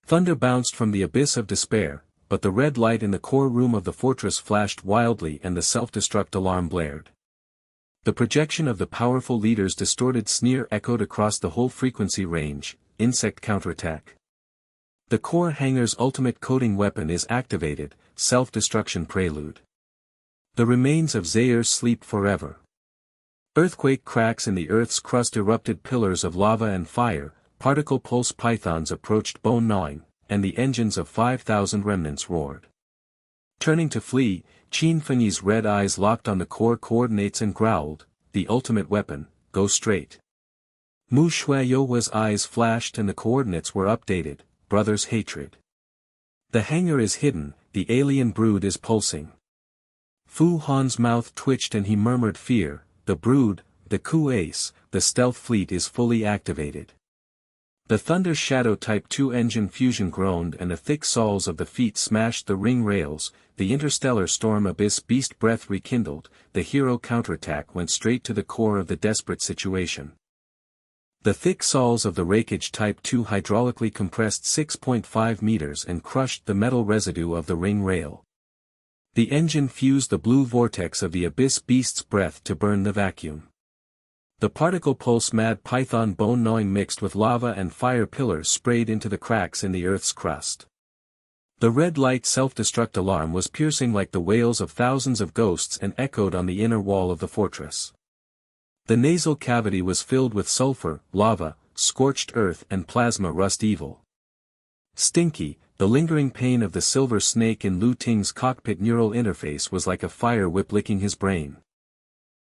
Thunder bounced from the abyss of despair, but the red light in the core room of the fortress flashed wildly and the self-destruct alarm blared. The projection of the powerful leader's distorted sneer echoed across the whole frequency range. Insect counterattack. The core hangar's ultimate coding weapon is activated, self-destruction prelude. The remains of Zaire sleep forever. Earthquake cracks in the Earth's crust erupted pillars of lava and fire, particle pulse pythons approached bone-gnawing, and the engines of 5,000 remnants roared. Turning to flee, Qin Feng's red eyes locked on the core coordinates and growled, the ultimate weapon, go straight. Muxue's eyes flashed and the coordinates were updated, brother's hatred. The hangar is hidden, the alien brood is pulsing. Fu Han's mouth twitched and he murmured fear, the brood, the Ku Ace, the stealth fleet is fully activated. The Thunder Shadow Type 2 engine fusion groaned and the thick soles of the feet smashed the ring rails, the interstellar storm abyss beast breath rekindled, the hero counterattack went straight to the core of the desperate situation. The thick soles of the Rakeage Type 2 hydraulically compressed 6.5 meters and crushed the metal residue of the ring rail. The engine fused the blue vortex of the abyss beast's breath to burn the vacuum. The particle pulse mad python bone-gnawing mixed with lava and fire pillars sprayed into the cracks in the Earth's crust. The red light self-destruct alarm was piercing like the wails of thousands of ghosts and echoed on the inner wall of the fortress. The nasal cavity was filled with sulfur, lava, scorched earth and plasma rust evil. Stinky, the lingering pain of the silver snake in Lu Ting's cockpit neural interface was like a fire whip licking his brain.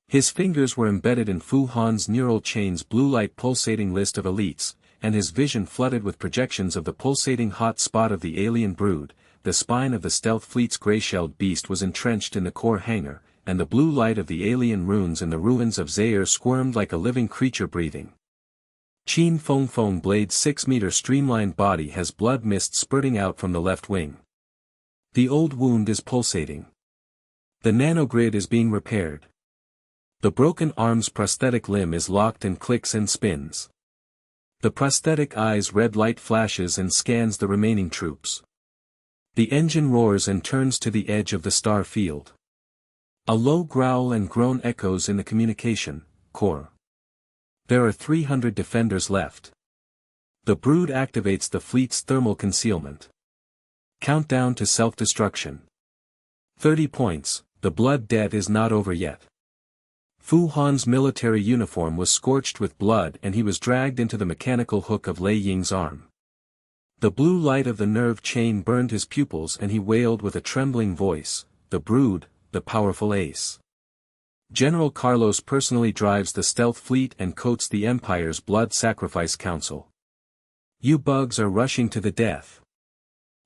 His fingers were embedded in Fu Han's neural chain's blue light pulsating list of elites, and his vision flooded with projections of the pulsating hot spot of the alien brood. The spine of the stealth fleet's gray-shelled beast was entrenched in the core hangar, and the blue light of the alien runes in the ruins of Zaire squirmed like a living creature breathing. Qin Feng Blade's 6-meter streamlined body has blood mist spurting out from the left wing. The old wound is pulsating. The nanogrid is being repaired. The broken arm's prosthetic limb is locked and clicks and spins. The prosthetic eye's red light flashes and scans the remaining troops. The engine roars and turns to the edge of the star field. A low growl and groan echoes in the communication core. There are 300 defenders left. The brood activates the fleet's thermal concealment. Countdown to self-destruction. 30 points, the blood debt is not over yet. Fu Han's military uniform was scorched with blood and he was dragged into the mechanical hook of Lei Ying's arm. The blue light of the nerve chain burned his pupils and he wailed with a trembling voice, the brood, the powerful ace. General Carlos personally drives the stealth fleet and coats the Empire's blood sacrifice council. You bugs are rushing to the death.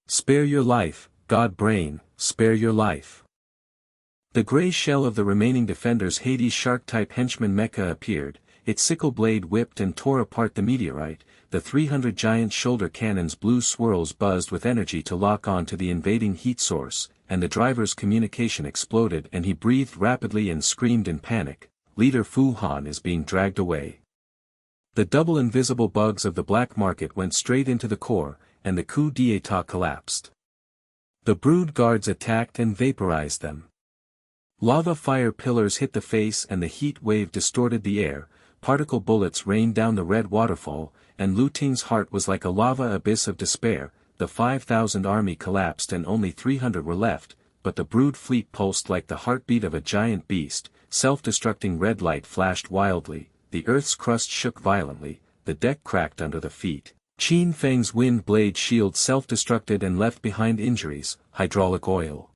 Spare your life, God Brain, spare your life. The gray shell of the remaining defenders' Hades shark-type henchman mecha appeared, its sickle blade whipped and tore apart the meteorite, the 300 giant shoulder cannon's blue swirls buzzed with energy to lock on to the invading heat source, and the driver's communication exploded and he breathed rapidly and screamed in panic, Leader Fu Han is being dragged away. The double invisible bugs of the black market went straight into the core, and the coup d'état collapsed. The brood guards attacked and vaporized them. Lava fire pillars hit the face and the heat wave distorted the air, particle bullets rained down the red waterfall, and Lu Ting's heart was like a lava abyss of despair. The 5,000 army collapsed and only 300 were left, but the brood fleet pulsed like the heartbeat of a giant beast, self-destructing red light flashed wildly, the earth's crust shook violently, the deck cracked under the feet. Qin Feng's wind blade shield self-destructed and left behind injuries, hydraulic oil.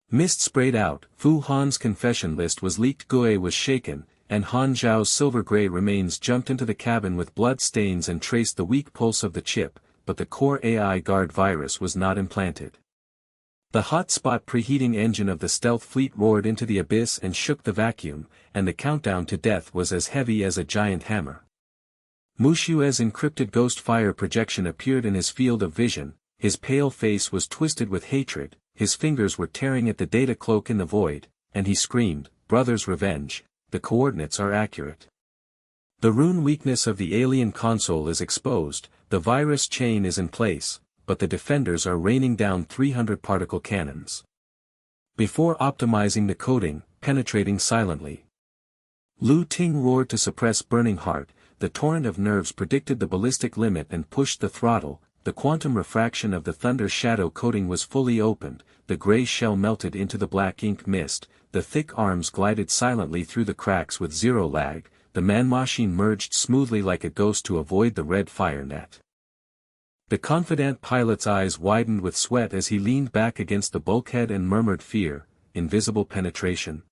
Mist sprayed out, Fu Han's confession list was leaked, Gue was shaken, and Han Xiao's silver-gray remains jumped into the cabin with blood stains and traced the weak pulse of the chip, but the core AI guard virus was not implanted. The hotspot preheating engine of the stealth fleet roared into the abyss and shook the vacuum, and the countdown to death was as heavy as a giant hammer. Muxue's encrypted ghost fire projection appeared in his field of vision, his pale face was twisted with hatred, his fingers were tearing at the data cloak in the void, and he screamed, Brother's revenge, the coordinates are accurate. The rune weakness of the alien console is exposed, the virus chain is in place, but the defenders are raining down 300 particle cannons. Before optimizing the coding, penetrating silently. Lu Ting roared to suppress burning heart, the torrent of nerves predicted the ballistic limit and pushed the throttle, the quantum refraction of the thunder shadow coating was fully opened, the gray shell melted into the black ink mist, the thick arms glided silently through the cracks with zero lag, the man-machine merged smoothly like a ghost to avoid the red fire net. The confident pilot's eyes widened with sweat as he leaned back against the bulkhead and murmured fear, invisible penetration.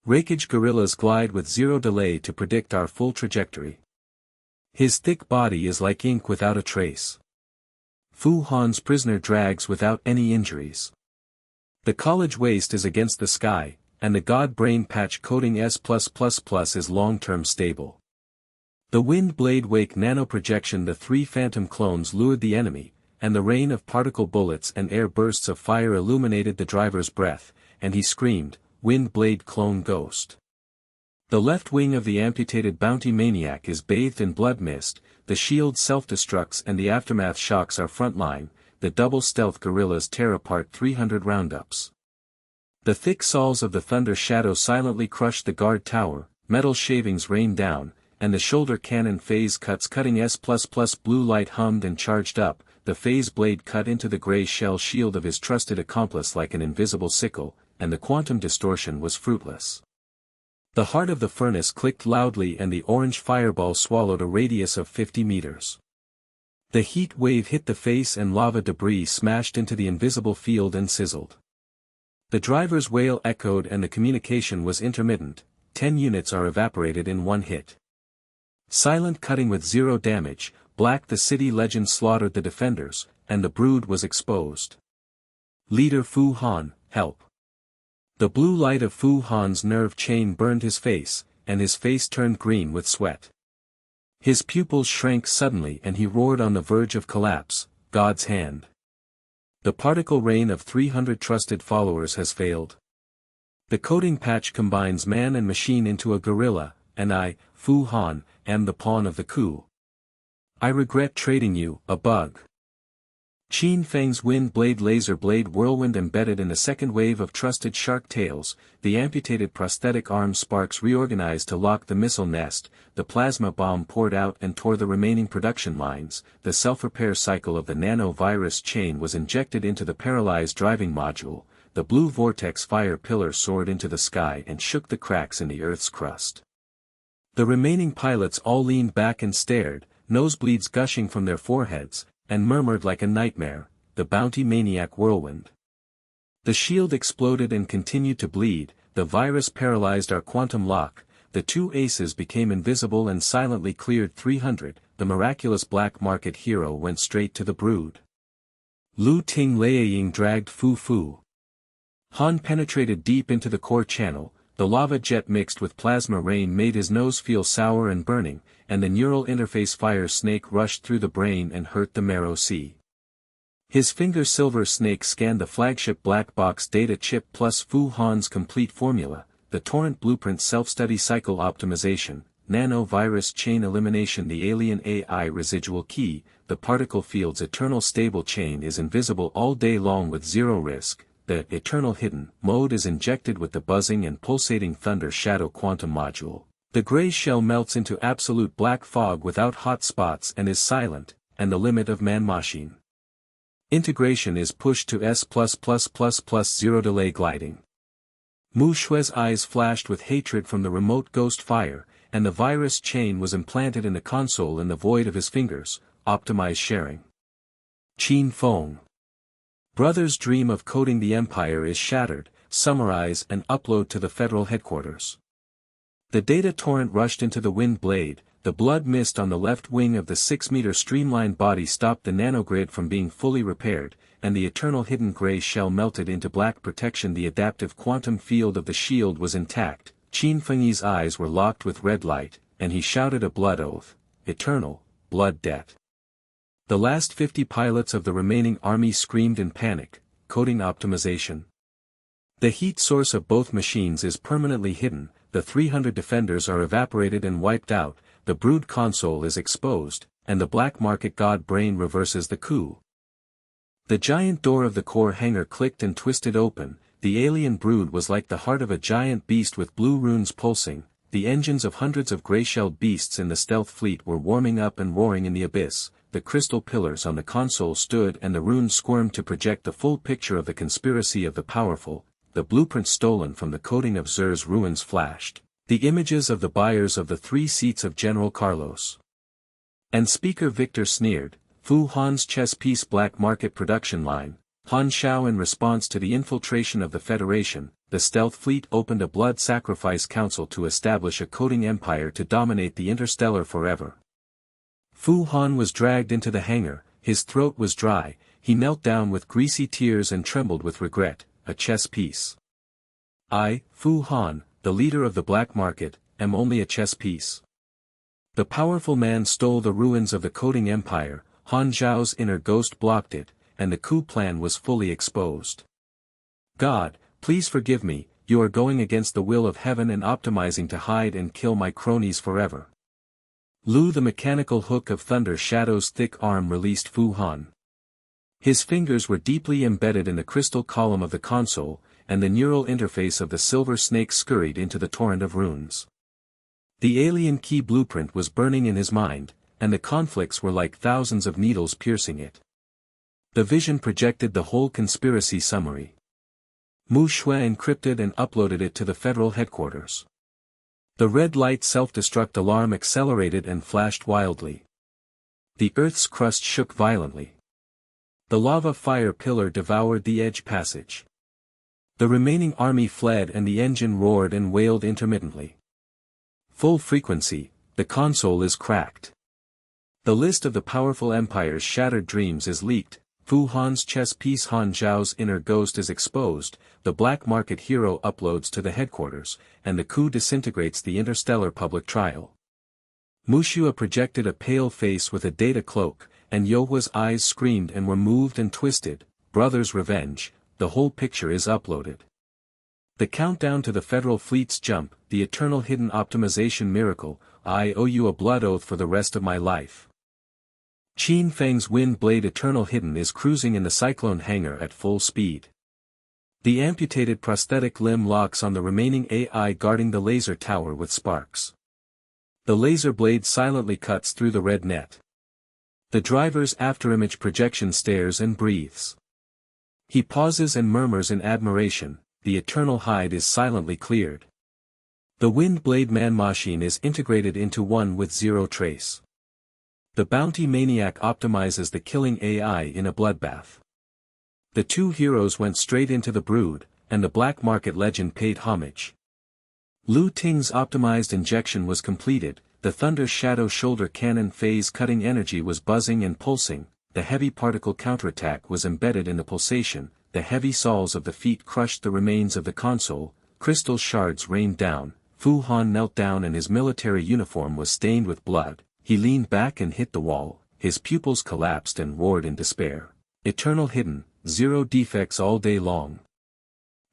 Rakeage gorillas glide with zero delay to predict our full trajectory. His thick body is like ink without a trace. Fu Han's prisoner drags without any injuries. The college waste is against the sky, and the God Brain Patch coating S+++ is long-term stable. The Wind Blade Wake nanoprojection. The three phantom clones lured the enemy, and the rain of particle bullets and air bursts of fire illuminated the driver's breath, and he screamed, "Wind Blade Clone Ghost." The left wing of the amputated bounty maniac is bathed in blood mist, the shield self-destructs and the aftermath shocks our front line. The double stealth guerrillas tear apart 300 roundups. The thick saws of the Thunder Shadow silently crush the guard tower, metal shavings rain down, and the shoulder cannon phase cuts cutting S++ blue light hummed and charged up, the phase blade cut into the gray shell shield of his trusted accomplice like an invisible sickle, and the quantum distortion was fruitless. The heart of the furnace clicked loudly and the orange fireball swallowed a radius of 50 meters. The heat wave hit the face and lava debris smashed into the invisible field and sizzled. The driver's wail echoed and the communication was intermittent. 10 units are evaporated in one hit. Silent cutting with zero damage, Black the city legend slaughtered the defenders, and the brood was exposed. Leader Fu Han, help. The blue light of Fu Han's nerve chain burned his face, and his face turned green with sweat. His pupils shrank suddenly and he roared on the verge of collapse, God's hand. The particle rain of 300 trusted followers has failed. The coding patch combines man and machine into a gorilla, and I, Fu Han, am the pawn of the coup. I regret trading you, a bug. Qin Feng's wind blade laser blade whirlwind embedded in a second wave of trusted shark tails, the amputated prosthetic arm sparks reorganized to lock the missile nest, the plasma bomb poured out and tore the remaining production lines, the self-repair cycle of the nano-virus chain was injected into the paralyzed driving module, the blue vortex fire pillar soared into the sky and shook the cracks in the Earth's crust. The remaining pilots all leaned back and stared, nosebleeds gushing from their foreheads, and murmured like a nightmare, the bounty maniac whirlwind. The shield exploded and continued to bleed, the virus paralyzed our quantum lock, the two aces became invisible and silently cleared 300, the miraculous black market hero went straight to the brood. Lu Ting Liaying dragged Fu. Han penetrated deep into the core channel, the lava jet mixed with plasma rain made his nose feel sour and burning, and the neural interface fire snake rushed through the brain and hurt the marrow sea. His finger silver snake scanned the flagship black box data chip plus Fu Han's complete formula, the torrent blueprint self-study cycle optimization, nano-virus chain elimination, the alien AI residual key, the particle field's eternal stable chain is invisible all day long with zero risk. The eternal hidden mode is injected with the buzzing and pulsating thunder shadow quantum module. The gray shell melts into absolute black fog without hot spots and is silent, and the limit of man-machine integration is pushed to S++++ zero delay gliding. Muxue's eyes flashed with hatred from the remote ghost fire, and the virus chain was implanted in the console in the void of his fingers, optimize sharing. Qin Feng. Brother's dream of coding the empire is shattered, summarize and upload to the federal headquarters. The data torrent rushed into the wind blade, the blood mist on the left wing of the 6-meter streamlined body stopped the nanogrid from being fully repaired, and the eternal hidden gray shell melted into black protection. The adaptive quantum field of the shield was intact. Qin Feng's eyes were locked with red light, and he shouted a blood oath, eternal, blood debt. The last 50 pilots of the remaining army screamed in panic, coding optimization. The heat source of both machines is permanently hidden, the 300 defenders are evaporated and wiped out, the brood console is exposed, and the black market god brain reverses the coup. The giant door of the core hangar clicked and twisted open, the alien brood was like the heart of a giant beast with blue runes pulsing, the engines of hundreds of gray-shelled beasts in the stealth fleet were warming up and roaring in the abyss, the crystal pillars on the console stood and the runes squirmed to project the full picture of the conspiracy of the powerful. The blueprint stolen from the coding of Zer's ruins flashed, the images of the buyers of the 3 seats of General Carlos. And Speaker Victor sneered, Fu Han's chess piece black market production line, Han Xiao in response to the infiltration of the Federation, the stealth fleet opened a blood sacrifice council to establish a coding empire to dominate the interstellar forever. Fu Han was dragged into the hangar, his throat was dry, he knelt down with greasy tears and trembled with regret, a chess piece. I, Fu Han, the leader of the black market, am only a chess piece. The powerful man stole the ruins of the coding empire, Han Xiao's inner ghost blocked it, and the coup plan was fully exposed. God, please forgive me, you are going against the will of heaven and optimizing to hide and kill my cronies forever. Lu, the mechanical hook of Thunder Shadow's thick arm, released Fu Han. His fingers were deeply embedded in the crystal column of the console, and the neural interface of the silver snake scurried into the torrent of runes. The alien key blueprint was burning in his mind, and the conflicts were like thousands of needles piercing it. The vision projected the whole conspiracy summary. Muxue encrypted and uploaded it to the federal headquarters. The red light self-destruct alarm accelerated and flashed wildly. The Earth's crust shook violently. The lava fire pillar devoured the edge passage. The remaining army fled and the engine roared and wailed intermittently. Full frequency, the console is cracked. The list of the powerful empire's shattered dreams is leaked, Fu Han's chess piece Han Xiao's inner ghost is exposed, the black market hero uploads to the headquarters, and the coup disintegrates the interstellar public trial. Muxue projected a pale face with a data cloak, and Youhua's eyes screamed and were moved and twisted, brother's revenge, the whole picture is uploaded. The countdown to the federal fleet's jump, the eternal hidden optimization miracle, I owe you a blood oath for the rest of my life. Qin Feng's wind blade eternal hidden is cruising in the cyclone hangar at full speed. The amputated prosthetic limb locks on the remaining AI guarding the laser tower with sparks. The laser blade silently cuts through the red net. The driver's afterimage projection stares and breathes. He pauses and murmurs in admiration, the eternal hide is silently cleared. The wind blade man machine is integrated into one with zero trace. The bounty maniac optimizes the killing AI in a bloodbath. The two heroes went straight into the brood, and the black market legend paid homage. Lu Ting's optimized injection was completed, the Thunder Shadow shoulder cannon phase-cutting energy was buzzing and pulsing, the heavy particle counterattack was embedded in the pulsation, the heavy soles of the feet crushed the remains of the console, crystal shards rained down, Fu Han knelt down and his military uniform was stained with blood. He leaned back and hit the wall, his pupils collapsed and roared in despair. Eternal hidden, zero defects all day long.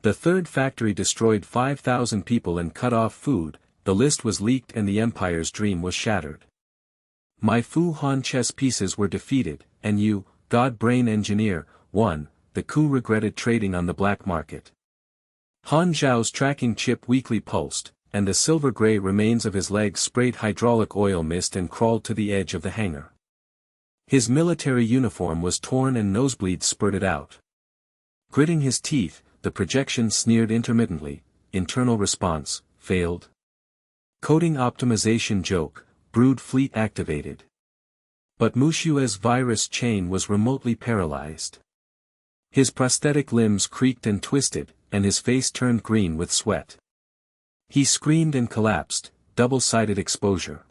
The third factory destroyed 5,000 people and cut off food, the list was leaked and the empire's dream was shattered. My Fu Han chess pieces were defeated, and you, God Brain Engineer, won, the coup regretted trading on the black market. Han Xiao's tracking chip weakly pulsed, and the silver-gray remains of his legs sprayed hydraulic oil mist and crawled to the edge of the hangar. His military uniform was torn and nosebleeds spurted out. Gritting his teeth, the projection sneered intermittently, internal response, failed. Coding optimization joke, brood fleet activated. But Muxue's virus chain was remotely paralyzed. His prosthetic limbs creaked and twisted, and his face turned green with sweat. He screamed and collapsed, double-sided exposure.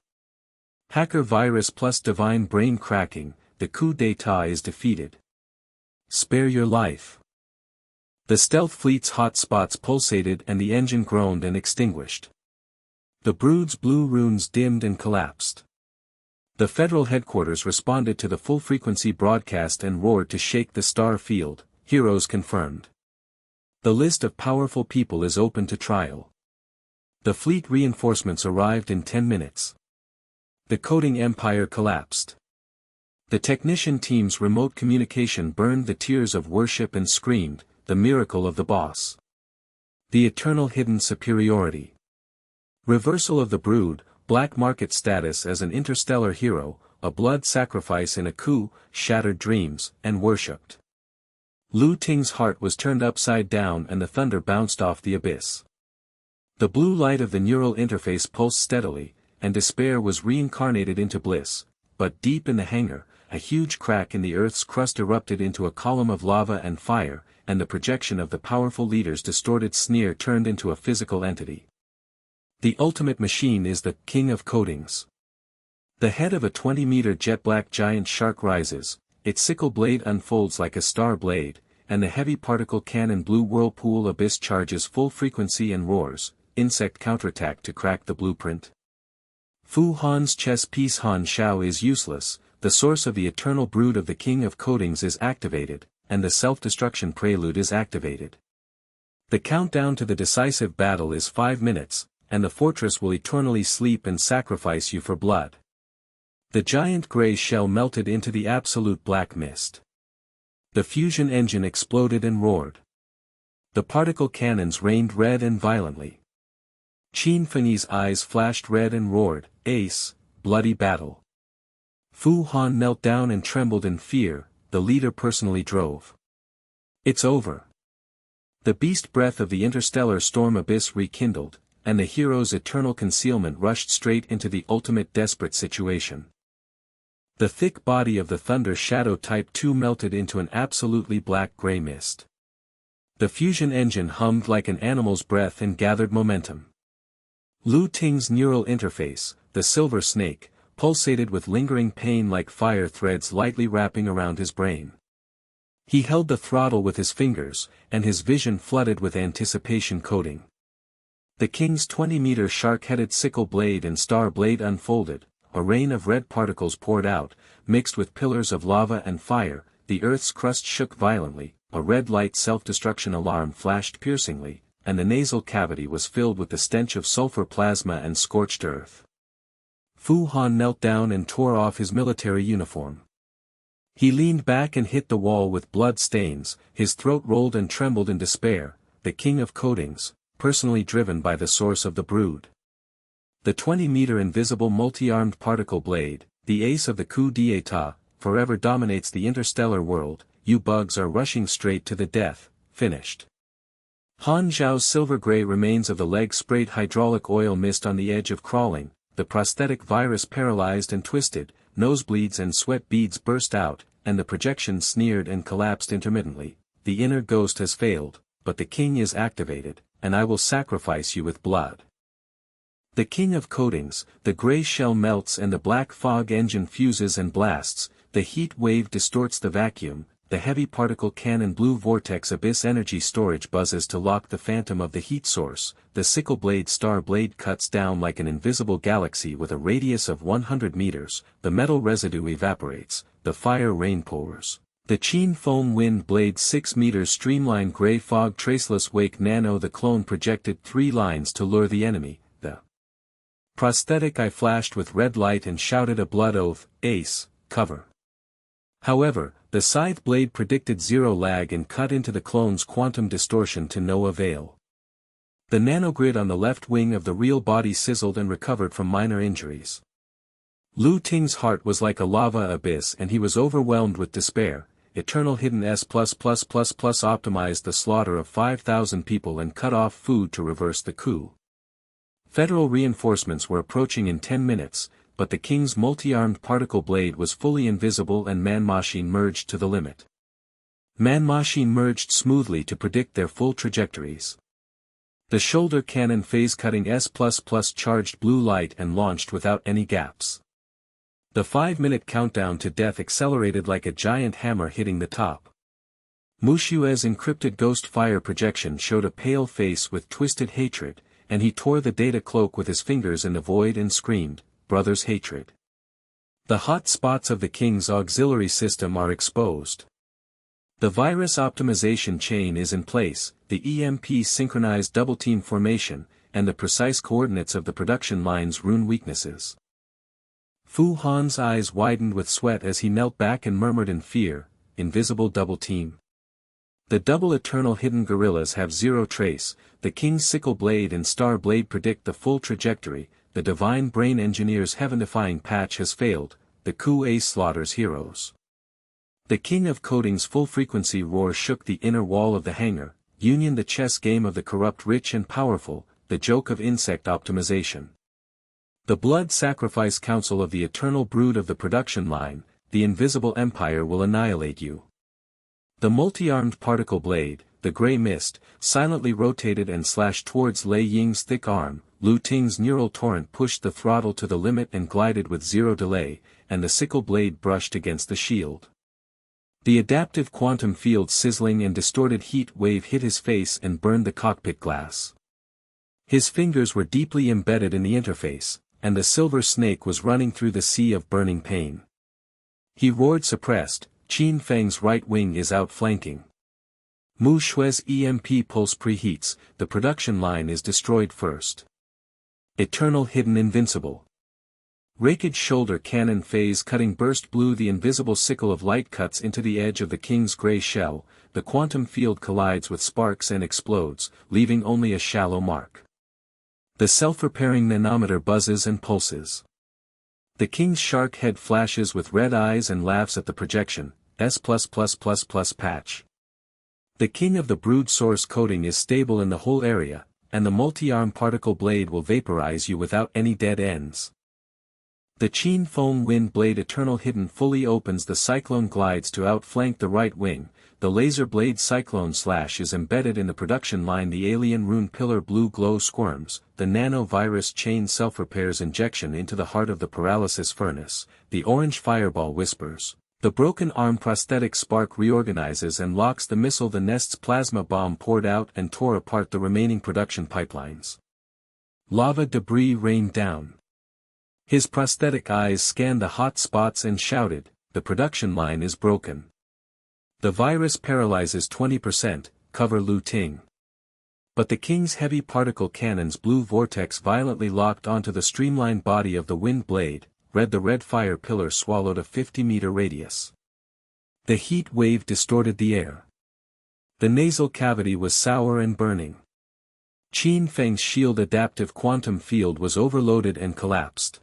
Hacker virus plus divine brain cracking, the coup d'état is defeated. Spare your life. The stealth fleet's hot spots pulsated and the engine groaned and extinguished. The brood's blue runes dimmed and collapsed. The federal headquarters responded to the full-frequency broadcast and roared to shake the star field, heroes confirmed. The list of powerful people is open to trial. The fleet reinforcements arrived in 10 minutes. The coding empire collapsed. The technician team's remote communication burned the tears of worship and screamed, the miracle of the boss. The eternal hidden superiority. Reversal of the brood, black market status as an interstellar hero, a blood sacrifice in a coup, shattered dreams, and worshipped. Lu Ting's heart was turned upside down and the thunder bounced off the abyss. The blue light of the neural interface pulsed steadily, and despair was reincarnated into bliss, but deep in the hangar, a huge crack in the Earth's crust erupted into a column of lava and fire, and the projection of the powerful leader's distorted sneer turned into a physical entity. The ultimate machine is the King of Coatings. The head of a 20-meter jet-black giant shark rises, its sickle blade unfolds like a star blade, and the heavy particle cannon blue whirlpool abyss charges full frequency and roars, insect counterattack to crack the blueprint. Fu Han's chess piece Han Xiao is useless, the source of the eternal brood of the King of Coatings is activated, and the self-destruction prelude is activated. The countdown to the decisive battle is 5 minutes, and the fortress will eternally sleep and sacrifice you for blood. The giant gray shell melted into the absolute black mist. The fusion engine exploded and roared. The particle cannons rained red and violently. Qin Feng's eyes flashed red and roared, "Ace, bloody battle." Fu Han knelt down and trembled in fear, the leader personally drove. It's over. The beast breath of the interstellar storm abyss rekindled, and the hero's eternal concealment rushed straight into the ultimate desperate situation. The thick body of the Thunder Shadow Type 2 melted into an absolutely black-gray mist. The fusion engine hummed like an animal's breath and gathered momentum. Lu Ting's neural interface, the silver snake, pulsated with lingering pain like fire threads lightly wrapping around his brain. He held the throttle with his fingers, and his vision flooded with anticipation coding. The king's 20-meter shark-headed sickle blade and star blade unfolded, a rain of red particles poured out, mixed with pillars of lava and fire, the earth's crust shook violently, a red light self-destruction alarm flashed piercingly, and the nasal cavity was filled with the stench of sulfur plasma and scorched earth. Fu Han knelt down and tore off his military uniform. He leaned back and hit the wall with blood stains, his throat rolled and trembled in despair, the King of Coatings, personally driven by the source of the brood. The 20-meter invisible multi-armed particle blade, the ace of the coup d'état, forever dominates the interstellar world. You bugs are rushing straight to the death, finished. Han Xiao's silver-gray remains of the leg sprayed hydraulic oil mist on the edge of crawling, the prosthetic virus paralyzed and twisted, nosebleeds and sweat beads burst out, and the projection sneered and collapsed intermittently. The inner ghost has failed, but the king is activated, and I will sacrifice you with blood. The King of Coatings, the gray shell melts and the black fog engine fuses and blasts, the heat wave distorts the vacuum, the heavy particle cannon blue vortex abyss energy storage buzzes to lock the phantom of the heat source, the sickle blade star blade cuts down like an invisible galaxy with a radius of 100 meters, the metal residue evaporates, the fire rain pours. The Qin Feng wind blade 6 meters streamline gray fog traceless wake nano the clone projected 3 lines to lure the enemy, the prosthetic eye flashed with red light and shouted a blood oath, "Ace, cover." However, the scythe blade predicted zero lag and cut into the clone's quantum distortion to no avail. The nanogrid on the left wing of the real body sizzled and recovered from minor injuries. Lu Ting's heart was like a lava abyss and he was overwhelmed with despair. Eternal Hidden S++++ optimized the slaughter of 5,000 people and cut off food to reverse the coup. Federal reinforcements were approaching in 10 minutes, but the king's multi-armed particle blade was fully invisible and man-machine merged to the limit. Man-machine merged smoothly to predict their full trajectories. The shoulder cannon phase-cutting S++ charged blue light and launched without any gaps. The 5-minute countdown to death accelerated like a giant hammer hitting the top. Muxue's encrypted ghost fire projection showed a pale face with twisted hatred, and he tore the data cloak with his fingers in the void and screamed, "Brother's hatred." The hot spots of the king's auxiliary system are exposed. The virus optimization chain is in place, the EMP synchronized double-team formation, and the precise coordinates of the production lines ruin weaknesses. Fu Han's eyes widened with sweat as he knelt back and murmured in fear, "Invisible double-team." The double eternal hidden gorillas have zero trace, the king's sickle blade and star blade predict the full trajectory, the divine brain engineer's heaven-defying patch has failed, the coup ace slaughters heroes. The King of Coatings' full-frequency roar shook the inner wall of the hangar, Union the chess game of the corrupt rich and powerful, the joke of insect optimization. The blood sacrifice council of the eternal brood of the production line, the invisible empire will annihilate you. The multi-armed particle blade, the gray mist, silently rotated and slashed towards Lei Ying's thick arm. Lu Ting's neural torrent pushed the throttle to the limit and glided with zero delay, and the sickle blade brushed against the shield. The adaptive quantum field sizzling and distorted heat wave hit his face and burned the cockpit glass. His fingers were deeply embedded in the interface, and the silver snake was running through the sea of burning pain. He roared suppressed, Qin Feng's right wing is outflanking. Muxue's EMP pulse preheats, the production line is destroyed first. Eternal hidden invincible. Rake's shoulder cannon phase-cutting burst blew the invisible sickle of light cuts into the edge of the king's gray shell, the quantum field collides with sparks and explodes, leaving only a shallow mark. The self-repairing nanometer buzzes and pulses. The king's shark head flashes with red eyes and laughs at the projection, S++++ patch. The king of the brood source coating is stable in the whole area, and the multi-arm particle blade will vaporize you without any dead ends. The Qin Feng wind blade eternal hidden fully opens, the cyclone glides to outflank the right wing, the laser blade cyclone slash is embedded in the production line, the alien rune pillar blue glow squirms, the nano-virus chain self-repairs injection into the heart of the paralysis furnace, the orange fireball whispers. The broken arm prosthetic spark reorganizes and locks the missile, the nest's plasma bomb poured out and tore apart the remaining production pipelines. Lava debris rained down. His prosthetic eyes scanned the hot spots and shouted, the production line is broken. The virus paralyzes 20%, cover Lu Ting. But the king's heavy particle cannon's blue vortex violently locked onto the streamlined body of the wind blade, the red fire pillar swallowed a 50-meter radius. The heat wave distorted the air. The nasal cavity was sour and burning. Qin Feng's shield adaptive quantum field was overloaded and collapsed.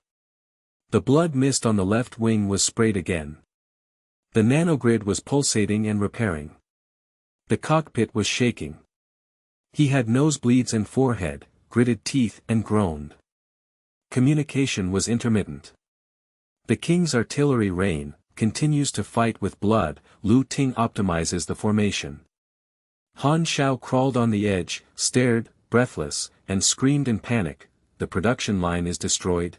The blood mist on the left wing was sprayed again. The nanogrid was pulsating and repairing. The cockpit was shaking. He had nosebleeds and forehead, gritted teeth and groaned. Communication was intermittent. The king's artillery rain continues to fight with blood. Lu Ting optimizes the formation. Han Xiao crawled on the edge, stared, breathless, and screamed in panic, the production line is destroyed.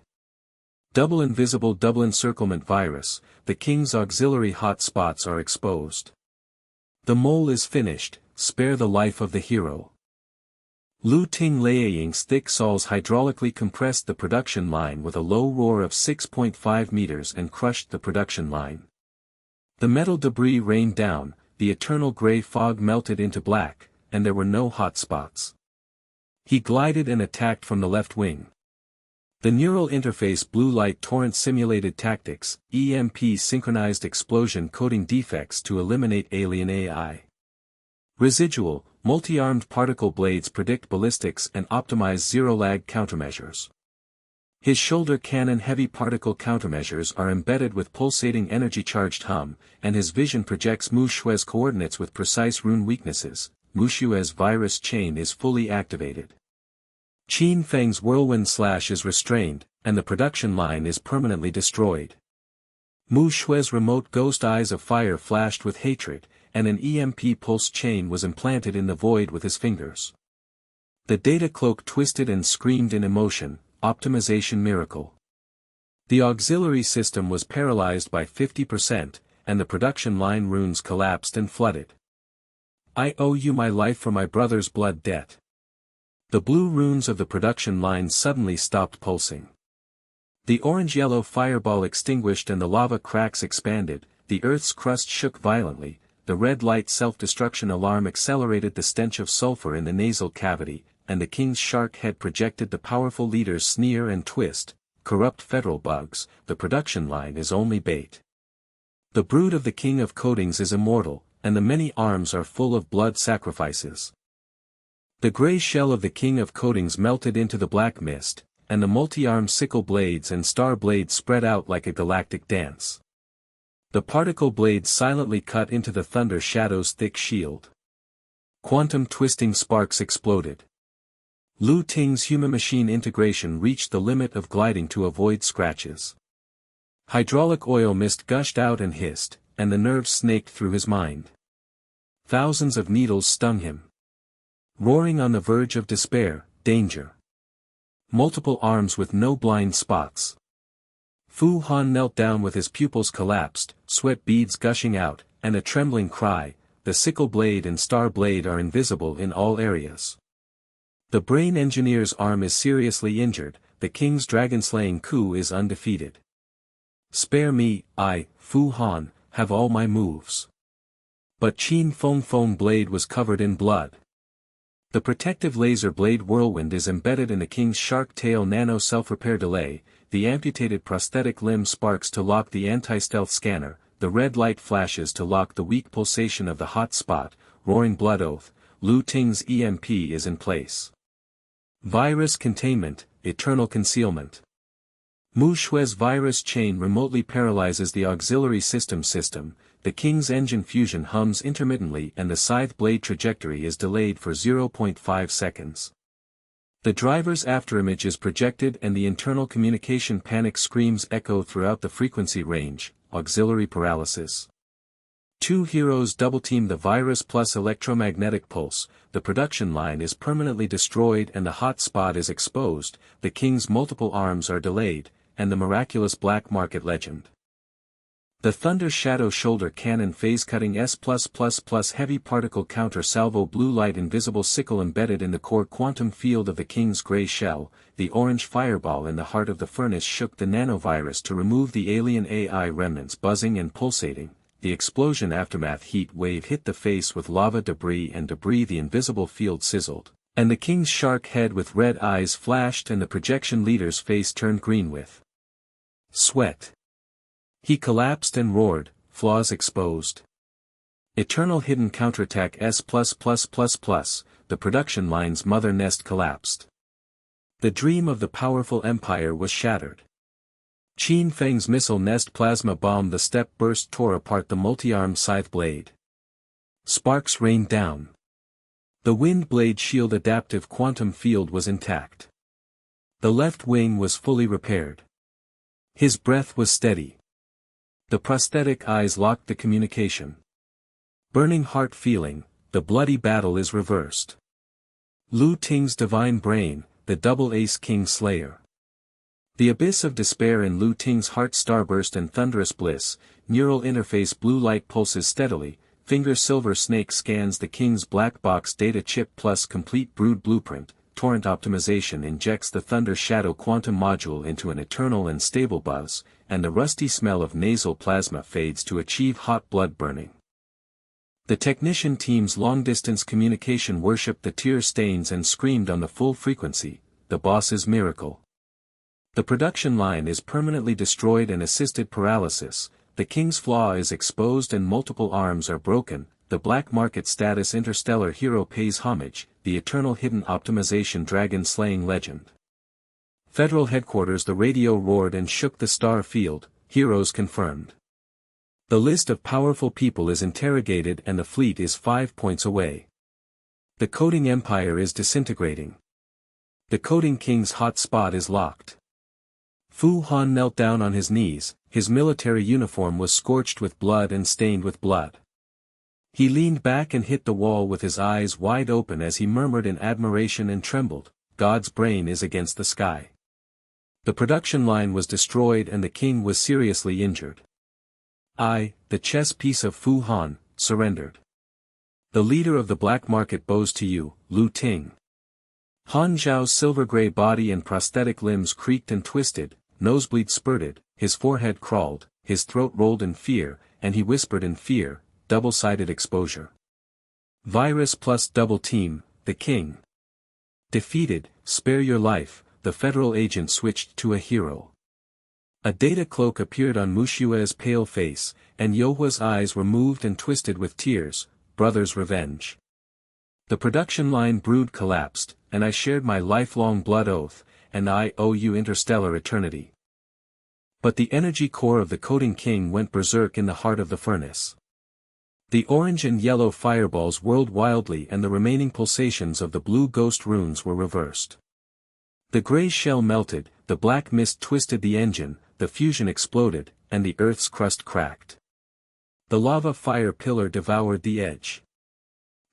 Double invisible double encirclement virus, the king's auxiliary hot spots are exposed. The mole is finished, spare the life of the hero. Lu Ting Lieying's thick saws hydraulically compressed the production line with a low roar of 6.5 meters and crushed the production line. The metal debris rained down, the eternal gray fog melted into black, and there were no hot spots. He glided and attacked from the left wing. The neural interface blue light torrent simulated tactics, EMP synchronized explosion coding defects to eliminate alien AI. Residual, multi-armed particle blades predict ballistics and optimize zero-lag countermeasures. His shoulder cannon heavy particle countermeasures are embedded with pulsating energy-charged hum, and his vision projects Muxue's coordinates with precise rune weaknesses. Muxue's virus chain is fully activated. Qin Feng's whirlwind slash is restrained, and the production line is permanently destroyed. Muxue's remote ghost eyes of fire flashed with hatred, and an EMP pulse chain was implanted in the void with his fingers. The data cloak twisted and screamed in emotion, optimization miracle. The auxiliary system was paralyzed by 50%, and the production line runes collapsed and flooded. I owe you my life for my brother's blood debt. The blue runes of the production line suddenly stopped pulsing. The orange-yellow fireball extinguished and the lava cracks expanded, the Earth's crust shook violently, the red light self-destruction alarm accelerated the stench of sulfur in the nasal cavity, and the king's shark head projected the powerful leader's sneer and twist, corrupt federal bugs, the production line is only bait. The brood of the king of coatings is immortal, and the many arms are full of blood sacrifices. The gray shell of the king of coatings melted into the black mist, and the multi-armed sickle blades and star blades spread out like a galactic dance. The particle blades silently cut into the thunder shadow's thick shield. Quantum twisting sparks exploded. Lu Ting's human-machine integration reached the limit of gliding to avoid scratches. Hydraulic oil mist gushed out and hissed, and the nerves snaked through his mind. Thousands of needles stung him. Roaring on the verge of despair, danger. Multiple arms with no blind spots. Fu Han knelt down with his pupils collapsed, sweat beads gushing out, and a trembling cry, the sickle blade and star blade are invisible in all areas. The brain engineer's arm is seriously injured, the king's dragon-slaying coup is undefeated. Spare me, I, Fu Han, have all my moves. But Qin Feng blade was covered in blood. The protective laser blade whirlwind is embedded in the king's shark tail nano self-repair delay, the amputated prosthetic limb sparks to lock the anti-stealth scanner, the red light flashes to lock the weak pulsation of the hot spot, roaring blood oath, Lu Ting's EMP is in place. Virus containment, eternal concealment. Muxue's virus chain remotely paralyzes the auxiliary system, the king's engine fusion hums intermittently and the scythe blade trajectory is delayed for 0.5 seconds. The driver's afterimage is projected and the internal communication panic screams echo throughout the frequency range, auxiliary paralysis. Two heroes double-team the virus plus electromagnetic pulse, the production line is permanently destroyed and the hot spot is exposed, the king's multiple arms are delayed, and the miraculous black market legend. The Thunder Shadow Shoulder Cannon phase-cutting S+++ heavy particle counter-salvo blue light invisible sickle embedded in the core quantum field of the king's gray shell, the orange fireball in the heart of the furnace shook the nanovirus to remove the alien AI remnants buzzing and pulsating, the explosion aftermath heat wave hit the face with lava debris and the invisible field sizzled, and the king's shark head with red eyes flashed and the projection leader's face turned green with sweat. He collapsed and roared, flaws exposed. Eternal hidden counterattack S++++, the production line's mother nest collapsed. The dream of the powerful empire was shattered. Qin Feng's missile nest plasma bomb the step burst tore apart the multi-armed scythe blade. Sparks rained down. The wind blade shield adaptive quantum field was intact. The left wing was fully repaired. His breath was steady. The prosthetic eyes locked the communication. Burning heart feeling, the bloody battle is reversed. Lu Ting's divine brain, the double ace king slayer. The abyss of despair in Lu Ting's heart starburst and thunderous bliss, neural interface blue light pulses steadily, finger silver snake scans the king's black box data chip plus complete brood blueprint, torrent optimization injects the thunder shadow quantum module into an eternal and stable buzz, and the rusty smell of nasal plasma fades to achieve hot blood burning. The technician team's long-distance communication worshipped the tear stains and screamed on the full frequency, the boss's miracle. The production line is permanently destroyed and assisted paralysis, the king's flaw is exposed and multiple arms are broken, the black market status interstellar hero pays homage, the eternal hidden optimization dragon-slaying legend. Federal headquarters the radio roared and shook the star field, heroes confirmed. The list of powerful people is interrogated and the fleet is 5 points away. The coding empire is disintegrating. The coding king's hot spot is locked. Fu Han knelt down on his knees, his military uniform was scorched with blood and stained with blood. He leaned back and hit the wall with his eyes wide open as he murmured in admiration and trembled, God's brain is against the sky. The production line was destroyed and the king was seriously injured. I, the chess piece of Fu Han, surrendered. The leader of the black market bows to you, Lu Ting. Han Xiao's silver-gray body and prosthetic limbs creaked and twisted, nosebleed spurted, his forehead crawled, his throat rolled in fear, and he whispered in fear, double-sided exposure. Virus plus double team, the king. Defeated, spare your life, the federal agent switched to a hero. A data cloak appeared on Muxue's pale face, and Youhua's eyes were moved and twisted with tears, brother's revenge. The production line brood collapsed, and I shared my lifelong blood oath, and I owe you interstellar eternity. But the energy core of the coding king went berserk in the heart of the furnace. The orange and yellow fireballs whirled wildly and the remaining pulsations of the blue ghost runes were reversed. The gray shell melted, the black mist twisted the engine, the fusion exploded, and the Earth's crust cracked. The lava fire pillar devoured the edge.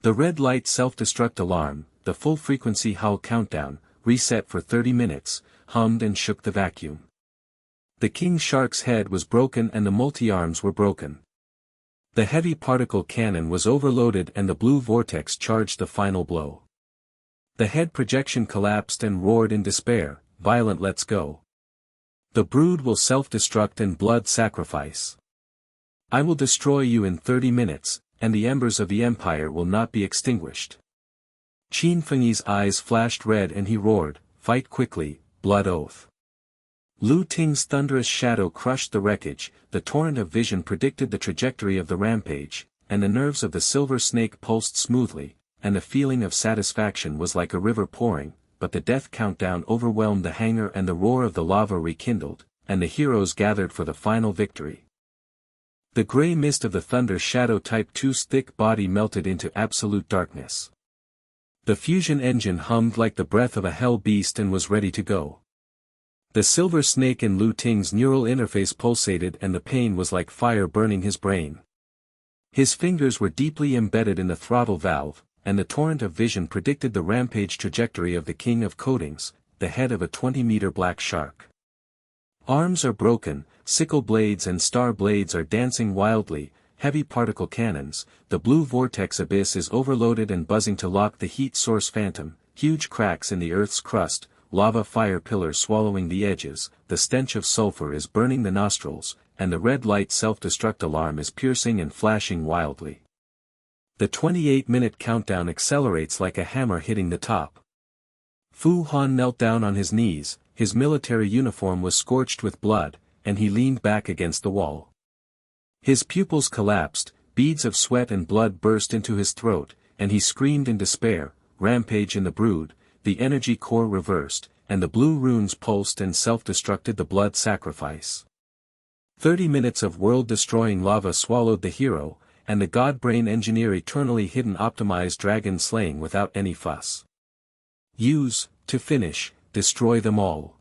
The red light self-destruct alarm, the full frequency hull countdown, reset for 30 minutes, hummed and shook the vacuum. The king shark's head was broken and the multi-arms were broken. The heavy particle cannon was overloaded and the blue vortex charged the final blow. The head projection collapsed and roared in despair, "Violent, let's go. The brood will self-destruct and blood sacrifice. I will destroy you in 30 minutes, and the embers of the empire will not be extinguished." Qin Feng's eyes flashed red and he roared, "Fight quickly, blood oath." Lu Ting's thunderous shadow crushed the wreckage, the torrent of vision predicted the trajectory of the rampage, and the nerves of the silver snake pulsed smoothly, and the feeling of satisfaction was like a river pouring, but the death countdown overwhelmed the hangar and the roar of the lava rekindled, and the heroes gathered for the final victory. The gray mist of the Thunder Shadow Type 2's thick body melted into absolute darkness. The fusion engine hummed like the breath of a hell beast and was ready to go. The silver snake in Lu Ting's neural interface pulsated and the pain was like fire burning his brain. His fingers were deeply embedded in the throttle valve, and the torrent of vision predicted the rampage trajectory of the king of coatings, the head of a 20-meter black shark. Arms are broken, sickle blades and star blades are dancing wildly, heavy particle cannons, the blue vortex abyss is overloaded and buzzing to lock the heat source phantom, huge cracks in the Earth's crust, lava fire pillars swallowing the edges, the stench of sulfur is burning the nostrils, and the red light self-destruct alarm is piercing and flashing wildly. The 28-minute countdown accelerates like a hammer hitting the top. Fu Han knelt down on his knees, his military uniform was scorched with blood, and he leaned back against the wall. His pupils collapsed, beads of sweat and blood burst into his throat, and he screamed in despair, "Rampage in the brood," the energy core reversed, and the blue runes pulsed and self-destructed the blood sacrifice. 30 minutes of world-destroying lava swallowed the hero, and the godbrain engineer eternally hidden optimized dragon slaying without any fuss. Use, to finish, destroy them all.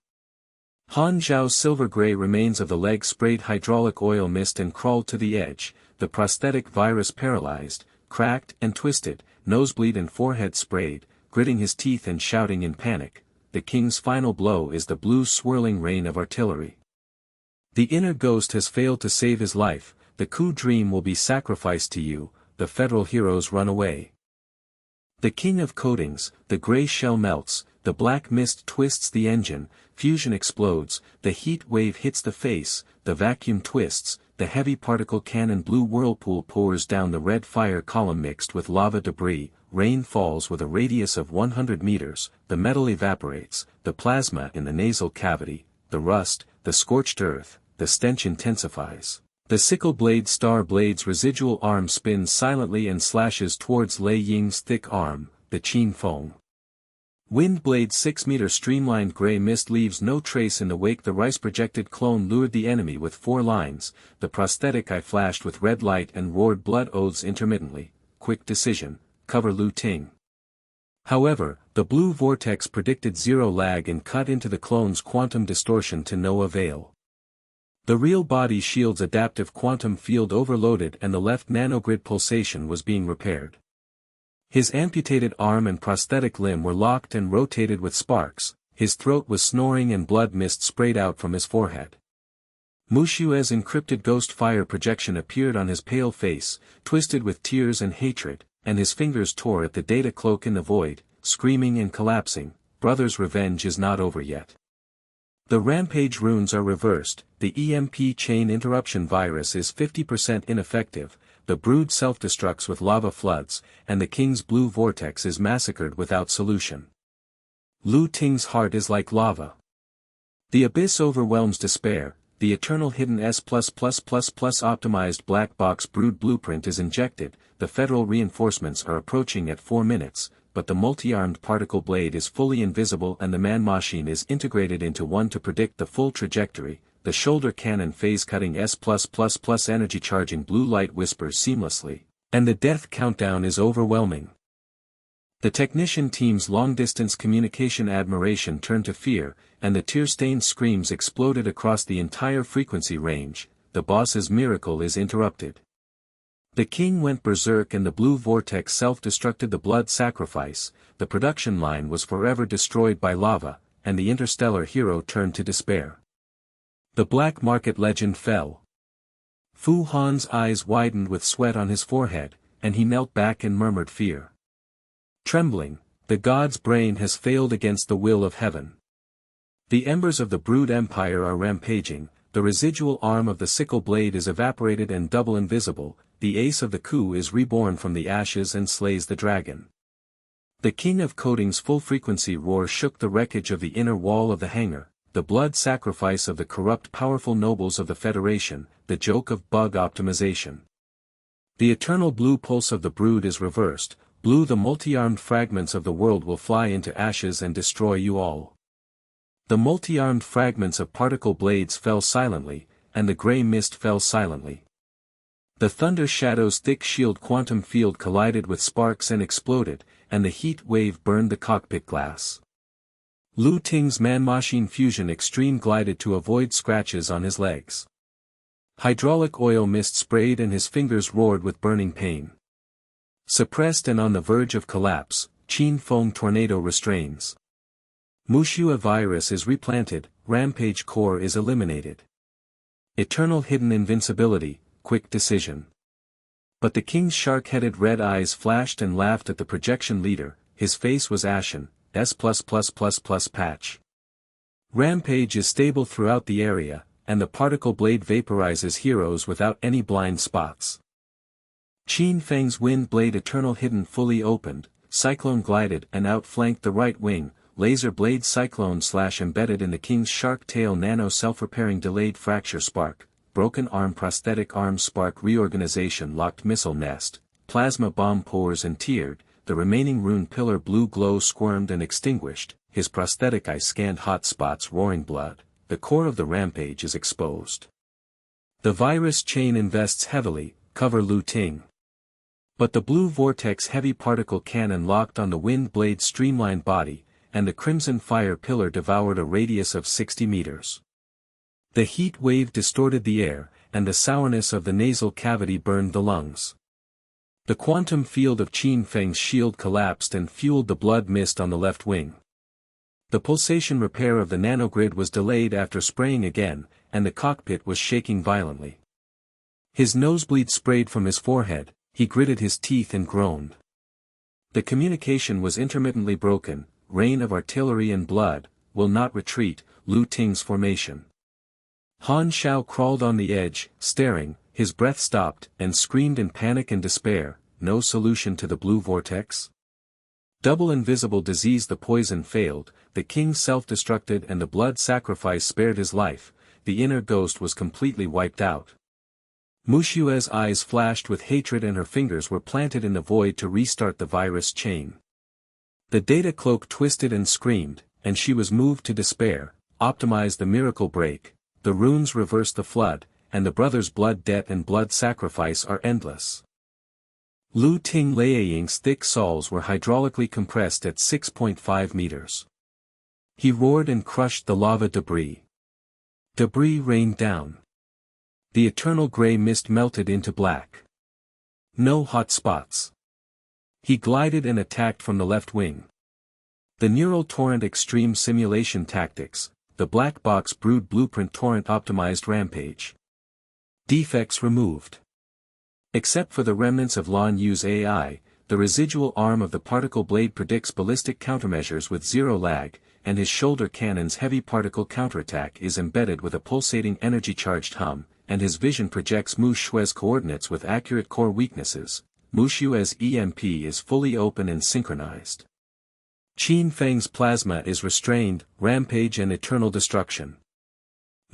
Han Xiao's silver-gray remains of the leg sprayed hydraulic oil mist and crawled to the edge, the prosthetic virus paralyzed, cracked and twisted, nosebleed and forehead sprayed, gritting his teeth and shouting in panic, "The king's final blow is the blue swirling rain of artillery. The inner ghost has failed to save his life, the coup dream will be sacrificed to you, the federal heroes run away." The king of coatings, the gray shell melts, the black mist twists the engine, fusion explodes, the heat wave hits the face, the vacuum twists, the heavy particle cannon blue whirlpool pours down the red fire column mixed with lava debris, rain falls with a radius of 100 meters, the metal evaporates, the plasma in the nasal cavity, the rust, the scorched earth, the stench intensifies. The sickle blade star blade's residual arm spins silently and slashes towards Lei Ying's thick arm, the Qin Feng. Wind blade's 6-meter streamlined gray mist leaves no trace in the wake. The rice-projected clone lured the enemy with 4 lines, the prosthetic eye flashed with red light and roared blood oaths intermittently, "Quick decision, cover Lu Ting." However, the blue vortex predicted 0 lag and cut into the clone's quantum distortion to no avail. The real body shield's adaptive quantum field overloaded and the left nanogrid pulsation was being repaired. His amputated arm and prosthetic limb were locked and rotated with sparks, his throat was snoring and blood mist sprayed out from his forehead. Muxue's encrypted ghost fire projection appeared on his pale face, twisted with tears and hatred, and his fingers tore at the data cloak in the void, screaming and collapsing, "Brother's revenge is not over yet." The rampage runes are reversed, the EMP chain interruption virus is 50% ineffective, the brood self-destructs with lava floods, and the king's blue vortex is massacred without solution. Lu Ting's heart is like lava. The abyss overwhelms despair, the eternal hidden S++++ optimized black box brood blueprint is injected, the federal reinforcements are approaching at 4 minutes, but the multi-armed particle blade is fully invisible and the man-machine is integrated into one to predict the full trajectory. The shoulder cannon phase-cutting S+++ energy charging blue light whispers seamlessly, and the death countdown is overwhelming. The technician team's long-distance communication admiration turned to fear, and the tear-stained screams exploded across the entire frequency range, the boss's miracle is interrupted. The king went berserk and the blue vortex self-destructed the blood sacrifice, the production line was forever destroyed by lava, and the interstellar hero turned to despair. The black market legend fell. Fu Han's eyes widened with sweat on his forehead, and he knelt back and murmured fear. Trembling, the god's brain has failed against the will of heaven. The embers of the brood empire are rampaging, the residual arm of the sickle blade is evaporated and double invisible, the ace of the coup is reborn from the ashes and slays the dragon. The king of coding's full-frequency roar shook the wreckage of the inner wall of the hangar, the blood sacrifice of the corrupt powerful nobles of the Federation, the joke of bug optimization. The eternal blue pulse of the brood is reversed, blue the multi-armed fragments of the world will fly into ashes and destroy you all. The multi-armed fragments of particle blades fell silently, and the grey mist fell silently. The thunder shadow's thick shield quantum field collided with sparks and exploded, and the heat wave burned the cockpit glass. Lu Ting's man-machine fusion extreme glided to avoid scratches on his legs. Hydraulic oil mist sprayed and his fingers roared with burning pain. Suppressed and on the verge of collapse, Qin Feng tornado restrains. Muxue virus is replanted, rampage core is eliminated. Eternal hidden invincibility, quick decision. But the king's shark-headed red eyes flashed and laughed at the projection leader, his face was ashen, S++++ patch. Rampage is stable throughout the area, and the particle blade vaporizes heroes without any blind spots. Qin Feng's wind blade eternal hidden fully opened, cyclone glided and outflanked the right wing, laser blade cyclone / embedded in the king's shark tail nano self-repairing delayed fracture spark, broken arm prosthetic arm spark reorganization locked missile nest, plasma bomb pores and tiered, the remaining rune pillar blue glow squirmed and extinguished, his prosthetic eye scanned hot spots roaring blood, the core of the rampage is exposed. The virus chain invests heavily, cover Lu Ting. But the blue vortex heavy particle cannon locked on the wind blade streamlined body, and the crimson fire pillar devoured a radius of 60 meters. The heat wave distorted the air, and the sourness of the nasal cavity burned the lungs. The quantum field of Qin Feng's shield collapsed and fueled the blood mist on the left wing. The pulsation repair of the nanogrid was delayed after spraying again, and the cockpit was shaking violently. His nosebleed sprayed from his forehead, he gritted his teeth and groaned. The communication was intermittently broken, rain of artillery and blood, will not retreat, Lu Ting's formation. Han Xiao crawled on the edge, staring, his breath stopped, and screamed in panic and despair, no solution to the blue vortex? Double invisible disease the poison failed, the king self-destructed and the blood sacrifice spared his life, the inner ghost was completely wiped out. Muxue's eyes flashed with hatred and her fingers were planted in the void to restart the virus chain. The data cloak twisted and screamed, and she was moved to despair, optimize the miracle break, the runes reverse the flood, and the brothers' blood debt and blood sacrifice are endless. Lu Ting Liaying's thick soles were hydraulically compressed at 6.5 meters. He roared and crushed the lava debris. Debris rained down. The eternal gray mist melted into black. No hot spots. He glided and attacked from the left wing. The neural torrent extreme simulation tactics, the black box brood blueprint torrent optimized rampage. Defects removed. Except for the remnants of Lan Yu's AI, the residual arm of the particle blade predicts ballistic countermeasures with zero lag, and his shoulder cannon's heavy particle counterattack is embedded with a pulsating energy-charged hum, and his vision projects Muxue's coordinates with accurate core weaknesses. Muxue's EMP is fully open and synchronized. Qin Feng's plasma is restrained, rampage and eternal destruction.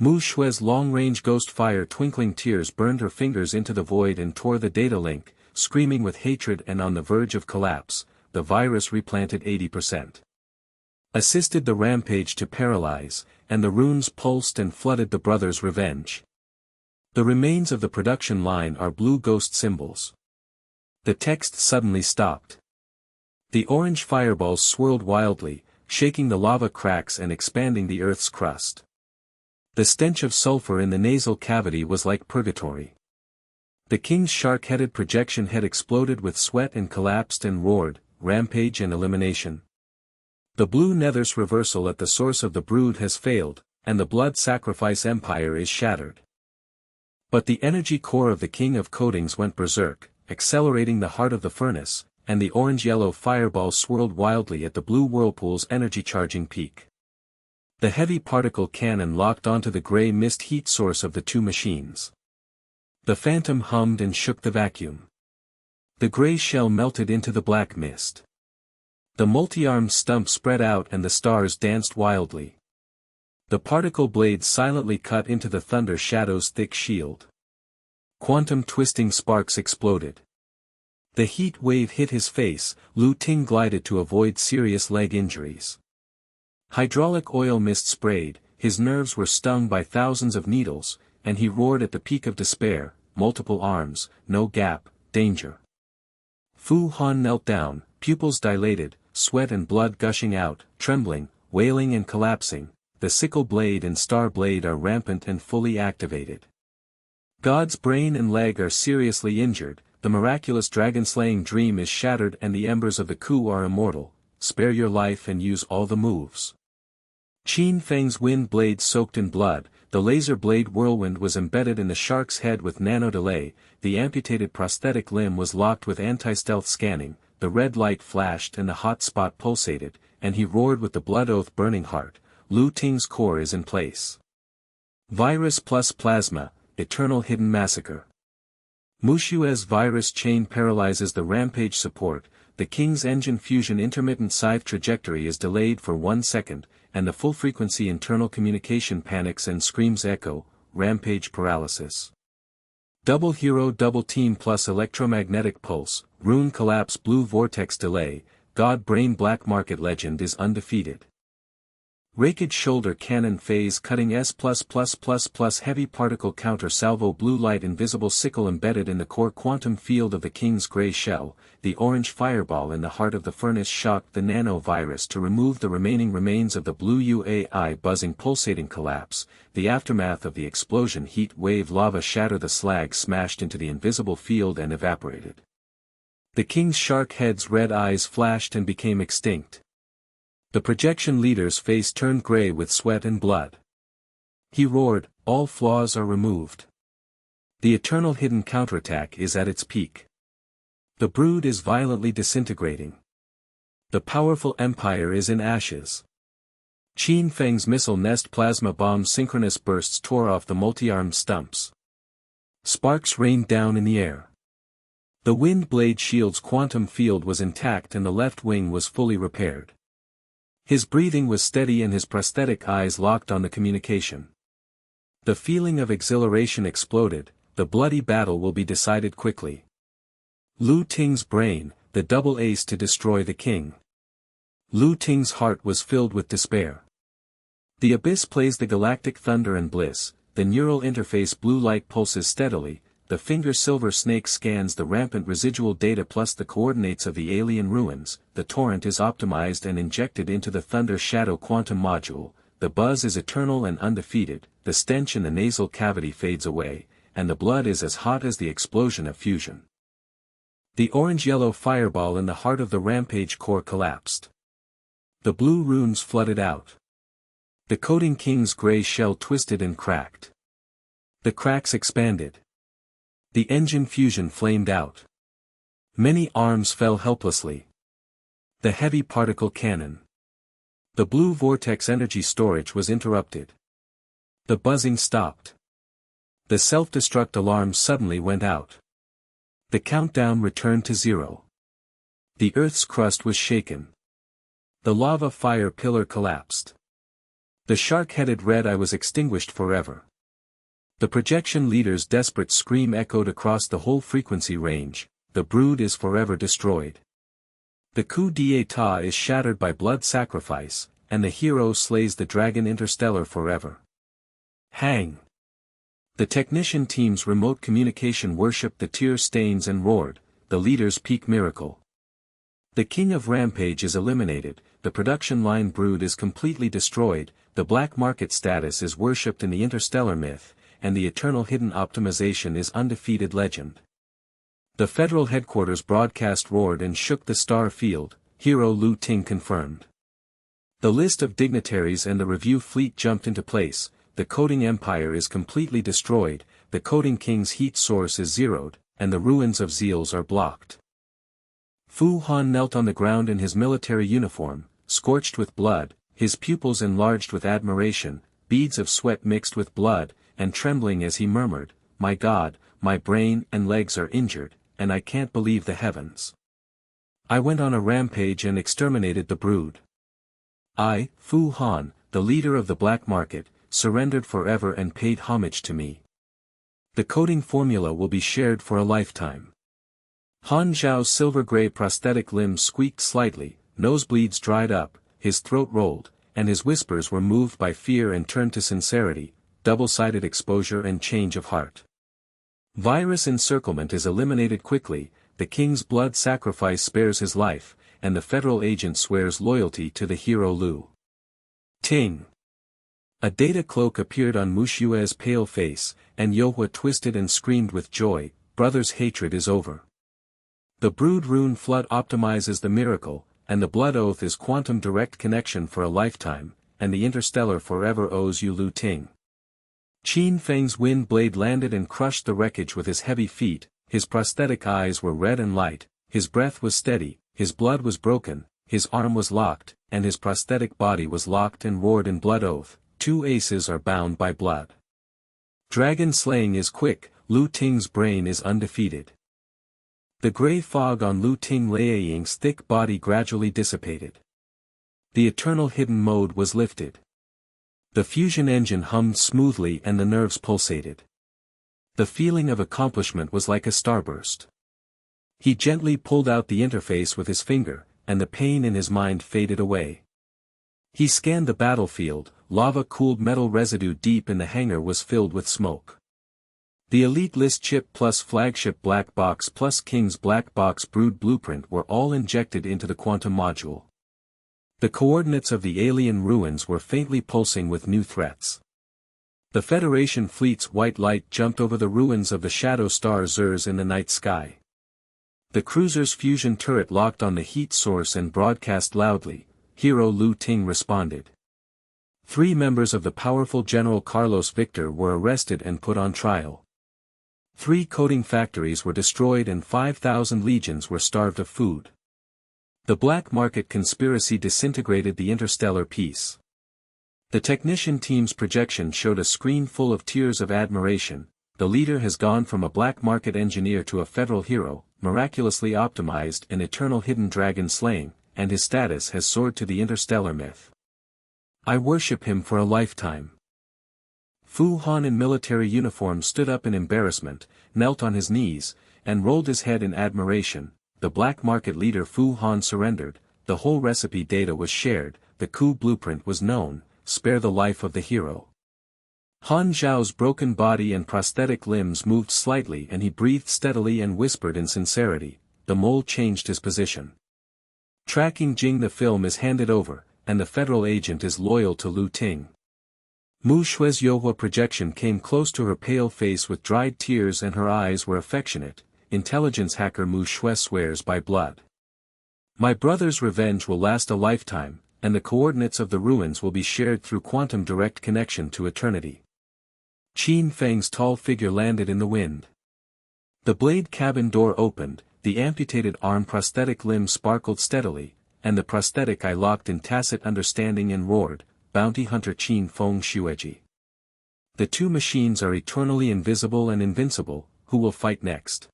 Muxue's long-range ghost fire twinkling tears burned her fingers into the void and tore the data link, screaming with hatred and on the verge of collapse, the virus replanted 80%. Assisted the rampage to paralyze, and the runes pulsed and flooded the brothers' revenge. The remains of the production line are blue ghost symbols. The text suddenly stopped. The orange fireballs swirled wildly, shaking the lava cracks and expanding the earth's crust. The stench of sulfur in the nasal cavity was like purgatory. The king's shark-headed projection head exploded with sweat and collapsed and roared, rampage and elimination. The blue nether's reversal at the source of the brood has failed, and the blood sacrifice empire is shattered. But the energy core of the king of coatings went berserk, accelerating the heart of the furnace, and the orange-yellow fireball swirled wildly at the blue whirlpool's energy-charging peak. The heavy particle cannon locked onto the gray mist heat source of the two machines. The phantom hummed and shook the vacuum. The gray shell melted into the black mist. The multi-armed stump spread out and the stars danced wildly. The particle blades silently cut into the thunder shadow's thick shield. Quantum twisting sparks exploded. The heat wave hit his face. Lu Ting glided to avoid serious leg injuries. Hydraulic oil mist sprayed, his nerves were stung by thousands of needles, and he roared at the peak of despair, multiple arms, no gap, danger. Fu Han knelt down, pupils dilated, sweat and blood gushing out, trembling, wailing and collapsing. The sickle blade and star blade are rampant and fully activated. God's brain and leg are seriously injured, the miraculous dragon-slaying dream is shattered and the embers of the coup are immortal. Spare your life and use all the moves. Qin Feng's wind blade soaked in blood, the laser blade whirlwind was embedded in the shark's head with nano delay, the amputated prosthetic limb was locked with anti-stealth scanning, the red light flashed and the hot spot pulsated, and he roared with the blood oath burning heart. Lu Ting's core is in place. Virus plus plasma, eternal hidden massacre. Muxue's virus chain paralyzes the rampage support, the king's engine fusion intermittent scythe trajectory is delayed for 1 second, and the full-frequency internal communication panics and screams echo, rampage paralysis. Double hero double team plus electromagnetic pulse, rune collapse blue vortex delay, god brain black market legend is undefeated. Raked shoulder cannon phase cutting S++++ heavy particle counter salvo blue light invisible sickle embedded in the core quantum field of the king's gray shell, the orange fireball in the heart of the furnace shocked the nano-virus to remove the remaining remains of the blue UAI buzzing pulsating collapse, the aftermath of the explosion heat wave lava shatter the slag smashed into the invisible field and evaporated. The king's shark head's red eyes flashed and became extinct. The projection leader's face turned gray with sweat and blood. He roared, all flaws are removed. The eternal hidden counterattack is at its peak. The brood is violently disintegrating. The powerful empire is in ashes. Qin Feng's missile nest plasma bomb synchronous bursts tore off the multi-armed stumps. Sparks rained down in the air. The wind blade shield's quantum field was intact and the left wing was fully repaired. His breathing was steady and his prosthetic eyes locked on the communication. The feeling of exhilaration exploded, the bloody battle will be decided quickly. Lu Ting's brain, the double ace to destroy the king. Lu Ting's heart was filled with despair. The abyss plays the galactic thunder and bliss, the neural interface blue light pulses steadily, the finger silver snake scans the rampant residual data plus the coordinates of the alien ruins, the torrent is optimized and injected into the thunder shadow quantum module, the buzz is eternal and undefeated, the stench in the nasal cavity fades away, and the blood is as hot as the explosion of fusion. The orange-yellow fireball in the heart of the rampage core collapsed. The blue runes flooded out. The coating king's gray shell twisted and cracked. The cracks expanded. The engine fusion flamed out. Many arms fell helplessly. The heavy particle cannon. The blue vortex energy storage was interrupted. The buzzing stopped. The self-destruct alarm suddenly went out. The countdown returned to 0. The Earth's crust was shaken. The lava fire pillar collapsed. The shark-headed red eye was extinguished forever. The projection leader's desperate scream echoed across the whole frequency range, the brood is forever destroyed. The coup d'état is shattered by blood sacrifice, and the hero slays the dragon interstellar forever. Hang! The technician team's remote communication worshipped the tear stains and roared, the leader's peak miracle. The king of rampage is eliminated, the production line brood is completely destroyed, the black market status is worshipped in the interstellar myth, and the eternal hidden optimization is undefeated legend. The federal headquarters broadcast roared and shook the star field, Hero Lu Ting confirmed. The list of dignitaries and the review fleet jumped into place. The coding empire is completely destroyed, the coding king's heat source is zeroed, and the ruins of Zeals are blocked. Fu Han knelt on the ground in his military uniform, scorched with blood, his pupils enlarged with admiration, beads of sweat mixed with blood, and trembling as he murmured, "My God, my brain and legs are injured, and I can't believe the heavens. I went on a rampage and exterminated the brood. I, Fu Han, the leader of the black market, surrendered forever and paid homage to me. The coding formula will be shared for a lifetime." Han Xiao's silver-gray prosthetic limbs squeaked slightly, nosebleeds dried up, his throat rolled, and his whispers were moved by fear and turned to sincerity, double-sided exposure and change of heart. Virus encirclement is eliminated quickly, the king's blood sacrifice spares his life, and the federal agent swears loyalty to the hero Lu Ting. A data cloak appeared on Muxue's pale face, and Yohua twisted and screamed with joy, "Brother's hatred is over. The brood rune flood optimizes the miracle, and the blood oath is quantum direct connection for a lifetime, and the interstellar forever owes you Lu Ting." Qin Feng's wind blade landed and crushed the wreckage with his heavy feet, his prosthetic eyes were red and light, his breath was steady, his blood was broken, his arm was locked, and his prosthetic body was locked and roared in blood oath, "Two aces are bound by blood. Dragon slaying is quick, Lu Ting's brain is undefeated." The gray fog on Lu Ting Liaying's thick body gradually dissipated. The eternal hidden mode was lifted. The fusion engine hummed smoothly and the nerves pulsated. The feeling of accomplishment was like a starburst. He gently pulled out the interface with his finger, and the pain in his mind faded away. He scanned the battlefield, lava-cooled metal residue deep in the hangar was filled with smoke. The Elite List chip plus flagship black box plus King's black box brood blueprint were all injected into the quantum module. The coordinates of the alien ruins were faintly pulsing with new threats. The Federation fleet's white light jumped over the ruins of the shadow star Zers in the night sky. The cruiser's fusion turret locked on the heat source and broadcast loudly, "Hero Lu Ting responded." 3 members of the powerful General Carlos Victor were arrested and put on trial. 3 coding factories were destroyed and 5,000 legions were starved of food. The black market conspiracy disintegrated the interstellar peace. The technician team's projection showed a screen full of tears of admiration. The leader has gone from a black market engineer to a federal hero, miraculously optimized and eternal hidden dragon slaying, and his status has soared to the interstellar myth. I worship him for a lifetime. Fu Han in military uniform stood up in embarrassment, knelt on his knees, and rolled his head in admiration. The black market leader Fu Han surrendered, the whole recipe data was shared, the coup blueprint was known, spare the life of the hero. Han Xiao's broken body and prosthetic limbs moved slightly and he breathed steadily and whispered in sincerity, the mole changed his position. Tracking Jing the film is handed over, and the federal agent is loyal to Lu Ting. Muxue's Yohua projection came close to her pale face with dried tears and her eyes were affectionate. Intelligence hacker Muxue swears by blood. My brother's revenge will last a lifetime, and the coordinates of the ruins will be shared through quantum direct connection to eternity. Qin Feng's tall figure landed in the wind. The blade cabin door opened, the amputated arm prosthetic limb sparkled steadily, and the prosthetic eye locked in tacit understanding and roared, Bounty Hunter Qin Feng Xueji. The 2 machines are eternally invisible and invincible, who will fight next?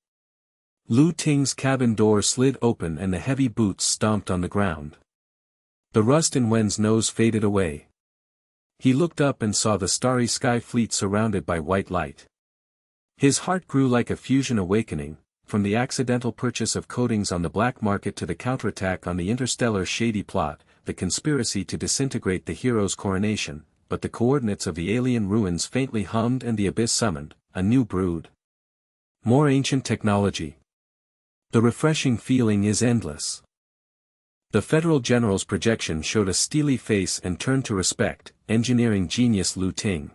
Lu Ting's cabin door slid open and the heavy boots stomped on the ground. The rust in Wen's nose faded away. He looked up and saw the starry sky fleet surrounded by white light. His heart grew like a fusion awakening, from the accidental purchase of coatings on the black market to the counterattack on the interstellar shady plot, the conspiracy to disintegrate the hero's coronation, but the coordinates of the alien ruins faintly hummed and the abyss summoned, a new brood. More ancient technology. The refreshing feeling is endless. The federal general's projection showed a steely face and turned to respect, engineering genius Lu Ting.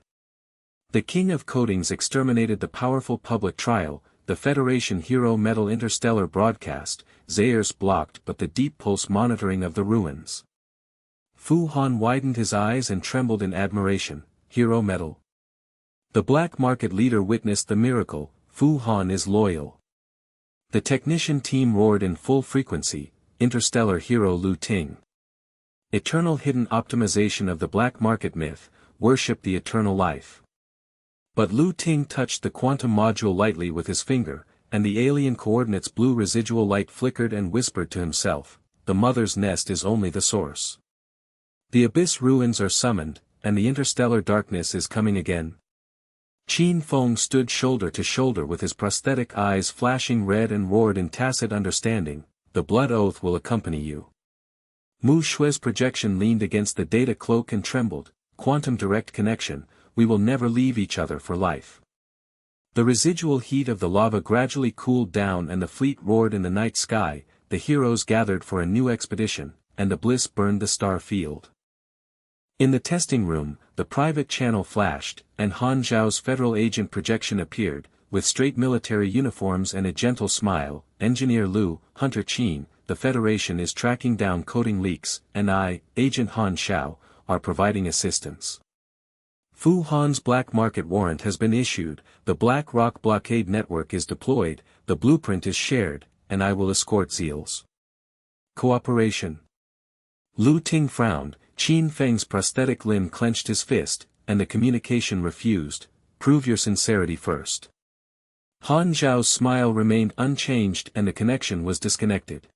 The king of codings exterminated the powerful public trial, the Federation Hero Metal Interstellar broadcast, Zayers blocked but the deep pulse monitoring of the ruins. Fu Han widened his eyes and trembled in admiration. Hero Metal. The black market leader witnessed the miracle. Fu Han is loyal. The technician team roared in full frequency. Interstellar hero Lu Ting. Eternal hidden optimization of the black market myth, worship the eternal life. But Lu Ting touched the quantum module lightly with his finger, and the alien coordinates blue residual light flickered and whispered to himself, the mother's nest is only the source. The abyss ruins are summoned, and the interstellar darkness is coming again. Qin Feng stood shoulder to shoulder with his prosthetic eyes flashing red and roared in tacit understanding, the blood oath will accompany you. Muxue's projection leaned against the data cloak and trembled, quantum direct connection, we will never leave each other for life. The residual heat of the lava gradually cooled down and the fleet roared in the night sky, the heroes gathered for a new expedition, and the bliss burned the star field. In the testing room, the private channel flashed, and Han Xiao's federal agent projection appeared, with straight military uniforms and a gentle smile, Engineer Lu, Hunter Qin, the Federation is tracking down coding leaks, and I, Agent Han Xiao, are providing assistance. Fu Han's black market warrant has been issued, the Black Rock blockade network is deployed, the blueprint is shared, and I will escort SEALs. Cooperation. Lu Ting frowned, Qin Feng's prosthetic limb clenched his fist, and the communication refused, prove your sincerity first. Han Xiao's smile remained unchanged and the connection was disconnected.